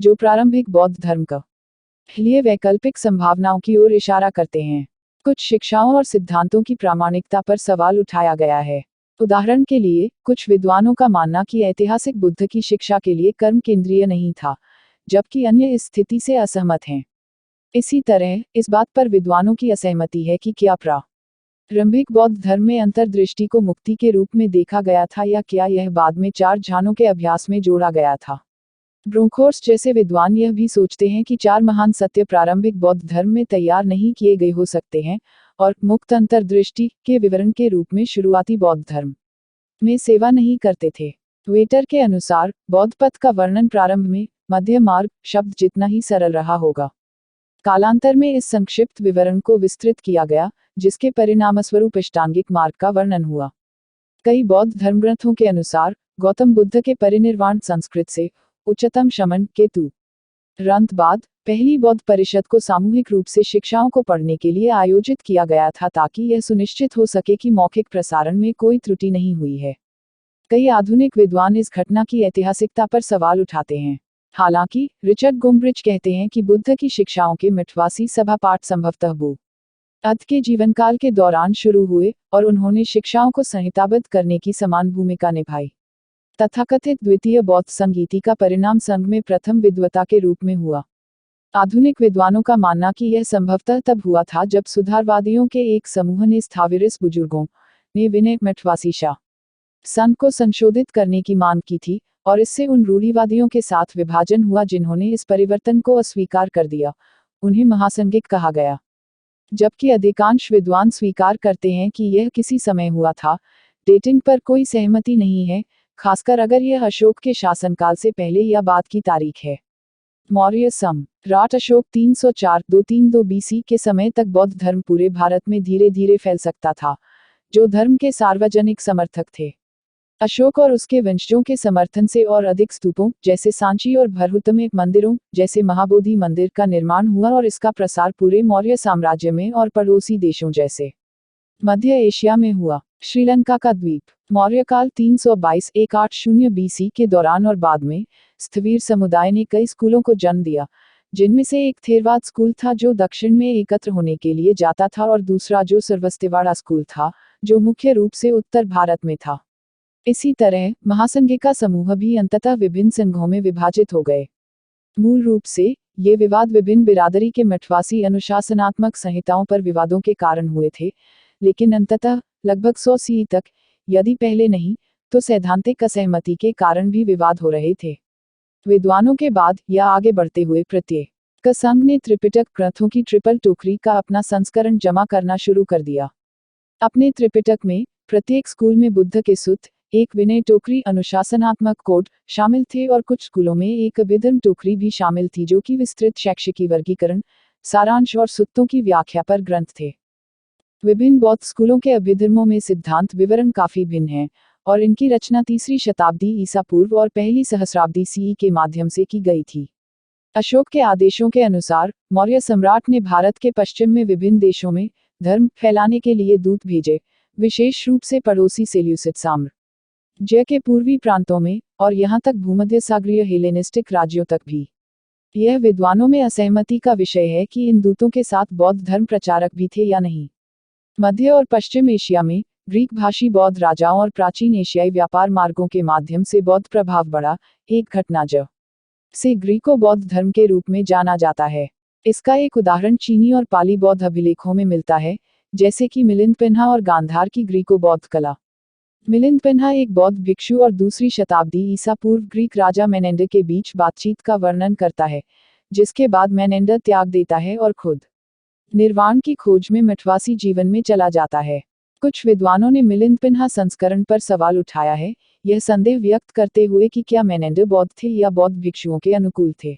जो प्रारंभिक बौद्ध धर्म के लिए वैकल्पिक संभावनाओं की ओर इशारा करते हैं। कुछ शिक्षाओं और सिद्धांतों की प्रामाणिकता पर सवाल उठाया गया है। उदाहरण के लिए, कुछ विद्वानों का मानना कि ऐतिहासिक बुद्ध की शिक्षा के लिए कर्म केंद्रीय नहीं था, जबकि अन्य इस स्थिति से असहमत हैं। इसी तरह इस बात पर विद्वानों की असहमति है कि क्या प्रारंभिक बौद्ध धर्म में अंतर्दृष्टि को मुक्ति के रूप में देखा गया था, या क्या यह बाद में 4 ध्यानों के अभ्यास में जोड़ा गया था। ब्रोंखोर्स्ट जैसे विद्वान यह भी सोचते हैं कि 4 महान सत्य प्रारंभिक बौद्ध धर्म में तैयार नहीं किए गए हो सकते हैं, और मुक्त अंतर्दृष्टि के विवरण के रूप में शुरुआती बौद्ध धर्म में सेवा नहीं करते थे। वेटर के अनुसार बौद्ध पथ का वर्णन प्रारंभ में मध्य मार्ग शब्द जितना ही सरल रहा होगा। कालांतर में इस संक्षिप्त विवरण को विस्तृत किया गया, जिसके परिणामस्वरूप अष्टांगिक मार्ग का वर्णन हुआ। कई बौद्ध धर्मग्रंथों के अनुसार गौतम बुद्ध के परिनिर्वाण संस्कृत से उच्चतम शमन के तुरंत बाद पहली बौद्ध परिषद को सामूहिक रूप से शिक्षाओं को पढ़ने के लिए आयोजित किया गया था, ताकि यह सुनिश्चित हो सके कि मौखिक प्रसारण में कोई त्रुटि नहीं हुई है। कई आधुनिक विद्वान इस घटना की ऐतिहासिकता पर सवाल उठाते हैं। हालांकि रिचर्ड गोम्ब्रिच कहते हैं कि बुद्ध की शिक्षाओं के मितवासी सभा पाठ संभवतः बुद्ध के जीवनकाल के दौरान शुरू हुए और उन्होंने शिक्षाओं को संहिताबद्ध करने की समान भूमिका निभाई। तथाकथित द्वितीय बौद्ध संगीति का परिणाम संघ में प्रथम विद्वता के रूप में हुआ। आधुनिक विद्वानों का मानना कि यह संभवतः तब हुआ था जब सुधारवादियों के एक समूह ने स्थाविरिस बुजुर्गों ने विनय मितवासी शासन को संशोधित करने की मांग की थी, और इससे उन रूढ़िवादियों के साथ विभाजन हुआ जिन्होंने इस परिवर्तन को अस्वीकार कर दिया। उन्हें महासंगिक कहा गया। जबकि अधिकांश विद्वान स्वीकार करते हैं कि यह किसी समय हुआ था, डेटिंग पर कोई सहमति नहीं है, खासकर अगर यह अशोक के शासनकाल से पहले या बाद की तारीख है। मौर्य सम्राट अशोक 304-232 बीसी के समय तक बौद्ध धर्म पूरे भारत में धीरे धीरे फैल सकता था, जो धर्म के सार्वजनिक समर्थक थे। अशोक और उसके वंशजों के समर्थन से और अधिक स्तूपों जैसे सांची और भरहुतम मंदिरों जैसे महाबोधि मंदिर का निर्माण हुआ और इसका प्रसार पूरे मौर्य साम्राज्य में और पड़ोसी देशों जैसे मध्य एशिया में हुआ। श्रीलंका का द्वीप मौर्यकाल 322-180 बीसी के दौरान और बाद में स्थवीर समुदाय ने कई स्कूलों को जन्म दिया, जिनमें से एक थेरवाद स्कूल था जो दक्षिण में एकत्र होने के लिए जाता था और दूसरा जो सर्वस्तिवाड़ा स्कूल था जो मुख्य रूप से उत्तर भारत में था। इसी तरह महासंघिका समूह भी अंततः विभिन्न संघों में विभाजित हो गए। मूल रूप से ये विवाद विभिन्न बिरादरी के मितवासी अनुशासनात्मक संहिताओं पर विवादों के कारण हुए थे, लेकिन अंततः लगभग 100 सी तक, यदि पहले नहीं तो सैद्धांतिक असहमति के कारण भी विवाद हो रहे थे। विद्वानों के बाद या आगे बढ़ते हुए प्रत्येक संघ ने त्रिपिटक ग्रंथों की ट्रिपल टोकरी का अपना संस्करण जमा करना शुरू कर दिया। अपने त्रिपिटक में प्रत्येक स्कूल में बुद्ध के सूत्र, एक विनय टोकरी अनुशासनात्मक कोड शामिल थे और कुछ स्कूलों में एक अभिधर्म टोकरी भी शामिल थी जो कि विस्तृत शैक्षिकी वर्गीकरण, सारांश और सूत्रों की व्याख्या पर ग्रंथ थे। विभिन्न बौद्ध स्कूलों के अभिधर्मों में सिद्धांत विवरण काफी भिन्न हैं, और इनकी रचना 3री शताब्दी ईसा पूर्व और पहली सहस्राब्दी सीई के माध्यम से की गई थी। अशोक के आदेशों के अनुसार मौर्य सम्राट ने भारत के पश्चिम में विभिन्न देशों में धर्म फैलाने के लिए दूत भेजे, विशेष रूप से पड़ोसी सेल्यूसिड साम्राज्य के पूर्वी प्रांतों में, और यहाँ तक भूमध्य सागरीय हेलेनिस्टिक राज्यों तक भी। यह विद्वानों में असहमति का विषय है कि इन दूतों के साथ बौद्ध धर्म प्रचारक भी थे या नहीं। मध्य और पश्चिम एशिया में ग्रीक भाषी बौद्ध राजाओं और प्राचीन एशियाई व्यापार मार्गों के माध्यम से बौद्ध प्रभाव बढ़ा, एक घटना से ग्रीको बौद्ध धर्म के रूप में जाना जाता है। इसका एक उदाहरण चीनी और पाली बौद्ध अभिलेखों में मिलता है, जैसे कि मिलिंद पेन्हा और गांधार की ग्रीको बौद्ध कला। मिलिंद पेन्हा एक बौद्ध भिक्षु और 2री शताब्दी ईसा पूर्व ग्रीक राजा मेनेंडर के बीच बातचीत का वर्णन करता है, जिसके बाद मेनेंडर त्याग देता है और खुद निर्वाण की खोज में मितवासी जीवन में चला जाता है। कुछ विद्वानों ने मिलिंद पेन्हा संस्करण पर सवाल उठाया है, यह संदेह व्यक्त करते हुए कि क्या मेनेंडर बौद्ध थे या बौद्ध भिक्षुओं के अनुकूल थे।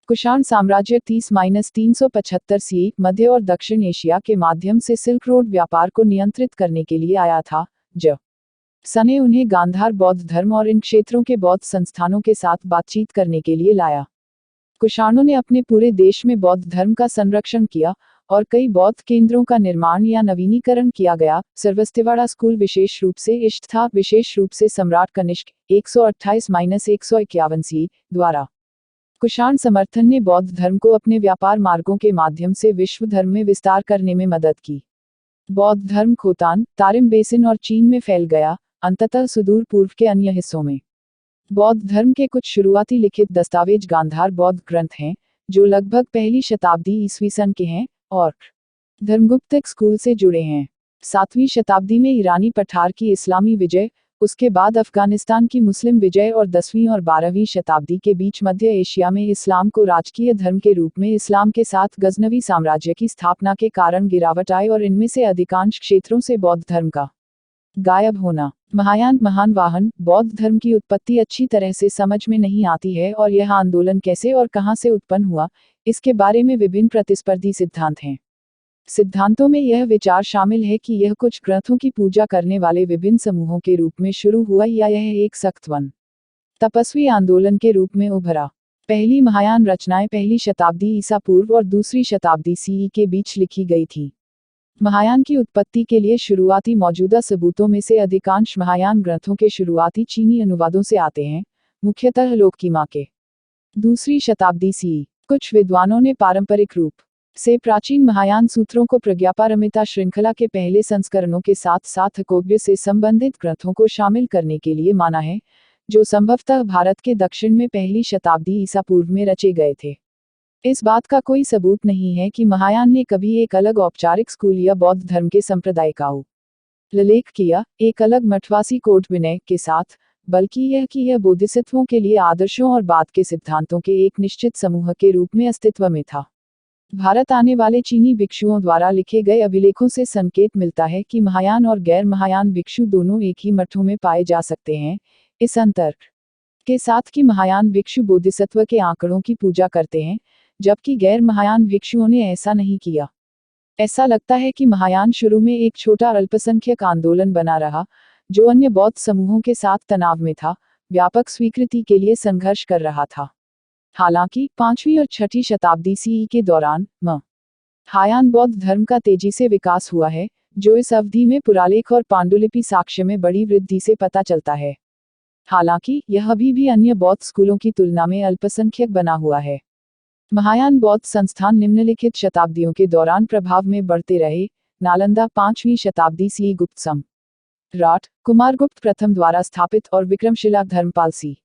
कुषाण साम्राज्य 30-375 सी मध्य और दक्षिण एशिया के माध्यम से सिल्क रोड व्यापार को नियंत्रित करने के लिए आया था, सने उन्हें गांधार बौद्ध धर्म और इन क्षेत्रों के बौद्ध संस्थानों के साथ बातचीत करने के लिए लाया। कुषाणों ने अपने पूरे देश में बौद्ध धर्म का संरक्षण किया और कई बौद्ध केंद्रों का निर्माण या नवीनीकरण किया गया। सर्वस्तिवाड़ा स्कूल विशेष रूप से इष्ट था, विशेष रूप से सम्राट कनिष्क 128-151 सी द्वारा। कुषाण समर्थन ने बौद्ध धर्म को अपने व्यापार मार्गों के माध्यम से विश्व धर्म में विस्तार करने में मदद की। बौद्ध धर्म खोतान, तारिम बेसिन और चीन में फैल गया, अंततः सुदूर पूर्व के अन्य हिस्सों में। बौद्ध धर्म के कुछ शुरुआती लिखित दस्तावेज गांधार बौद्ध ग्रंथ हैं, जो लगभग पहली शताब्दी ईस्वी सन के हैं और धर्मगुप्तक स्कूल से जुड़े हैं। 7वीं शताब्दी में ईरानी पठार की इस्लामी विजय, उसके बाद अफगानिस्तान की मुस्लिम विजय और 10वीं और 12वीं शताब्दी के बीच मध्य एशिया में इस्लाम को राजकीय धर्म के रूप में इस्लाम के साथ गजनवी साम्राज्य की स्थापना के कारण गिरावट आई और इनमें से अधिकांश क्षेत्रों से बौद्ध धर्म का गायब होना। महायान महान वाहन बौद्ध धर्म की उत्पत्ति अच्छी तरह से समझ में नहीं आती है और यह आंदोलन कैसे और कहां से उत्पन्न हुआ, इसके बारे में विभिन्न प्रतिस्पर्धी सिद्धांत हैं। सिद्धांतों में यह विचार शामिल है कि यह कुछ ग्रंथों की पूजा करने वाले विभिन्न समूहों के रूप में शुरू हुआ या यह एक सख्त वन तपस्वी आंदोलन के रूप में उभरा। पहली महायान रचनाएं पहली शताब्दी ईसा पूर्व और 2री शताब्दी सीई के बीच लिखी गई थी। महायान की उत्पत्ति के लिए शुरुआती मौजूदा सबूतों में से अधिकांश महायान ग्रंथों के शुरुआती चीनी अनुवादों से आते हैं, मुख्यतः लोककीमा के। दूसरी शताब्दी सी। कुछ विद्वानों ने पारंपरिक रूप से प्राचीन महायान सूत्रों को प्रज्ञापारमिता श्रृंखला के पहले संस्करणों के साथ साथ अकोव्य से संबंधित ग्रंथों को शामिल करने के लिए माना है, जो संभवतः भारत के दक्षिण में पहली शताब्दी ईसा पूर्व में रचे गए थे। इस बात का कोई सबूत नहीं है कि महायान ने कभी एक अलग औपचारिक स्कूल या बौद्ध धर्म के संप्रदाय का उल्लेख किया, एक अलग मठवासी कोड विनय के साथ, बल्कि यह कि यह बोधिसत्वों के लिए आदर्शों और बाद के सिद्धांतों के एक निश्चित समूह के रूप में अस्तित्व में था। भारत आने वाले चीनी भिक्षुओं द्वारा लिखे गए अभिलेखों से संकेत मिलता है कि महायान और गैर महायान भिक्षु दोनों एक ही मठों में पाए जा सकते हैं, इस अंतर के साथ कि महायान भिक्षु बोधिसत्व के आंकड़ों की पूजा करते हैं, जबकि गैर महायान भिक्षुओं ने ऐसा नहीं किया। ऐसा लगता है कि महायान शुरू में एक छोटा अल्पसंख्यक आंदोलन बना रहा, जो अन्य बौद्ध समूहों के साथ तनाव में था, व्यापक स्वीकृति के लिए संघर्ष कर रहा था। हालांकि 5वीं और 6ठी शताब्दी सीई के दौरान महायान बौद्ध धर्म का तेजी से विकास हुआ है, जो इस अवधि में पुरालेख और पांडुलिपि साक्ष्य में बड़ी वृद्धि से पता चलता है। हालांकि यह अभी भी अन्य बौद्ध स्कूलों की तुलना में अल्पसंख्यक बना हुआ है। महायान बौद्ध संस्थान निम्नलिखित शताब्दियों के दौरान प्रभाव में बढ़ते रहे। नालंदा 5वीं शताब्दी सी गुप्त सम्राट कुमारगुप्त प्रथम द्वारा स्थापित और विक्रमशिला धर्मपाल सी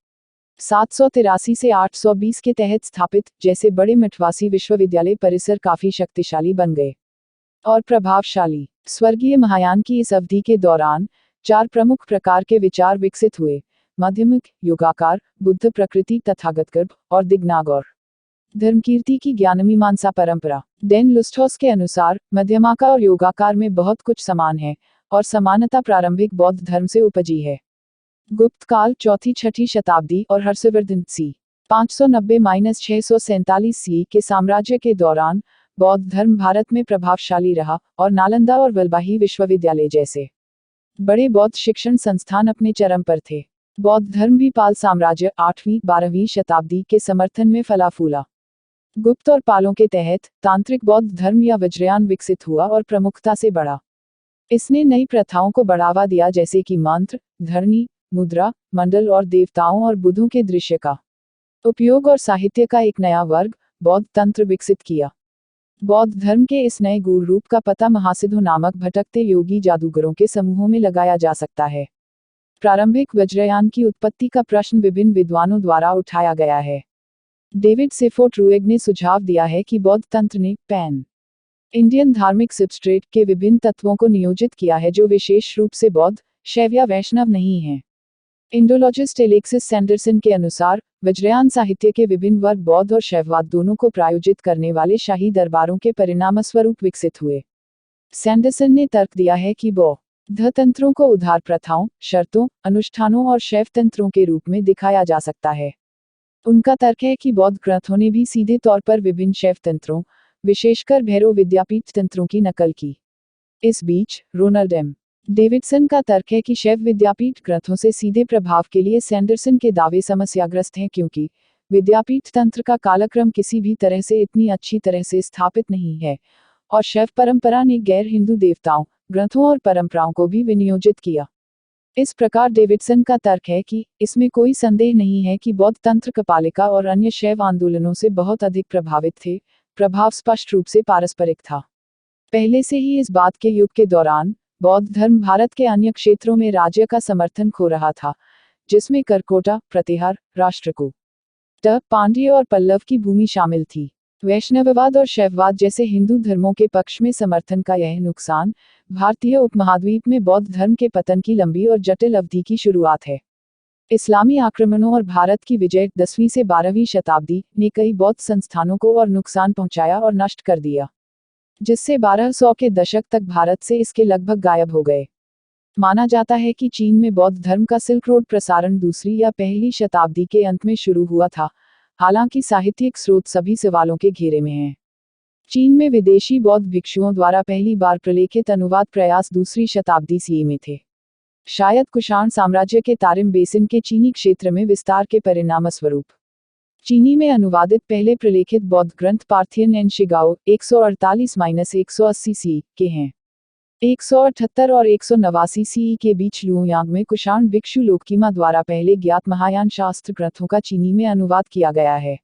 783 से 820 के तहत स्थापित जैसे बड़े मठवासी विश्वविद्यालय परिसर काफी शक्तिशाली बन गए और प्रभावशाली। स्वर्गीय महायान की इस अवधि के दौरान 4 प्रमुख प्रकार के विचार विकसित हुए: माध्यमिक, योगाकार, बुद्ध प्रकृति, तथागत गर्भ और दिग्नागौर। धर्मकीर्ति की ज्ञानमीमांसा परंपरा। डेन लुस्टॉस के अनुसार मध्यमाकार और योगाकार में बहुत कुछ समान है और समानता प्रारंभिक बौद्ध धर्म से उपजी है। गुप्त काल 4ठी-6ठी शताब्दी और हर्षवर्धन सी 590-647 सी के साम्राज्य के दौरान बौद्ध धर्म भारत में प्रभावशाली रहा और नालंदा और वल्लभी विश्वविद्यालय जैसे बड़े बौद्ध शिक्षण संस्थान अपने चरम पर थे। बौद्ध धर्म भी पाल साम्राज्य 8वीं-12वीं शताब्दी के समर्थन में फला फूला। गुप्त और पालों के तहत तांत्रिक बौद्ध धर्म या वज्रयान विकसित हुआ और प्रमुखता से बढ़ा। इसने नई प्रथाओं को बढ़ावा दिया, जैसे कि मंत्र, धरनी, मुद्रा, मंडल और देवताओं और बुद्धों के दृश्य का उपयोग और साहित्य का एक नया वर्ग, बौद्ध तंत्र विकसित किया। बौद्ध धर्म के इस नए गूढ़ रूप का पता महासिद्धों नामक भटकते योगी जादूगरों के समूहों में लगाया जा सकता है। प्रारंभिक वज्रयान की उत्पत्ति का प्रश्न विभिन्न विद्वानों द्वारा उठाया गया है। डेविड सेफोर्ट रूएग ने सुझाव दिया है कि बौद्ध तंत्र ने पैन इंडियन धार्मिक सबस्ट्रेट के विभिन्न तत्वों को नियोजित किया है जो विशेष रूप से बौद्ध, शैव या वैष्णव नहीं हैं। इंडोलॉजिस्ट एलेक्सिस सैंडरसन के अनुसार वज्रयान साहित्य के विभिन्न वर्ग बौद्ध और शैववाद दोनों को प्रायोजित करने वाले शाही दरबारों के परिणामस्वरूप विकसित हुए। सैंडरसन ने तर्क दिया है कि बौद्ध तंत्रों को उधार प्रथाओं, शर्तों, अनुष्ठानों और शैव तंत्रों के रूप में दिखाया जा सकता है। उनका तर्क है कि बौद्ध ग्रंथों ने भी सीधे तौर पर विभिन्न शैव तंत्रों, विशेषकर भैरव विद्यापीठ तंत्रों की नकल की। इस बीच रोनाल्ड एम. डेविडसन का तर्क है कि शैव विद्यापीठ ग्रंथों से सीधे प्रभाव के लिए सैंडरसन के दावे समस्याग्रस्त हैं, क्योंकि विद्यापीठ तंत्र का कालक्रम किसी भी तरह से इतनी अच्छी तरह से स्थापित नहीं है और शैव परंपरा ने गैर हिंदू देवताओं, ग्रंथों और परंपराओं को भी विनियोजित किया। इस प्रकार डेविडसन का तर्क है कि इसमें कोई संदेह नहीं है कि बौद्ध तंत्र कपालिका और अन्य शैव आंदोलनों से बहुत अधिक प्रभावित थे। प्रभाव स्पष्ट रूप से पारस्परिक था। पहले से ही इस बात के युग के दौरान बौद्ध धर्म भारत के अन्य क्षेत्रों में राज्य का समर्थन खो रहा था, जिसमें करकोटा, प्रतिहार, राष्ट्रकूट, पांड्य और पल्लव की भूमि शामिल थी। वैष्णववाद और शैववाद जैसे हिंदू धर्मों के पक्ष में समर्थन का यह नुकसान भारतीय उपमहाद्वीप में बौद्ध धर्म के पतन की लंबी और जटिल अवधि की शुरुआत है। इस्लामी आक्रमणों और भारत की विजय 10वीं से 12वीं शताब्दी ने कई बौद्ध संस्थानों को और नुकसान पहुंचाया और नष्ट कर दिया, जिससे 1200 के दशक तक भारत से इसके लगभग गायब हो गए। माना जाता है कि चीन में बौद्ध धर्म का सिल्क रोड प्रसारण 2री या पहली शताब्दी के अंत में शुरू हुआ था, हालांकि साहित्यिक स्रोत सभी सवालों के घेरे में हैं। चीन में विदेशी बौद्ध भिक्षुओं द्वारा पहली बार प्रलेखित अनुवाद प्रयास 2री शताब्दी सी में थे। शायद कुषाण साम्राज्य के तारिम बेसिन के चीनी क्षेत्र में विस्तार के परिणामस्वरूप चीनी में अनुवादित पहले प्रलेखित बौद्ध ग्रंथ पार्थियन एंड शिगाओ 148-180 सी के हैं। 178 और 189 सीई के बीच लुओयांग में कुषाण भिक्षु लोककीमा द्वारा पहले ज्ञात महायान शास्त्र ग्रंथों का चीनी में अनुवाद किया गया है।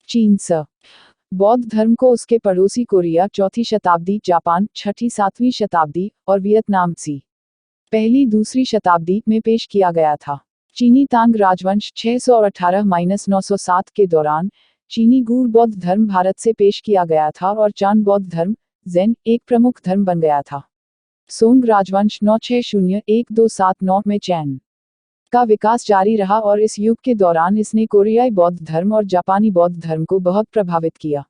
चीन स बौद्ध धर्म को उसके पड़ोसी कोरिया 4वीं शताब्दी, जापान 6वीं-7वीं शताब्दी और वियतनाम सी 1ली-2री शताब्दी में पेश किया गया था। चीनी तांग राजवंश 618-907 के दौरान चीनी गूढ़ बौद्ध धर्म भारत से पेश किया गया था और चान बौद्ध धर्म ज़ेन एक प्रमुख धर्म बन गया था। सोंग राजवंश 960-1279 में चैन का विकास जारी रहा और इस युग के दौरान इसने कोरियाई बौद्ध धर्म और जापानी बौद्ध धर्म को बहुत प्रभावित किया।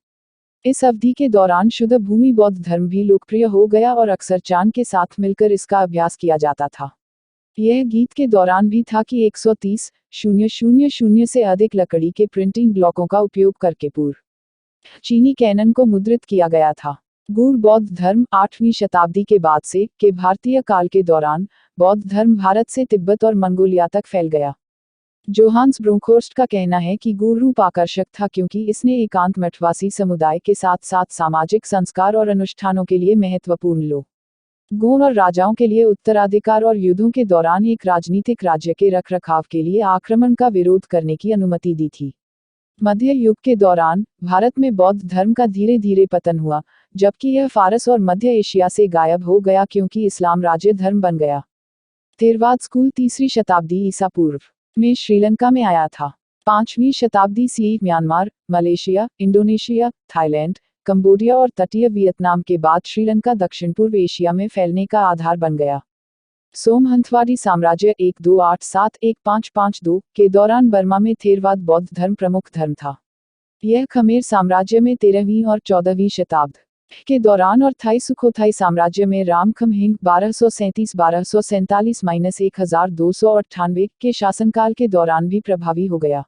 इस अवधि के दौरान शुद्ध भूमि बौद्ध धर्म भी लोकप्रिय हो गया और अक्सर चान के साथ मिलकर इसका अभ्यास किया जाता था। यह गीत के दौरान भी था कि 130,000 से अधिक लकड़ी के प्रिंटिंग ब्लॉकों का उपयोग करके पूर्व चीनी कैनन को मुद्रित किया गया था। गूढ़ बौद्ध धर्म 8वीं शताब्दी के बाद से के भारतीय काल के दौरान बौद्ध धर्म भारत से तिब्बत और मंगोलिया तक फैल गया। जोहान्स ब्रोंखोर्स्ट का कहना है कि गूढ़ रूप आकर्षक था क्योंकि इसने एकांत मठवासी समुदाय के साथ साथ सामाजिक संस्कार और अनुष्ठानों के लिए महत्वपूर्ण लोगों और राजाओं के लिए उत्तराधिकार और युद्धों के दौरान एक राजनीतिक राज्य के रखरखाव के लिए आक्रमण का विरोध करने की अनुमति दी थी। मध्य युग के दौरान भारत में बौद्ध धर्म का धीरे धीरे पतन हुआ, जबकि यह फारस और मध्य एशिया से गायब हो गया क्योंकि इस्लाम राज्य धर्म बन गया। थेरवाद स्कूल 3री शताब्दी ईसा पूर्व में श्रीलंका में आया था। 5वीं शताब्दी CE Myanmar, Malaysia, Indonesia, Thailand, Cambodia और तटीय वियतनाम के बाद श्रीलंका दक्षिण पूर्व एशिया में फैलने का आधार बन गया। सोमहंसवाड़ी साम्राज्य 1287-1552 के दौरान बर्मा में थेरवाद बौद्ध धर्म प्रमुख धर्म था। यह खमेर साम्राज्य में 13वीं और 14वीं शताब्दी के दौरान और थाई सुखोथाई साम्राज्य में रामखमहिंग 1237-1247-1298 के शासनकाल के दौरान भी प्रभावी हो गया।